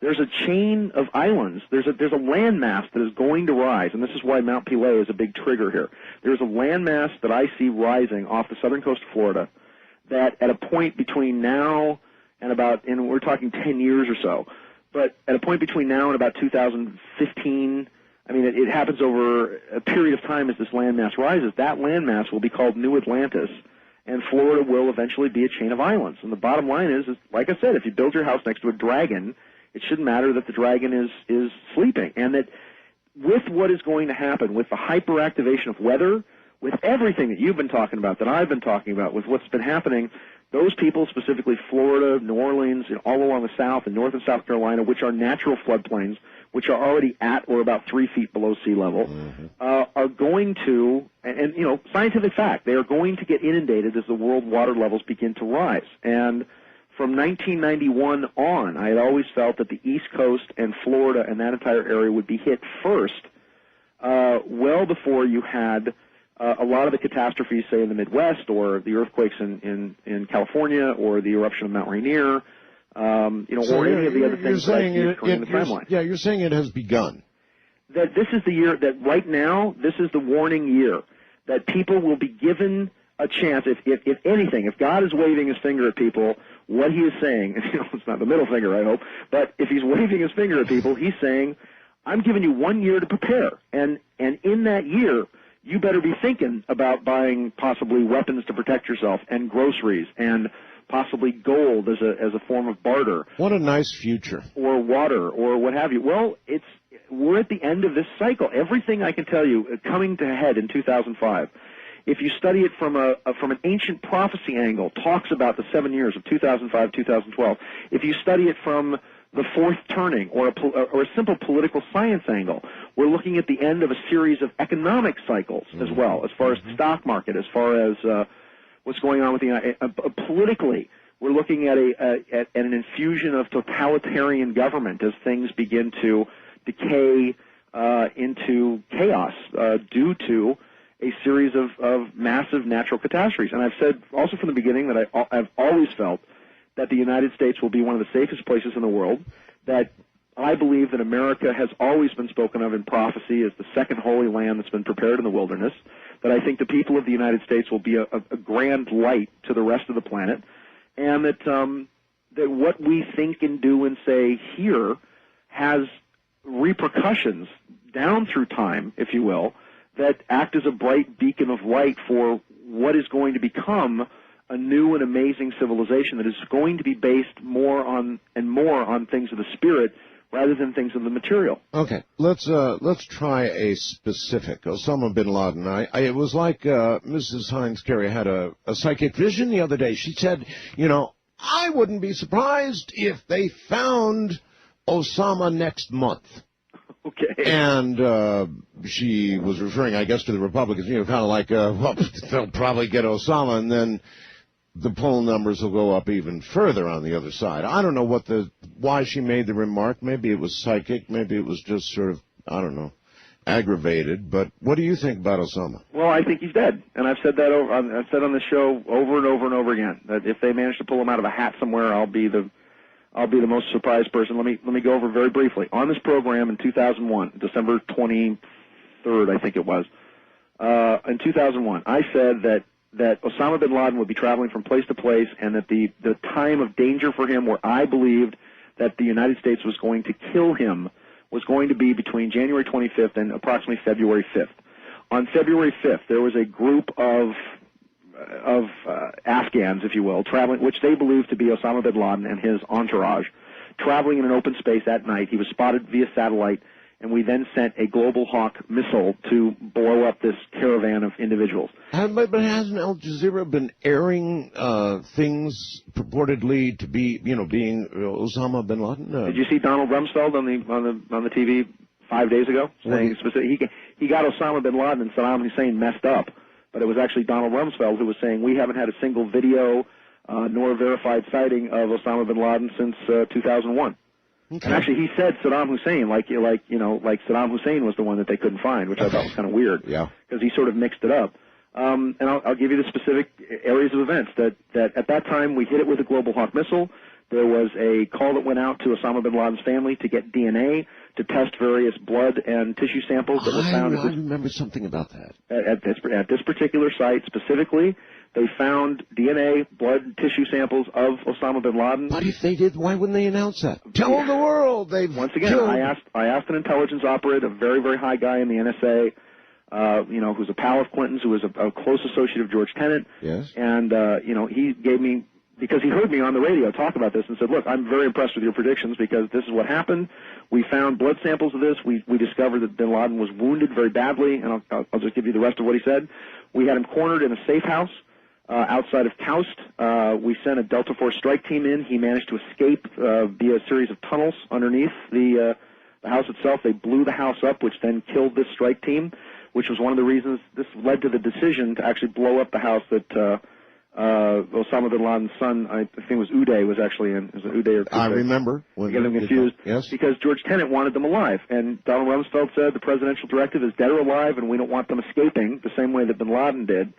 There's a chain of islands. There's a landmass that is going to rise, and this is why Mount Pelée is a big trigger here. There's a landmass that I see rising off the southern coast of Florida that at a point between now and we're talking 10 years or so, but at a point between now and about 2015, I mean, it happens over a period of time as this landmass rises. That landmass will be called New Atlantis, and Florida will eventually be a chain of islands. And the bottom line is like I said, if you build your house next to a dragon, it shouldn't matter that the dragon is sleeping, and that with what is going to happen, with the hyperactivation of weather, with everything that you've been talking about, that I've been talking about, with what's been happening, those people, specifically Florida, New Orleans, all along the South and North and South Carolina, which are natural floodplains, which are already at or about 3 feet below sea level, are going to, and scientific fact, they are going to get inundated as the world water levels begin to rise. And from 1991 on, I had always felt that the East Coast and Florida and that entire area would be hit first, well before you had a lot of the catastrophes, say in the Midwest, or the earthquakes in California, or the eruption of Mount Rainier, or any of the other things that I see occurring in the timeline. Yeah, you're saying it has begun. That this is the year, that right now, this is the warning year, that people will be given a chance, if anything, if God is waving his finger at people, what he is saying, it's not the middle finger, I hope, but if he's waving his finger at people, he's saying, I'm giving you 1 year to prepare, and in that year, you better be thinking about buying possibly weapons to protect yourself, and groceries, and possibly gold as a form of barter. What a nice future. Or water, or what have you. Well, we're at the end of this cycle. Everything I can tell you coming to a head in 2005. If you study it from an ancient prophecy angle, talks about the 7 years of 2005, 2012. If you study it from the fourth turning, or a simple political science angle, we're looking at the end of a series of economic cycles as well, as far as the stock market, as far as what's going on with politically. We're looking at an infusion of totalitarian government as things begin to decay into chaos due to a series of massive natural catastrophes. And I've said also from the beginning that I've always felt that the United States will be one of the safest places in the world, that I believe that America has always been spoken of in prophecy as the second holy land that's been prepared in the wilderness, that I think the people of the United States will be a grand light to the rest of the planet, and that what we think and do and say here has repercussions down through time, if you will, that act as a bright beacon of light for what is going to become a new and amazing civilization that is going to be based more on things of the spirit rather than things of the material. Okay, let's try a specific. Osama bin Laden. It was like Mrs. Hines Carey had a psychic vision the other day. She said, I wouldn't be surprised if they found Osama next month. Okay. And she was referring, I guess, to the Republicans, kind of like, well, they'll probably get Osama, and then the poll numbers will go up even further on the other side. I don't know why she made the remark. Maybe it was psychic. Maybe it was just sort of, I don't know, aggravated. But what do you think about Osama? Well, I think he's dead, and I've said that I've said on the show over and over and over again that if they manage to pull him out of a hat somewhere, I'll be the most surprised person. Let me go over very briefly. On this program in 2001, December 23rd, I think it was, in 2001, I said that Osama bin Laden would be traveling from place to place, and that the time of danger for him, where I believed that the United States was going to kill him, was going to be between January 25th and approximately February 5th. On February 5th, there was a group of Afghans, if you will, traveling, which they believed to be Osama bin Laden and his entourage, traveling in an open space at night. He was spotted via satellite, and we then sent a Global Hawk missile to blow up this caravan of individuals. But hasn't Al Jazeera been airing things purportedly to be, being Osama bin Laden? Did you see Donald Rumsfeld on the TV 5 days ago saying he got Osama bin Laden and Saddam Hussein messed up, but it was actually Donald Rumsfeld who was saying we haven't had a single video nor a verified sighting of Osama bin Laden since 2001. Okay. And actually, he said Saddam Hussein, like Saddam Hussein was the one that they couldn't find, which I thought was kind of weird. Yeah. Because he sort of mixed it up. And I'll give you the specific areas of events that at that time we hit it with a Global Hawk missile. There was a call that went out to Osama bin Laden's family to get DNA, to test various blood and tissue samples that were found. I remember something about that. At this particular site specifically, they found DNA, blood, tissue samples of Osama bin Laden. But if they did, why wouldn't they announce that? Tell the world they've Once again, killed. I asked an intelligence operative, a very, very high guy in the NSA, who's a pal of Clinton's, who was a close associate of George Tenet. Yes. And, he gave me, because he heard me on the radio talk about this and said, look, I'm very impressed with your predictions because this is what happened. We found blood samples of this. We discovered that bin Laden was wounded very badly, and I'll just give you the rest of what he said. We had him cornered in a safe house outside of Taust. We sent a Delta Force strike team in. He managed to escape via a series of tunnels underneath the house itself. They blew the house up, which then killed this strike team, which was one of the reasons this led to the decision to actually blow up the house that Osama bin Laden's son, I think it was Uday, was actually in. Is it Uday or Uday? I remember. I get them confused. Yes. Because George Tenet wanted them alive. And Donald Rumsfeld said the presidential directive is dead or alive, and we don't want them escaping the same way that bin Laden did.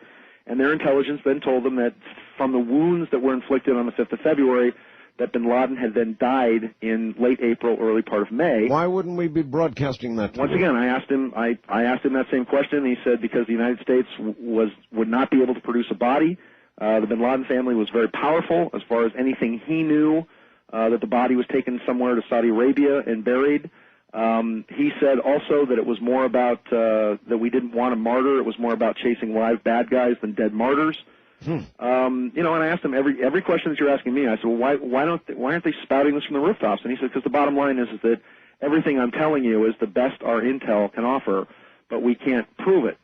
And their intelligence then told them that from the wounds that were inflicted on the 5th of February, that bin Laden had then died in late April, early part of May. Why wouldn't we be broadcasting that? Once again, I asked him that same question, and he said because the United States would not be able to produce a body. The bin Laden family was very powerful as far as anything he knew, that the body was taken somewhere to Saudi Arabia and buried. He said also that it was more about that we didn't want a martyr. It was more about chasing live bad guys than dead martyrs. And I asked him every question that you're asking me. I said, well, why aren't they spouting this from the rooftops? And he said, because the bottom line is that everything I'm telling you is the best our intel can offer, but we can't prove it.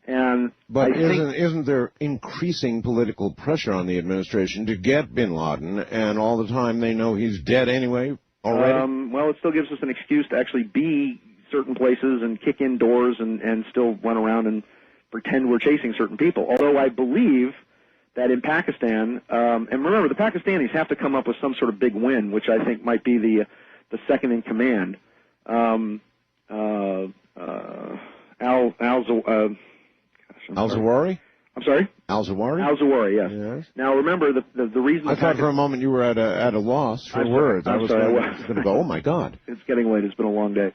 But isn't there increasing political pressure on the administration to get bin Laden, and all the time they know he's dead anyway already? Well, it still gives us an excuse to actually be certain places and kick in doors and still run around and pretend we're chasing certain people. Although I believe that in Pakistan, and remember, the Pakistanis have to come up with some sort of big win, which I think might be the second in command. Al-Zawahiri? I'm sorry? Al-Zawahiri? Al-Zawahiri, yes. Now, remember, the reason... I thought for a moment you were at a loss for words. I was going to go, oh, my God. It's getting late. It's been a long day.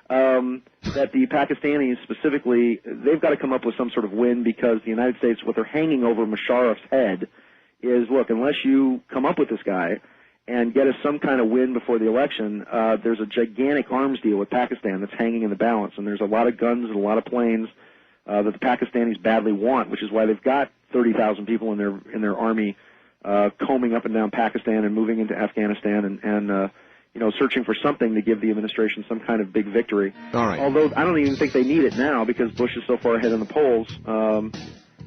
That the Pakistanis specifically, they've got to come up with some sort of win because the United States, what they're hanging over Musharraf's head is, look, unless you come up with this guy and get us some kind of win before the election, there's a gigantic arms deal with Pakistan that's hanging in the balance, and there's a lot of guns and a lot of planes that the Pakistanis badly want, which is why they've got 30,000 people in their army combing up and down Pakistan and moving into Afghanistan and searching for something to give the administration some kind of big victory. All right. Although I don't even think they need it now because Bush is so far ahead in the polls.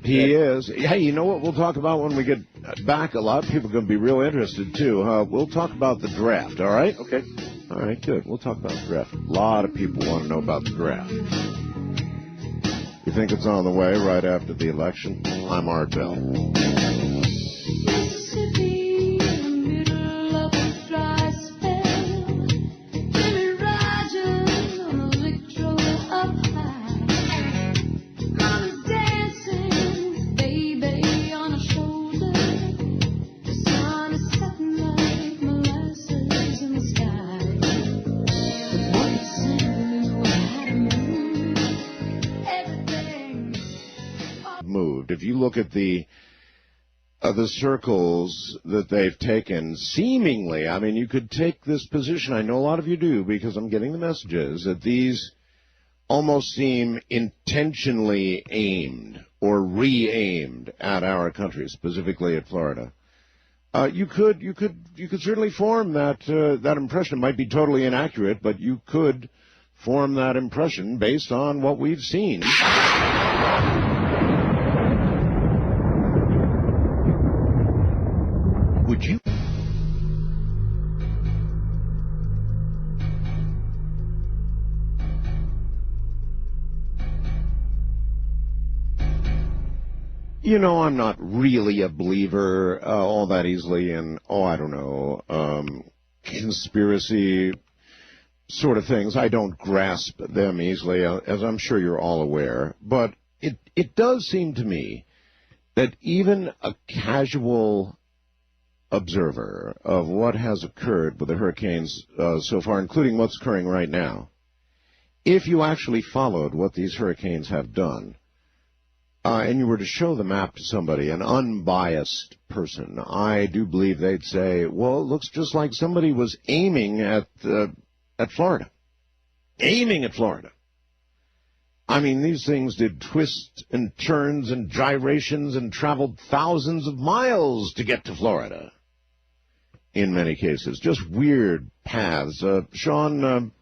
He is. Hey, you know what we'll talk about when we get back? A lot of people are going to be real interested, too. We'll talk about the draft, all right? Okay. All right, good. We'll talk about the draft. A lot of people want to know about the draft. You think it's on the way right after the election? I'm Ardell. Mississippi, middle of a dry spell. Jimmy Rogers on a victory up high. if you look at the circles that they've taken, seemingly, I mean, you could take this position, I know a lot of you do, because I'm getting the messages, that these almost seem intentionally aimed or re-aimed at our country, specifically at Florida. You could certainly form that impression. It might be totally inaccurate, but you could form that impression based on what we've seen. Would you? You know, I'm not really a believer all that easily in, I don't know, conspiracy sort of things. I don't grasp them easily, as I'm sure you're all aware. But it does seem to me that even a casual observer of what has occurred with the hurricanes so far, including what's occurring right now, if you actually followed what these hurricanes have done, and you were to show the map to somebody, an unbiased person, I do believe they'd say, well, it looks just like somebody was aiming at Florida. Aiming at Florida. I mean, these things did twists and turns and gyrations and traveled thousands of miles to get to Florida. In many cases, just weird paths. Shawn,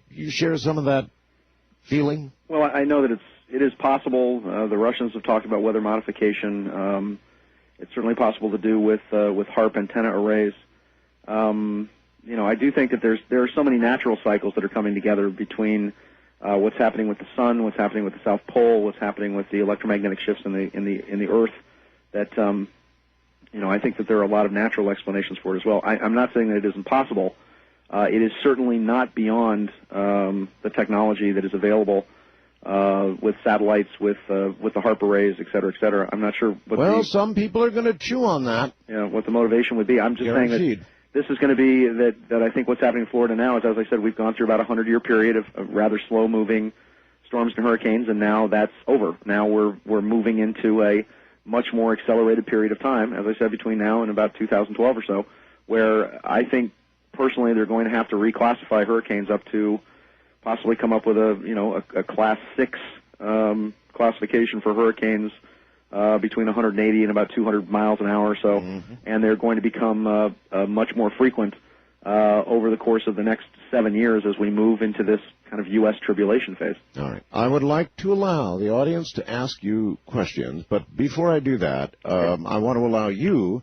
you share some of that feeling? Well, I know that it is possible. The Russians have talked about weather modification. It's certainly possible to do with HARP antenna arrays. I do think that there are so many natural cycles that are coming together between what's happening with the sun, what's happening with the South Pole, what's happening with the electromagnetic shifts in the Earth. That I think that there are a lot of natural explanations for it as well. I'm not saying that it isn't possible. It is certainly not beyond the technology that is available with satellites, with the HARP arrays, et cetera, et cetera. I'm not sure what some people are going to chew on that. What the motivation would be. I'm just saying that this is going to be that I think what's happening in Florida now is, as I said, we've gone through about a 100-year period of rather slow-moving storms and hurricanes, and now that's over. Now we're moving into a much more accelerated period of time, as I said, between now and about 2012 or so, where I think personally they're going to have to reclassify hurricanes up to possibly come up with a Class 6 classification for hurricanes between 180 and about 200 miles an hour or so, and they're going to become much more frequent over the course of the next 7 years as we move into this kind of U.S. tribulation phase. All right. I would like to allow the audience to ask you questions, but before I do that, I want to allow you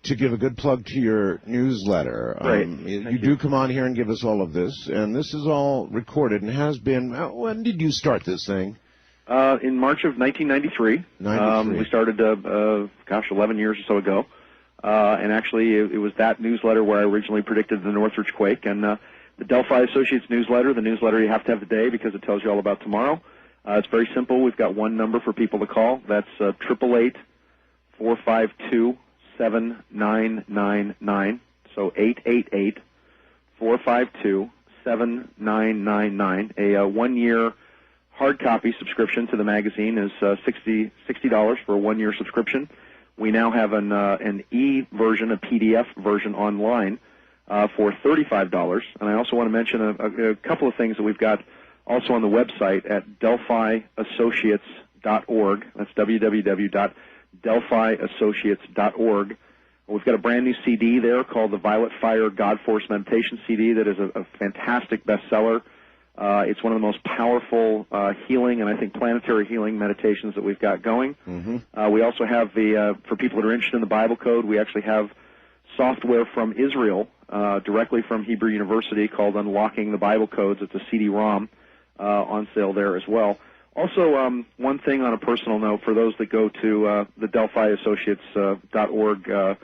to give a good plug to your newsletter. You do come on here and give us all of this, and this is all recorded and has been. When did you start this thing? In March of 1993. We started, 11 years or so ago. And actually, it was that newsletter where I originally predicted the Northridge quake. And the Delphi Associates newsletter, the newsletter you have to have today because it tells you all about tomorrow. It's very simple. We've got one number for people to call. That's 888-452-7999. So 888-452-7999. A 1-year hard copy subscription to the magazine is $60 for a 1-year subscription. We now have an e-version, a PDF version online for $35. And I also want to mention a couple of things that we've got also on the website at DelphiAssociates.org. That's www.DelphiAssociates.org. We've got a brand new CD there called the Violet Fire God Force Meditation CD that is a fantastic bestseller. It's one of the most powerful healing and I think planetary healing meditations that we've got going. We also have for people that are interested in the Bible code, we actually have software from Israel, directly from Hebrew University called Unlocking the Bible Codes. It's a CD-ROM on sale there as well. Also, one thing on a personal note, for those that go to the DelphiAssociates.org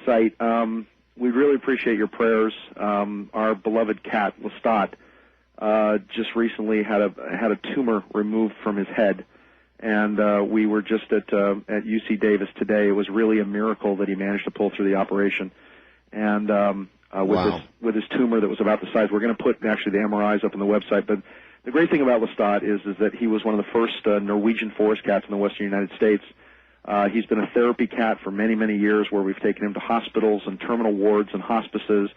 site, we really appreciate your prayers. Our beloved cat, Lestat, just recently had a tumor removed from his head, and we were just at UC Davis today. It was really a miracle that he managed to pull through the operation. And with his tumor that was about the size, we're going to put actually the MRIs up on the website. But the great thing about Lestat is that he was one of the first Norwegian forest cats in the western United States He's been a therapy cat for many, many years, where we've taken him to hospitals and terminal wards and hospices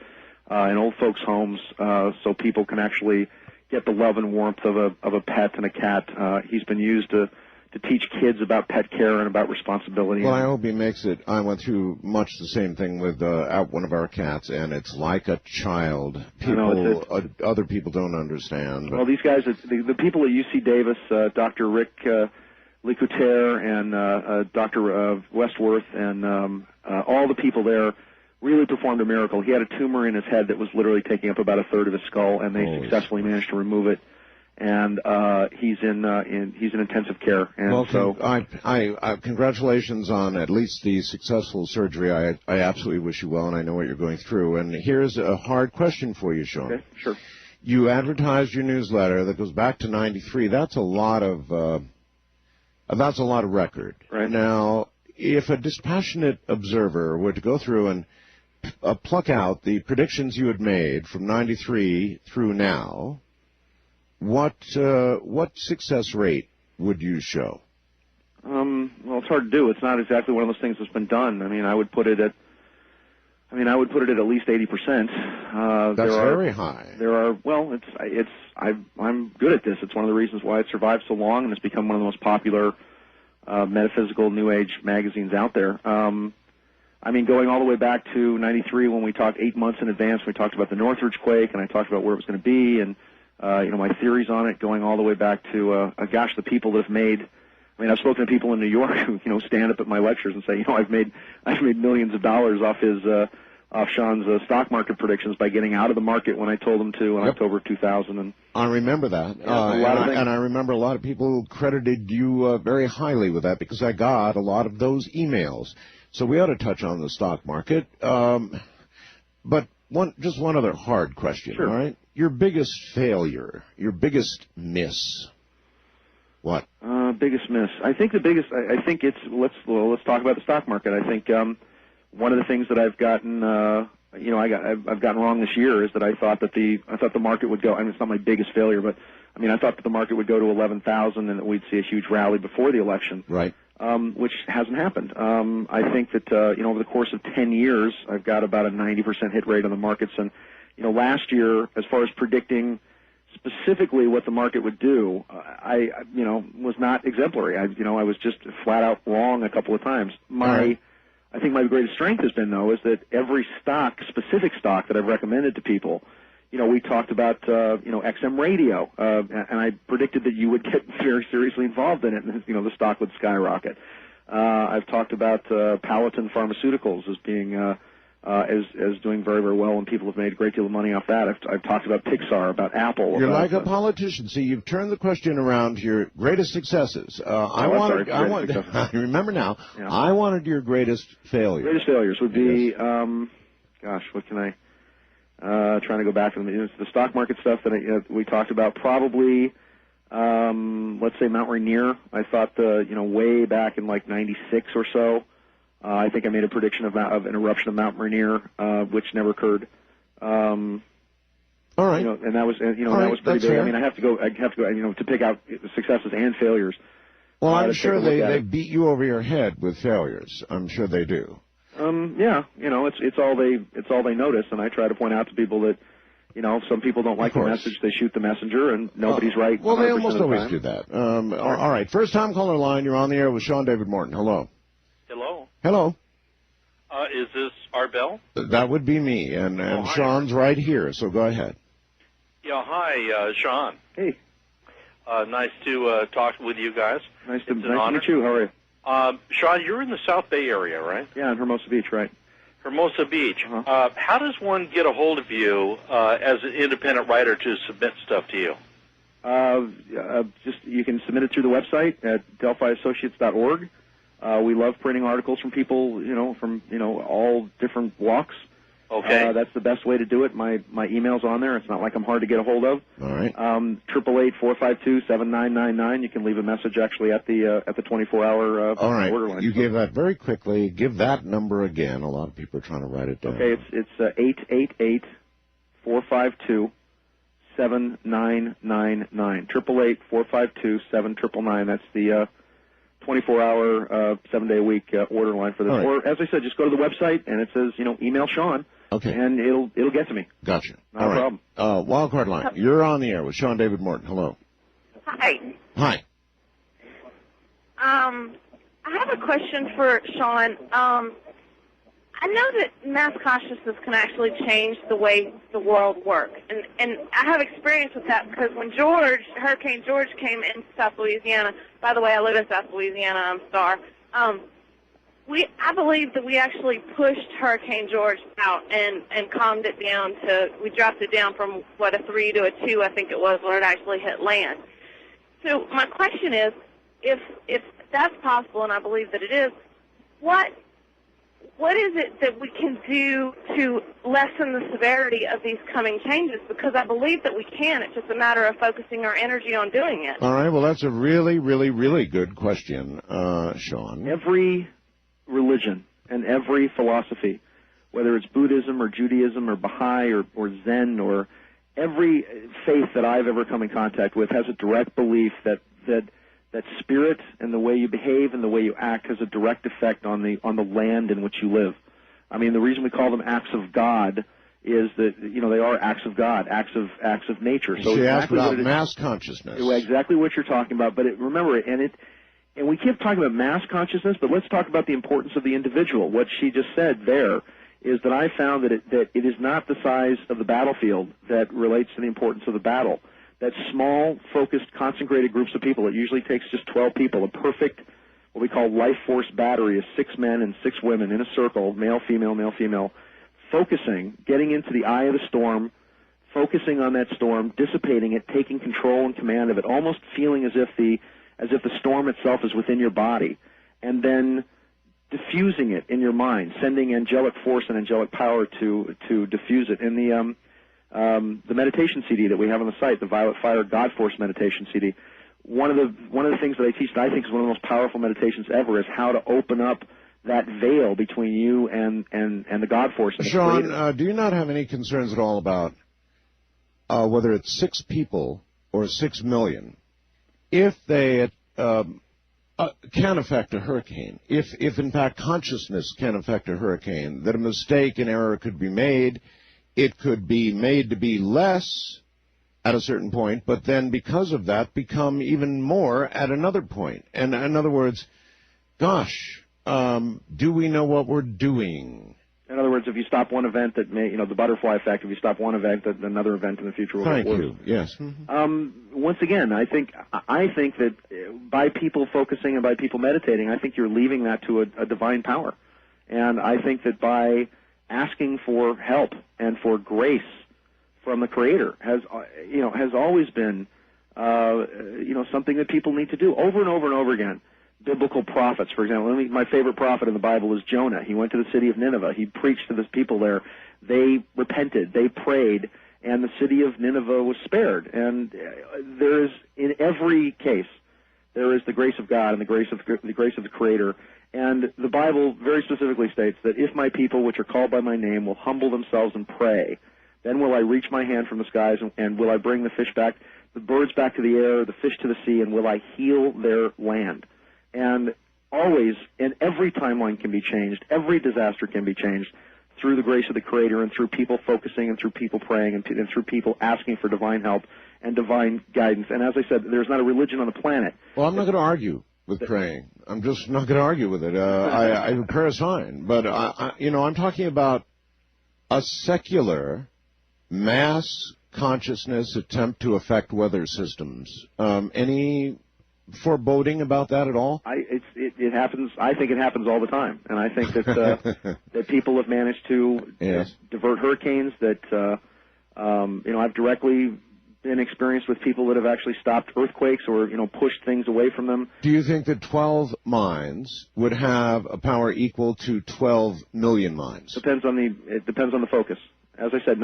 and old folks' homes, so people can actually get the love and warmth of a pet and a cat. He's been used to teach kids about pet care and about responsibility. Well, I hope he makes it. I went through much the same thing with one of our cats, and it's like a child. Other people don't understand. Well, these guys, the people at UC Davis, Dr. Rick Licouter and Dr. Westworth, and all the people there really performed a miracle. He had a tumor in his head that was literally taking up about a third of his skull, and they successfully managed to remove it. And he's in intensive care. And well, so I congratulations on at least the successful surgery. I absolutely wish you well, and I know what you're going through. And here's a hard question for you, Shawn. Okay, sure. You advertised your newsletter that goes back to '93. That's a lot of record. Right. Now, if a dispassionate observer were to go through and pluck out the predictions you had made from '93 through now, what success rate would you show? Well, it's hard to do. It's not exactly one of those things that's been done. I would put it at least 80%. That's very high. I'm good at this. It's one of the reasons why it survived so long, and it's become one of the most popular metaphysical New Age magazines out there. Going all the way back to '93, when we talked 8 months in advance, we talked about the Northridge quake, and I talked about where it was going to be, and my theories on it, going all the way back to the people that have made. I've spoken to people in New York who stand up at my lectures and say, I've made millions of dollars off Shawn's stock market predictions by getting out of the market when I told them to in October of 2000. And I remember that, and I remember a lot of people who credited you very highly with that, because I got a lot of those emails. So we ought to touch on the stock market, but just one other hard question. Sure. All right, your biggest failure, your biggest miss. What? Biggest miss. I think the biggest. I think it's let's talk about the stock market. I think one of the things that I've gotten, I've gotten wrong this year is that I thought the market would go. It's not my biggest failure, but I thought that the market would go to 11,000 and that we'd see a huge rally before the election. Right. Which hasn't happened. I think that over the course of 10 years, I've got about a 90% hit rate on the markets, and last year, as far as predicting specifically what the market would do, I was not exemplary. I was just flat out wrong a couple of times. I think my greatest strength has been, though, is that every specific stock that I've recommended to people, we talked about, XM radio, and I predicted that you would get very seriously involved in it, and, the stock would skyrocket. I've talked about Paladin Pharmaceuticals as being as doing very, very well, and people have made a great deal of money off that. I've talked about Pixar, about Apple. You're like a politician. See, you've turned the question around to your greatest successes. I remember now. Yeah. I wanted your greatest failures. Greatest failures would be, what can I? Trying to go back to the stock market stuff that we talked about. Probably, let's say Mount Rainier. I thought way back in like '96 or so. I think I made a prediction of an eruption of Mount Rainier, which never occurred. All right. And that was that was pretty big. Fair. I have to go to pick out successes and failures. Well, I'm sure they beat you over your head with failures. I'm sure they do. It's all they notice, and I try to point out to people that, some people don't like the message, they shoot the messenger, and nobody's right. Well, they almost always do that. All right, first time caller line, you're on the air with Shawn David Morton. Hello. Hello. Hello. Is this Arbel? That would be me, and Shawn's right here, so go ahead. Yeah, hi, Shawn. Hey. Nice to talk with you guys. Nice to meet you. How are you? Shawn, you're in the South Bay area, right? Yeah, in Hermosa Beach, right. Hermosa Beach. How does one get a hold of you as an independent writer to submit stuff to you? You can submit it through the website at delphiassociates.org. We love printing articles from people, from all different walks. Okay. That's the best way to do it. My email's on there. It's not like I'm hard to get a hold of. All right. 888-452-7999. You can leave a message actually at the 24-hour all right. order line. You gave that very quickly. Give that number again. A lot of people are trying to write it down. Okay. It's 888-452-7999. 888-452-7999. That's 24-hour, 7-day-a-week order line for this. All right. Or, as I said, just go to the website, and it says, email Shawn, okay, and it'll get to me. Gotcha. Not All a right. problem. Wildcard line. You're on the air with Shawn David Morton. Hello. Hi. Hi. I have a question for Shawn. I know that mass consciousness can actually change the way the world works, and I have experience with that because when Hurricane George came into South Louisiana, by the way, I live in South Louisiana, I'm Star, I believe that we actually pushed Hurricane George out and calmed it down we dropped it down from, a 3 to a 2, I think it was, when it actually hit land. So my question is, if that's possible, and I believe that it is, what is it that we can do to lessen the severity of these coming changes? Because I believe that we can. It's just a matter of focusing our energy on doing it. All right. Well, that's a really, really, really good question, Shawn. Every religion and every philosophy, whether it's Buddhism or Judaism or Baha'i or Zen or every faith that I've ever come in contact with has a direct belief that spirit and the way you behave and the way you act has a direct effect on the land in which you live. I mean, the reason we call them acts of God is that they are acts of God, acts of nature. So she asked exactly about mass consciousness. Exactly what you're talking about. But remember, and we keep talking about mass consciousness, but let's talk about the importance of the individual. What she just said there is that I found that it is not the size of the battlefield that relates to the importance of the battle. That small, focused, concentrated groups of people, it usually takes just 12 people, a perfect, what we call life force battery of 6 men and 6 women in a circle, male, female, focusing, getting into the eye of the storm, focusing on that storm, dissipating it, taking control and command of it, almost feeling as if the storm itself is within your body, and then diffusing it in your mind, sending angelic force and angelic power to diffuse it. In the meditation CD that we have on the site, the Violet Fire God Force meditation CD, one of the things that I teach that I think is one of the most powerful meditations ever is how to open up that veil between you and the God Force. And Shawn, do you not have any concerns at all about whether it's 6 people or 6 million, if they can affect a hurricane, if in fact consciousness can affect a hurricane, that a mistake, an error could be made? It could be made to be less at a certain point, but then because of that become even more at another point. And in other words, gosh, do we know what we're doing? In other words, if you stop one event that may, the butterfly effect, if you stop one event, that another event in the future will get worse. Thank you. Yes. Once again, I think that by people focusing and by people meditating, I think you're leaving that to a divine power. And I think that by asking for help and for grace from the Creator has always been, something that people need to do over and over and over again. Biblical prophets, for example. My favorite prophet in the Bible is Jonah. He went to the city of Nineveh. He preached to the people there. They repented. They prayed, and the city of Nineveh was spared. And there is, in every case, there is the grace of God and the grace of the Creator. And the Bible very specifically states that if my people, which are called by my name, will humble themselves and pray, then will I reach my hand from the skies, and will I bring the fish back, the birds back to the air, the fish to the sea, and will I heal their land. And always, and every timeline can be changed, every disaster can be changed through the grace of the Creator and through people focusing and through people praying and through people asking for divine help and divine guidance. And as I said, there's not a religion on the planet. Well, I'm not going to argue with praying. I'm just not going to argue with it. Prayer is fine. But, I'm talking about a secular mass consciousness attempt to affect weather systems. Any foreboding about that at all? It happens. I think it happens all the time, and I think that that people have managed to divert hurricanes. That I've directly been experienced with people that have actually stopped earthquakes or pushed things away from them. Do you think that 12 minds would have a power equal to 12 million minds? It depends on the focus. As I said,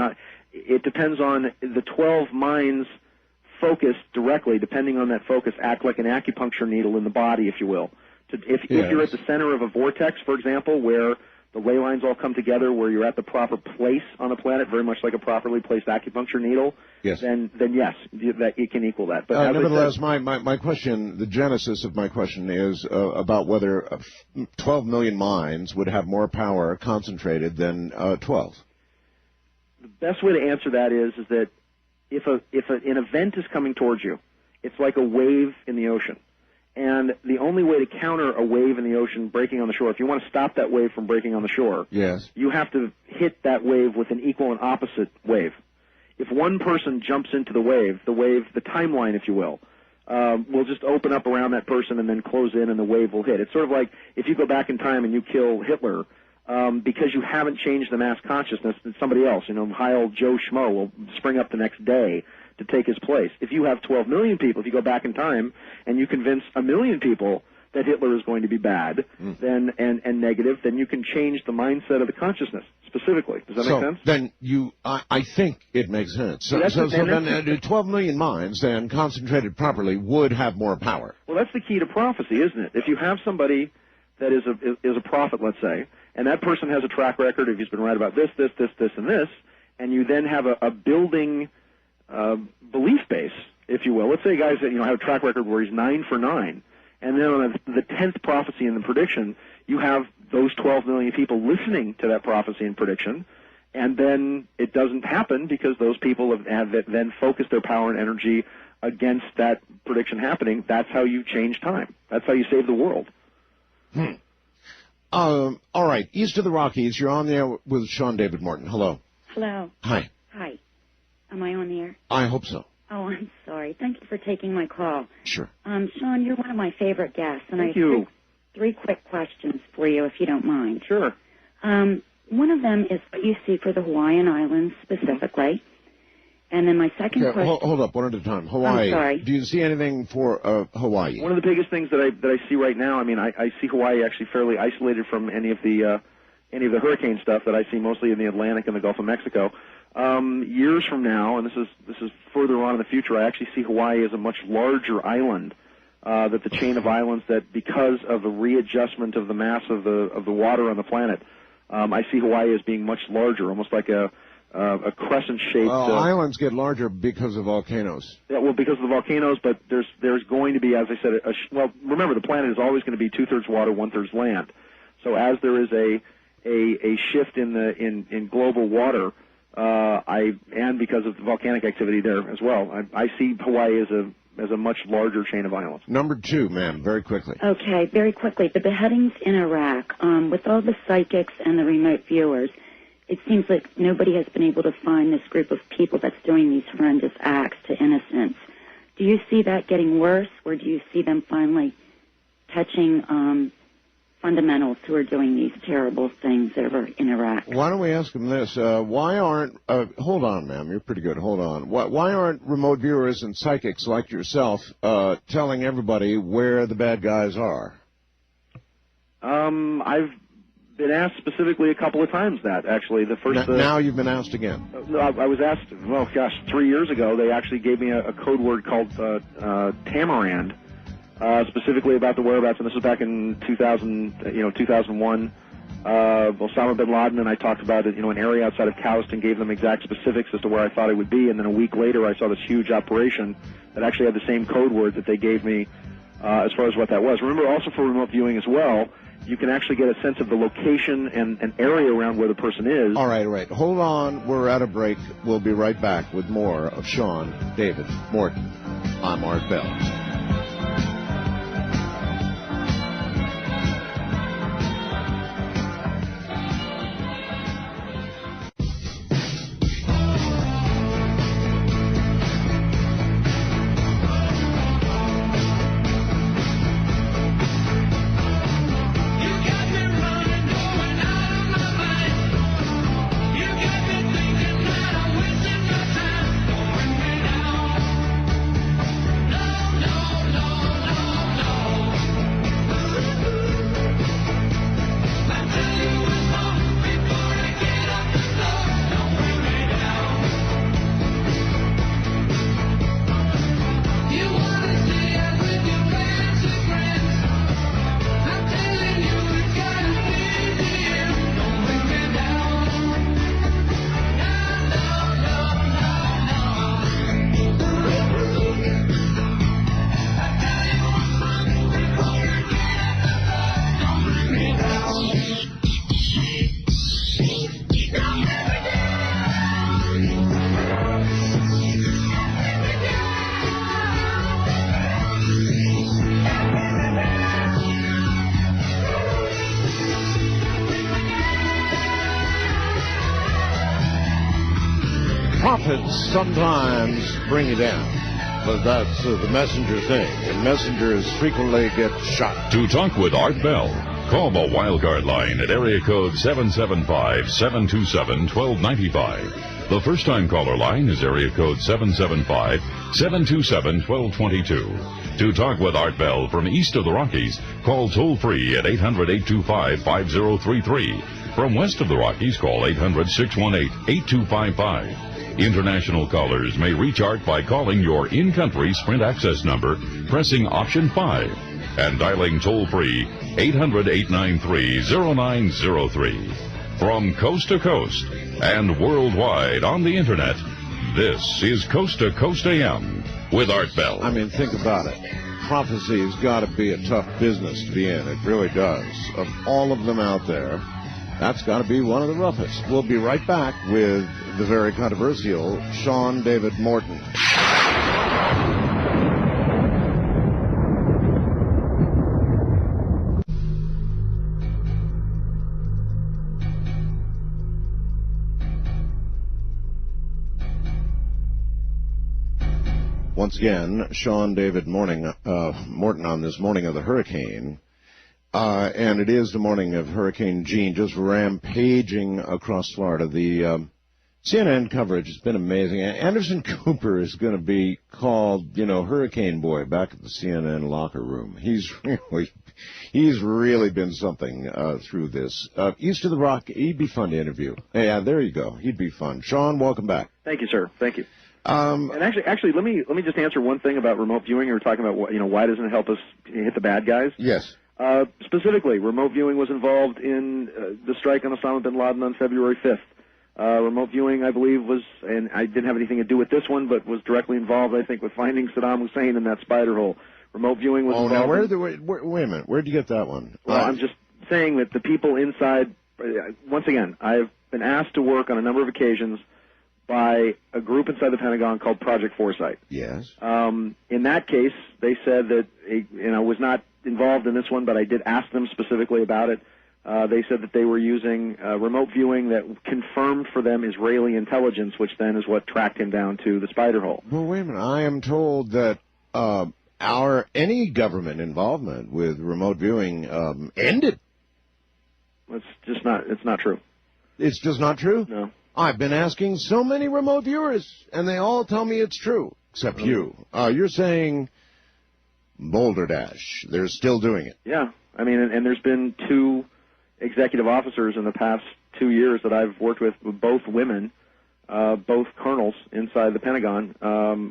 it depends on the 12 minds. Focus directly, depending on that focus, act like an acupuncture needle in the body, if you will. If you're at the center of a vortex, for example, where the the ley lines all come together where you're at the proper place on the planet, very much like a properly placed acupuncture needle, Yes. then yes, that it can equal that. But as I nevertheless, said, my question, the genesis of my question is about whether 12 million minds would have more power concentrated than 12. the best way to answer that is that if an event is coming towards you, it's like a wave in the ocean. And the only way to counter a wave in the ocean breaking on the shore, if you want to stop that wave from breaking on the shore, Yes. you have to hit that wave with an equal and opposite wave. If one person jumps into the wave, the timeline, if you will just open up around that person and then close in and the wave will hit. It's sort of like if you go back in time and you kill Hitler, because you haven't changed the mass consciousness, then somebody else, high old Joe Schmo will spring up the next day to take his place. If you have 12 million people, if you go back in time and you convince 1 million people that Hitler is going to be bad then and negative, then you can change the mindset of the consciousness specifically. Does that make sense? Then I think it makes sense. So then 12 million minds, then concentrated properly, would have more power. Well, that's the key to prophecy, isn't it? If you have somebody that is a prophet, let's say, and that person has a track record, if he's been right about this, and this, and you then have a building belief base, if you will. Let's say guys that have a track record where he's 9 for 9, and then on the 10th prophecy and the prediction, you have those 12 million people listening to that prophecy and prediction, and then it doesn't happen because those people have then focused their power and energy against that prediction happening. That's how you change time. That's how you save the world. All right, east of the Rockies, you're on there with Shawn David Morton. Hello. Hello. Hi. Hi. Am I on the air? I hope so. Oh, I'm sorry. Thank you for taking my call. Sure. Shawn, you're one of my favorite guests, and Thank I you. have three quick questions for you, if you don't mind. Sure. One of them is what you see for the Hawaiian Islands specifically, and then my second question. Hold up, one at a time. Hawaii. I'm sorry. Do you see anything for Hawaii? One of the biggest things that I see right now, I see Hawaii actually fairly isolated from any of the hurricane stuff that I see mostly in the Atlantic and the Gulf of Mexico. Years from now, and this is further on in the future, I actually see Hawaii as a much larger island. That the chain of islands, that because of the readjustment of the mass of the water on the planet, I see Hawaii as being much larger, almost like a crescent-shaped. Well, islands get larger because of volcanoes. Yeah, well, because of the volcanoes, but there's going to be, as I said, remember the planet is always going to be 2/3 water, 1/3 land. So as there is a shift in global water, and because of the volcanic activity there as well, I see Hawaii as a much larger chain of islands. Number 2, ma'am, very quickly. Okay, very quickly. The beheadings in Iraq, with all the psychics and the remote viewers, it seems like nobody has been able to find this group of people that's doing these horrendous acts to innocents. Do you see that getting worse, or do you see them finally touching fundamentals who are doing these terrible things over in Iraq? Why don't we ask them this? Why aren't, hold on, ma'am, you're pretty good, hold on. Why aren't remote viewers and psychics like yourself telling everybody where the bad guys are? I've been asked specifically a couple of times that, actually. The first now you've been asked again. I was asked, 3 years ago, they actually gave me a code word called Tamarand, specifically about the whereabouts, and this was back in 2001. Osama bin Laden, and I talked about it, an area outside of Cowston, gave them exact specifics as to where I thought it would be, and then a week later I saw this huge operation that actually had the same code word that they gave me as far as what that was. Remember, also for remote viewing as well, you can actually get a sense of the location and an area around where the person is. All right. Hold on. We're at a break. We'll be right back with more of Shawn David Morton. I'm Art Bell. No, prophets sometimes bring you down. But that's the messenger thing, and messengers frequently get shot. To talk with Art Bell, call the Wildcard line at area code 775-727-1295. The first-time caller line is area code 775-727-1222. To talk with Art Bell from east of the Rockies, call toll-free at 800-825-5033. From west of the Rockies, call 800-618-8255. International callers may reach Art by calling your in-country Sprint access number, pressing option 5, and dialing toll-free 800-893-0903. From coast to coast and worldwide on the Internet, this is Coast to Coast AM with Art Bell. I mean, think about it. Prophecy has got to be a tough business to be in. It really does. Of all of them out there, that's got to be one of the roughest. We'll be right back with the very controversial Shawn David Morton. Once again, Shawn David Morton on this morning of the hurricane. And it is the morning of Hurricane Jean just rampaging across Florida. The CNN coverage has been amazing. Anderson Cooper is going to be called, Hurricane Boy back at the CNN locker room. He's really been something through this. East of the Rock, he'd be fun to interview. Yeah, there you go. He'd be fun. Shawn, welcome back. Thank you, sir. Thank you. And actually, let me just answer one thing about remote viewing. You were talking about why doesn't it help us hit the bad guys? Yes. Specifically, remote viewing was involved in the strike on Osama bin Laden on February 5th. Remote viewing, I believe, was, and I didn't have anything to do with this one, but was directly involved, I think, with finding Saddam Hussein in that spider hole. Remote viewing was involved. Now wait a minute. Where'd you get that one? Well, I'm just saying that the people inside, once again, I've been asked to work on a number of occasions by a group inside the Pentagon called Project Foresight. Yes. In that case, they said that, was not involved in this one, but I did ask them specifically about it. They said that they were using remote viewing that confirmed for them Israeli intelligence, which then is what tracked him down to the spider hole. Well, wait a minute. I am told that any government involvement with remote viewing ended. It's not true. It's just not true? No. I've been asking so many remote viewers, and they all tell me it's true, except you. You're saying Boulder Dash. They're still doing it. Yeah. I mean, and there's been 2 executive officers in the past 2 years that I've worked with, both women, both colonels inside the Pentagon,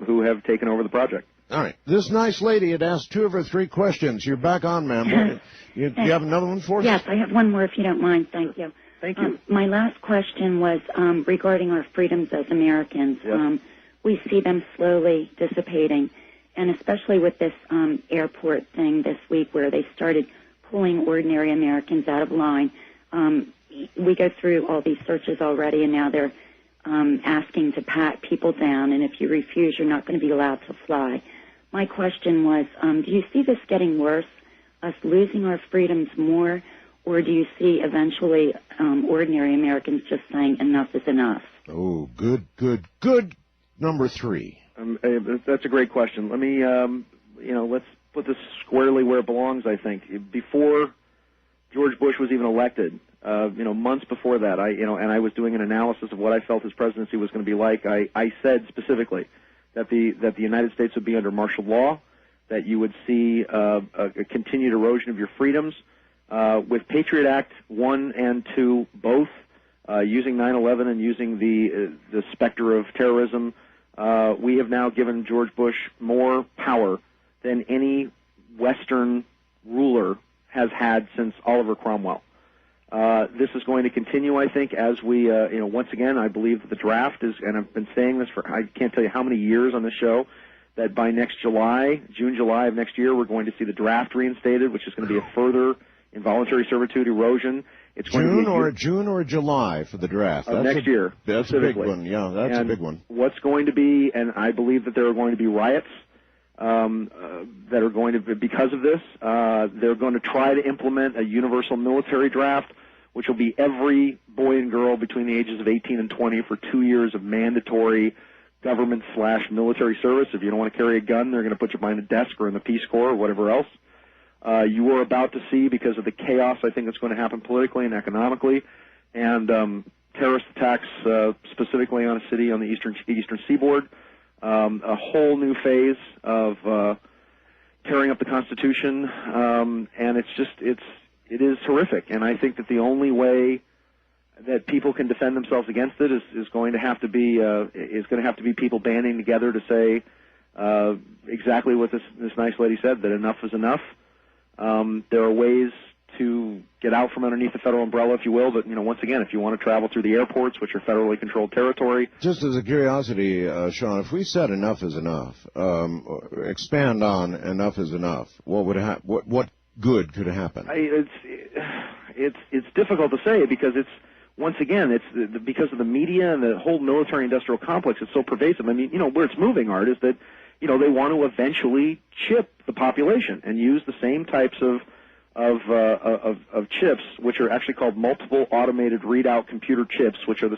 who have taken over the project. All right. This nice lady had asked 2 of her 3 questions. You're back on, ma'am. You have another one for us? Yes, I have one more if you don't mind. Thank you. Thank you. My last question was regarding our freedoms as Americans. Yes. We see them slowly dissipating, and especially with this airport thing this week where they started pulling ordinary Americans out of line. We go through all these searches already, and now they're asking to pat people down, and if you refuse, you're not going to be allowed to fly. My question was, do you see this getting worse, us losing our freedoms more, or do you see eventually ordinary Americans just saying enough is enough? Oh, good. Number 3. That's a great question. Let me, let's put this squarely where it belongs, I think. Before George Bush was even elected, months before that, and I was doing an analysis of what I felt his presidency was going to be like, I said specifically that the United States would be under martial law, that you would see a continued erosion of your freedoms. With Patriot Act 1 and 2 both, using 9/11 and using the specter of terrorism, we have now given George Bush more power than any Western ruler has had since Oliver Cromwell. This is going to continue, I think, as we, once again, I believe that the draft is, and I've been saying this for, I can't tell you how many years on this show, that by next July, June, July of next year, we're going to see the draft reinstated, which is going to be a further involuntary servitude erosion. It's going to be June or July for the draft. Next year. That's a big one. Yeah, that's a big one. What's going to be, and I believe that there are going to be riots that are going to be because of this. They're going to try to implement a universal military draft, which will be every boy and girl between the ages of 18 and 20 for 2 years of mandatory government/military service. If you don't want to carry a gun, they're going to put you behind a desk or in the Peace Corps or whatever else. You are about to see, because of the chaos I think that's going to happen politically and economically, and terrorist attacks specifically on a city on the eastern seaboard, a whole new phase of tearing up the Constitution, and it is horrific. And I think that the only way that people can defend themselves against it is going to have to be people banding together to say exactly what this nice lady said, that enough is enough. There are ways to get out from underneath the federal umbrella, if you will, but once again, if you want to travel through the airports, which are federally controlled territory. Just as a curiosity, Shawn, if we said enough is enough, expand on enough is enough, what good could happen? It's difficult to say, because once again, because of the media and the whole military-industrial complex. It's so pervasive. I mean, where it's moving, Art, is that they want to eventually chip the population and use the same types of chips, which are actually called multiple automated readout computer chips, which are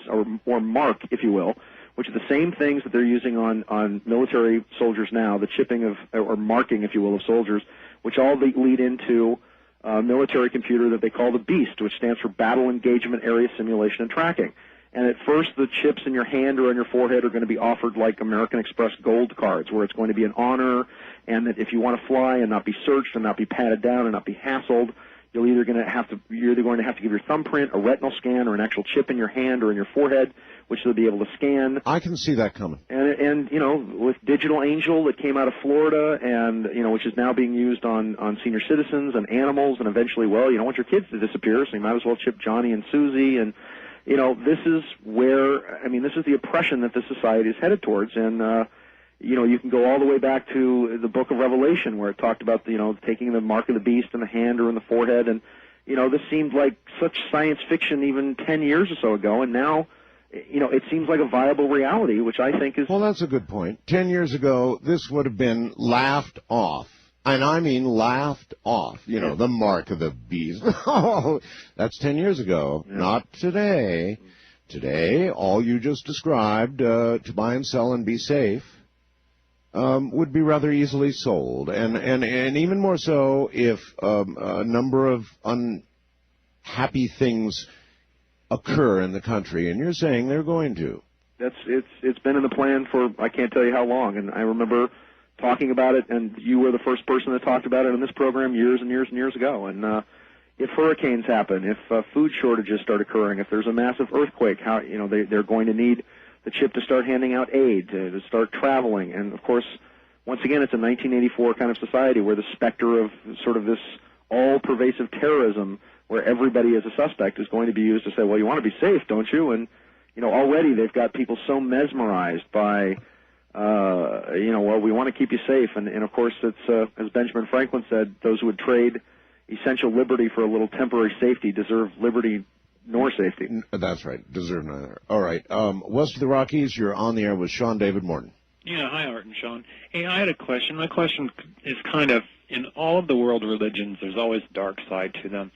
or MARC, if you will, which are the same things that they're using on military soldiers now, the chipping or marking, if you will, of soldiers, which all lead into a military computer that they call the BEAST, which stands for Battle Engagement Area Simulation and Tracking. And at first, the chips in your hand or on your forehead are going to be offered like American Express gold cards, where it's going to be an honor, and that if you want to fly and not be searched and not be patted down and not be hassled, you're either going to have to give your thumbprint, a retinal scan, or an actual chip in your hand or in your forehead, which they'll be able to scan. I can see that coming. And with Digital Angel that came out of Florida, and which is now being used on senior citizens and animals, and eventually, you don't want your kids to disappear, so you might as well chip Johnny and Susie. And this is this is the oppression that this society is headed towards. And you can go all the way back to the Book of Revelation, where it talked about taking the mark of the beast in the hand or in the forehead. And this seemed like such science fiction even 10 years or so ago, and now it seems like a viable reality, which I think is... Well, that's a good point. 10 years ago, this would have been laughed off. And I mean laughed off. The mark of the beast. Oh, that's 10 years ago. Yeah. Not today. Today, all you just described, to buy and sell and be safe, would be rather easily sold. And even more so if a number of unhappy things occur in the country, and you're saying they're going to. It's been in the plan for I can't tell you how long, and I remember talking about it, and you were the first person that talked about it in this program years and years and years ago. And if hurricanes happen, if food shortages start occurring, if there's a massive earthquake, they're going to need the chip to start handing out aid, to start traveling. And of course, once again, it's a 1984 kind of society where the specter of sort of this all-pervasive terrorism, where everybody is a suspect, is going to be used to say, well, you want to be safe, don't you? And already they've got people so mesmerized by we want to keep you safe. And of course, it's as Benjamin Franklin said, those who would trade essential liberty for a little temporary safety deserve liberty nor safety. That's right. Deserve neither. All right. West of the Rockies, you're on the air with Shawn David Morton. Yeah, hi, Art and Shawn. Hey, I had a question. My question is kind of, in all of the world religions, there's always a dark side to them.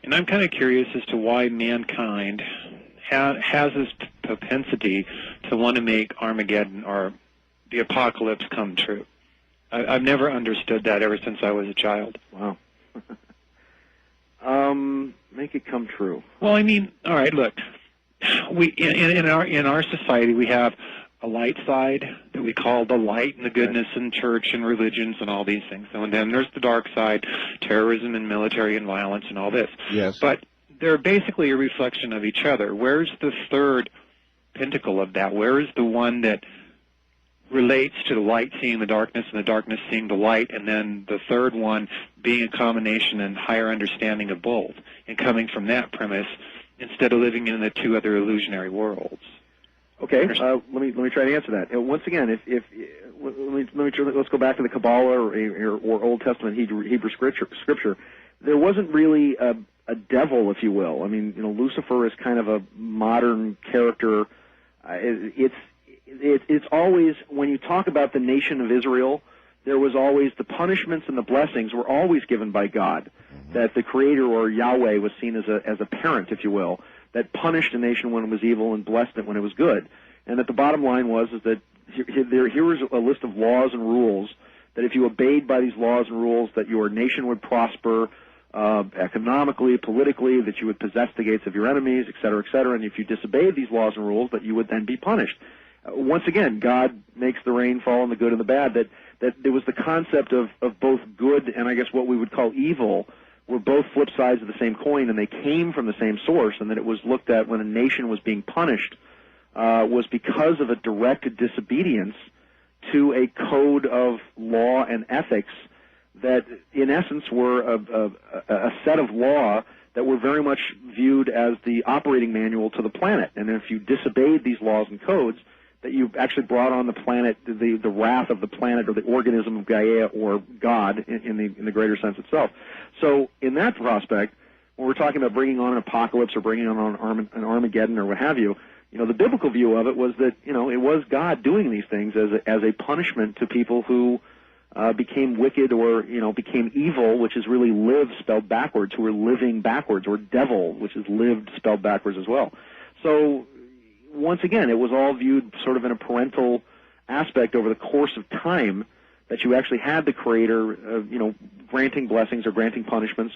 And I'm kind of curious as to why mankind has this propensity to want to make Armageddon or the apocalypse come true. I've never understood that ever since I was a child. Wow. Make it come true. Well, I mean, all right, look. We in our society we have a light side that we call the light and the goodness and church and religions and all these things. And then there's the dark side, terrorism and military and violence and all this. Yes. But they're basically a reflection of each other. Where's the third pentacle of that? Where is the one that relates to the light seeing the darkness and the darkness seeing the light, and then the third one being a combination and higher understanding of both, and coming from that premise instead of living in the two other illusionary worlds? Okay, let me try to answer that. Once again, let's go back to the Kabbalah or Old Testament Hebrew scripture. There wasn't really a devil, if you will. I mean, Lucifer is kind of a modern character. It's always, when you talk about the nation of Israel, there was always the punishments and the blessings were always given by God, that the Creator or Yahweh was seen as a parent, if you will, that punished a nation when it was evil and blessed it when it was good. And that the bottom line was is that here was a list of laws and rules that if you obeyed by these laws and rules, that your nation would prosper economically, politically, that you would possess the gates of your enemies, et cetera, and if you disobeyed these laws and rules, that you would then be punished. Once again, God makes the rain fall on the good and the bad, that there was the concept of both good and I guess what we would call evil were both flip sides of the same coin, and they came from the same source, and that it was looked at when a nation was being punished was because of a direct disobedience to a code of law and ethics that, in essence, were a set of law that were very much viewed as the operating manual to the planet. And if you disobeyed these laws and codes, that you actually brought on the planet the wrath of the planet or the organism of Gaia or God in the greater sense itself. So in that prospect, when we're talking about bringing on an apocalypse or bringing on an Armageddon or what have you, the biblical view of it was that, it was God doing these things as a punishment to people who became wicked or, became evil, which is really live spelled backwards, who were living backwards, or devil, which is lived spelled backwards as well. So once again, it was all viewed sort of in a parental aspect over the course of time, that you actually had the Creator, granting blessings or granting punishments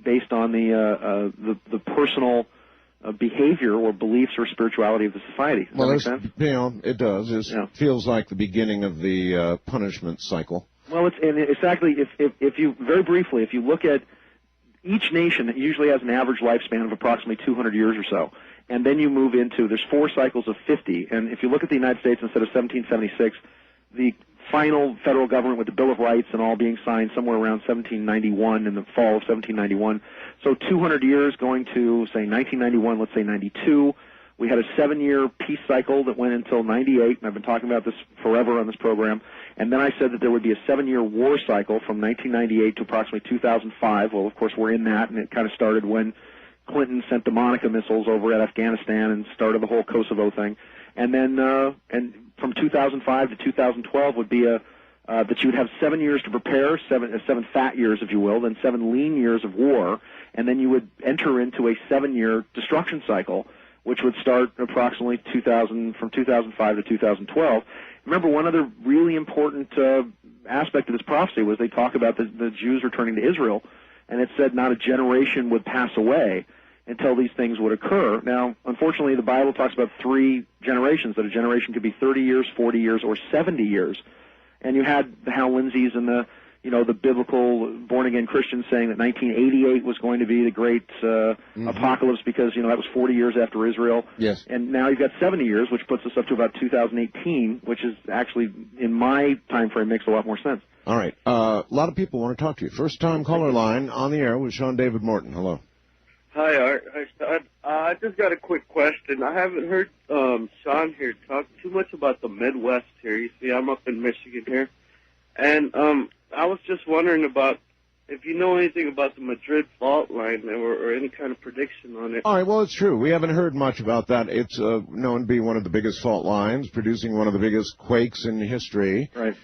based on the personal behavior or beliefs or spirituality of the society. Does that make sense? It does. It feels like the beginning of the punishment cycle. Well, exactly. If you very briefly, if you look at each nation, it usually has an average lifespan of approximately 200 years or so, and then you move into there's 4 cycles of 50. And if you look at the United States, instead of 1776, the final federal government with the Bill of Rights and all being signed somewhere around 1791, in the fall of 1791. So 200 years going to, say, 1991, let's say 92. We had a 7-year peace cycle that went until 98, and I've been talking about this forever on this program. And then I said that there would be a 7-year war cycle from 1998 to approximately 2005. Well, of course, we're in that, and it kind of started when Clinton sent the Monica missiles over at Afghanistan and started the whole Kosovo thing. And then and from 2005 to 2012 would be that you would have 7 years to prepare, seven fat years, if you will, then 7 lean years of war, and then you would enter into a 7-year destruction cycle, which would start approximately from 2005 to 2012. Remember, one other really important aspect of this prophecy was they talk about the Jews returning to Israel, and it said not a generation would pass away until these things would occur. Now, unfortunately, the Bible talks about 3 generations, that a generation could be 30 years, 40 years, or 70 years. And you had the Hal Lindsays and the biblical born-again Christians saying that 1988 was going to be the great apocalypse because, that was 40 years after Israel. Yes. And now you've got 70 years, which puts us up to about 2018, which is actually, in my time frame, makes a lot more sense. All right. A lot of people want to talk to you. First-time caller line on the air with Shawn David Morton. Hello. Hi, Art. Hi, Shawn. I just got a quick question. I haven't heard Shawn here talk too much about the Midwest here. You see, I'm up in Michigan here. And I was just wondering about if you know anything about the Madrid fault line or any kind of prediction on it. All right, well, it's true. We haven't heard much about that. It's known to be one of the biggest fault lines, producing one of the biggest quakes in history. Right.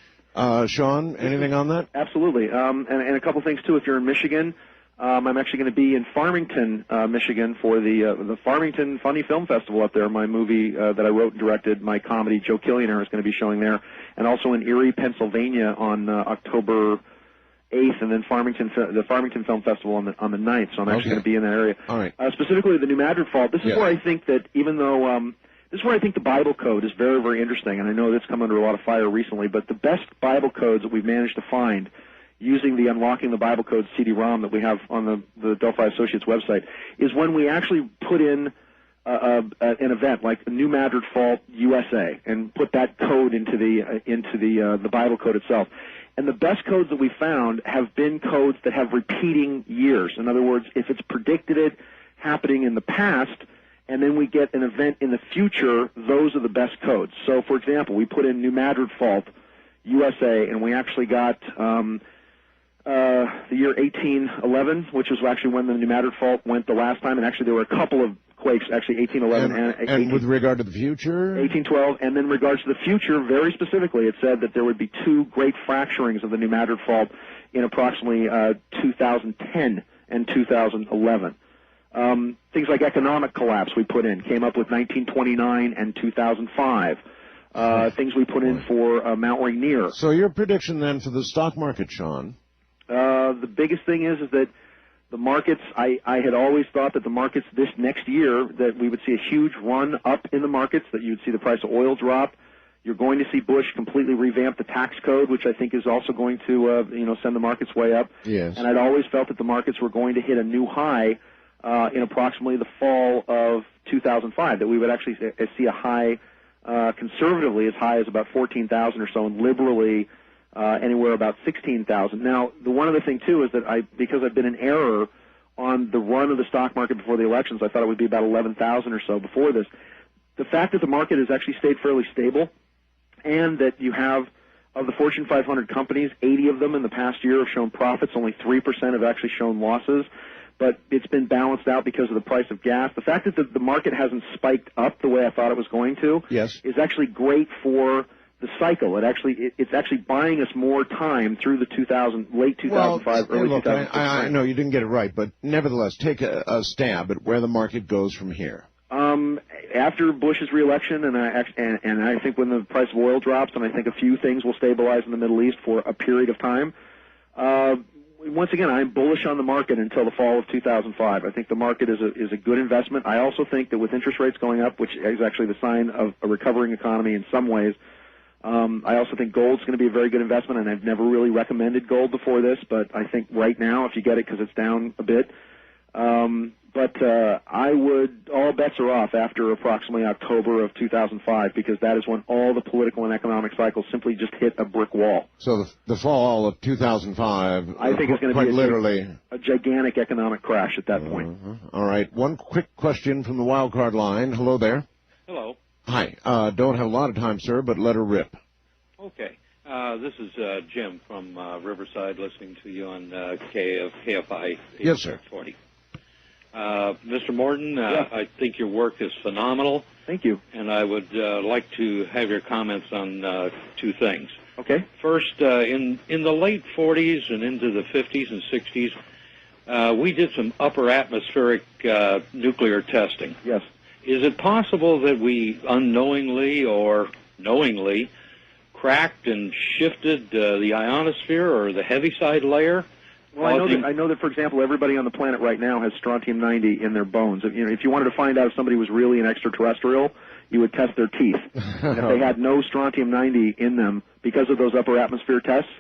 Shawn, anything on that? Absolutely. And a couple things, too. If you're in Michigan, I'm actually going to be in Farmington, Michigan for the Farmington Funny Film Festival up there. My movie that I wrote and directed, my comedy, Joe Killionaire, is going to be showing there. And also in Erie, Pennsylvania on October 8th, and then the Farmington Film Festival on the 9th. So I'm actually going to be in that area. All right. Specifically the New Madrid Fault. This is where I think that even though this is where I think the Bible code is very, very interesting, and I know that's come under a lot of fire recently, but the best Bible codes that we've managed to find using the Unlocking the Bible Code CD-ROM that we have on the Delphi Associates website is when we actually put in an event like the New Madrid Fault USA and put that code into the Bible code itself. And the best codes that we found have been codes that have repeating years. In other words, if it's predicted it happening in the past, and then we get an event in the future, those are the best codes. So, for example, we put in New Madrid Fault USA, and we actually got the year 1811, which was actually when the New Madrid Fault went the last time, and actually there were a couple of quakes, actually 1811 and with regard to the future? 1812, and then in regards to the future, very specifically, it said that there would be 2 great fracturings of the New Madrid Fault in approximately 2010 and 2011. Things like economic collapse we put in came up with 1929 and 2005. Things we put in for Mount Rainier. So your prediction then for the stock market, Shawn? The biggest thing is that the markets, I had always thought that the markets this next year, that we would see a huge run up in the markets, that you would see the price of oil drop. You're going to see Bush completely revamp the tax code, which I think is also going to, send the markets way up. Yes. And I'd always felt that the markets were going to hit a new high in approximately the fall of 2005, that we would actually see a high, conservatively as high as about 14,000 or so, and liberally anywhere about 16,000. Now, the one other thing, too, is that because I've been in error on the run of the stock market before the elections, I thought it would be about 11,000 or so before this. The fact that the market has actually stayed fairly stable, and that you have, of the Fortune 500 companies, 80 of them in the past year have shown profits, only 3% have actually shown losses, but it's been balanced out because of the price of gas. The fact that the market hasn't spiked up the way I thought it was going to is actually great for the cycle. It's actually buying us more time through the late 2005, early 2006. I know you didn't get it right, but nevertheless, take a stab at where the market goes from here. After Bush's reelection, and I think when the price of oil drops, and I think a few things will stabilize in the Middle East for a period of time. Once again, I'm bullish on the market until the fall of 2005. I think the market is a good investment. I also think that with interest rates going up, which is actually the sign of a recovering economy in some ways, I also think gold's going to be a very good investment, and I've never really recommended gold before this, but I think right now, if you get it because it's down a bit, I would, all bets are off after approximately October of 2005, because that is when all the political and economic cycles simply just hit a brick wall. So the fall of 2005, I think it's going to quite be literally a gigantic economic crash at that point. All right, one quick question from the wild card line. Hello there. Hello. Hi. Don't have a lot of time, sir, but let her rip. Okay. This is Jim from Riverside, listening to you on KFI. Yes, sir. 40. Mr. Morton, I think your work is phenomenal. Thank you. And I would like to have your comments on 2 things. Okay. First, in the late 40s and into the 50s and 60s, we did some upper atmospheric nuclear testing. Yes. Is it possible that we unknowingly or knowingly cracked and shifted the ionosphere or the heaviside layer? Well, I know that, for example, everybody on the planet right now has strontium-90 in their bones. If you wanted to find out if somebody was really an extraterrestrial, you would test their teeth. And if they had no strontium-90 in them because of those upper atmosphere tests,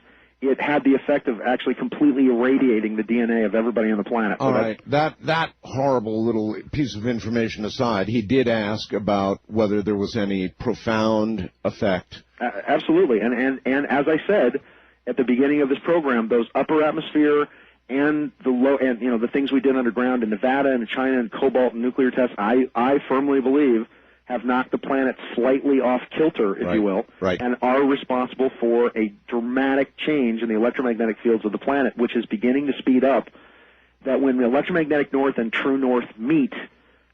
it had the effect of actually completely irradiating the DNA of everybody on the planet. All right. That horrible little piece of information aside, he did ask about whether there was any profound effect. Absolutely. And as I said at the beginning of this program, those upper atmosphere and the things we did underground in Nevada and China and cobalt and nuclear tests, I firmly believe have knocked the planet slightly off kilter, if you will, and are responsible for a dramatic change in the electromagnetic fields of the planet, which is beginning to speed up. That when the electromagnetic north and true north meet,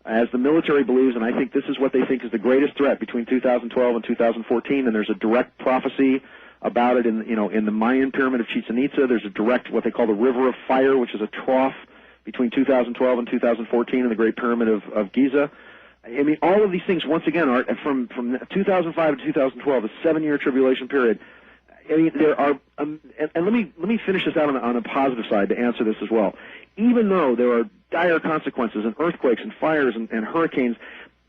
as the military believes, and I think this is what they think is the greatest threat between 2012 and 2014, and there's a direct prophecy about it in the Mayan pyramid of Chichen Itza. There's a direct, what they call the River of Fire, which is a trough between 2012 and 2014 in the Great Pyramid of Giza. I mean, all of these things, once again, are from 2005 to 2012, a 7-year tribulation period. I mean, there are, and let me finish this out on a positive side to answer this as well. Even though there are dire consequences and earthquakes and fires and hurricanes,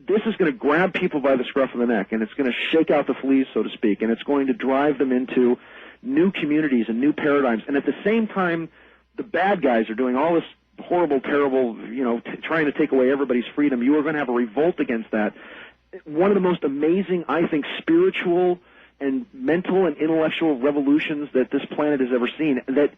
this is going to grab people by the scruff of the neck, and it's going to shake out the fleas, so to speak, and it's going to drive them into new communities and new paradigms. And at the same time, the bad guys are doing all this horrible, terrible, trying to take away everybody's freedom. You are going to have a revolt against that. One of the most amazing, I think, spiritual and mental and intellectual revolutions that this planet has ever seen, that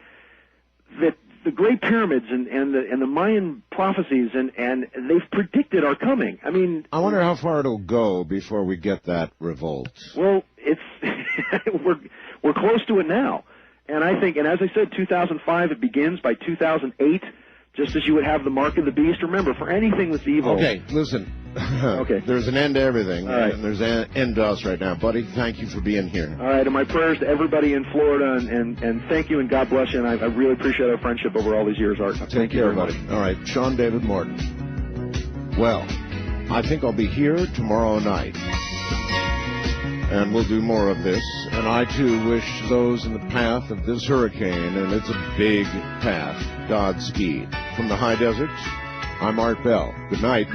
the Great Pyramids and the Mayan prophecies and they've predicted are coming. I mean, I wonder how far it'll go before we get that revolt. Well, it's we're close to it now. And I think, and as I said, 2005 it begins. By 2008, just as you would have the mark of the beast. Remember, for anything that's evil. Okay, listen. Okay. There's an end to everything, All right. and there's an end to us right now. Buddy, thank you for being here. All right, and my prayers to everybody in Florida, and thank you, and God bless you, and I really appreciate our friendship over all these years, Art. Take care, buddy. All right, Shawn David Morton. Well, I think I'll be here tomorrow night, and we'll do more of this. And I, too, wish those in the path of this hurricane, and it's a big path, Godspeed. From the high desert, I'm Art Bell. Good night.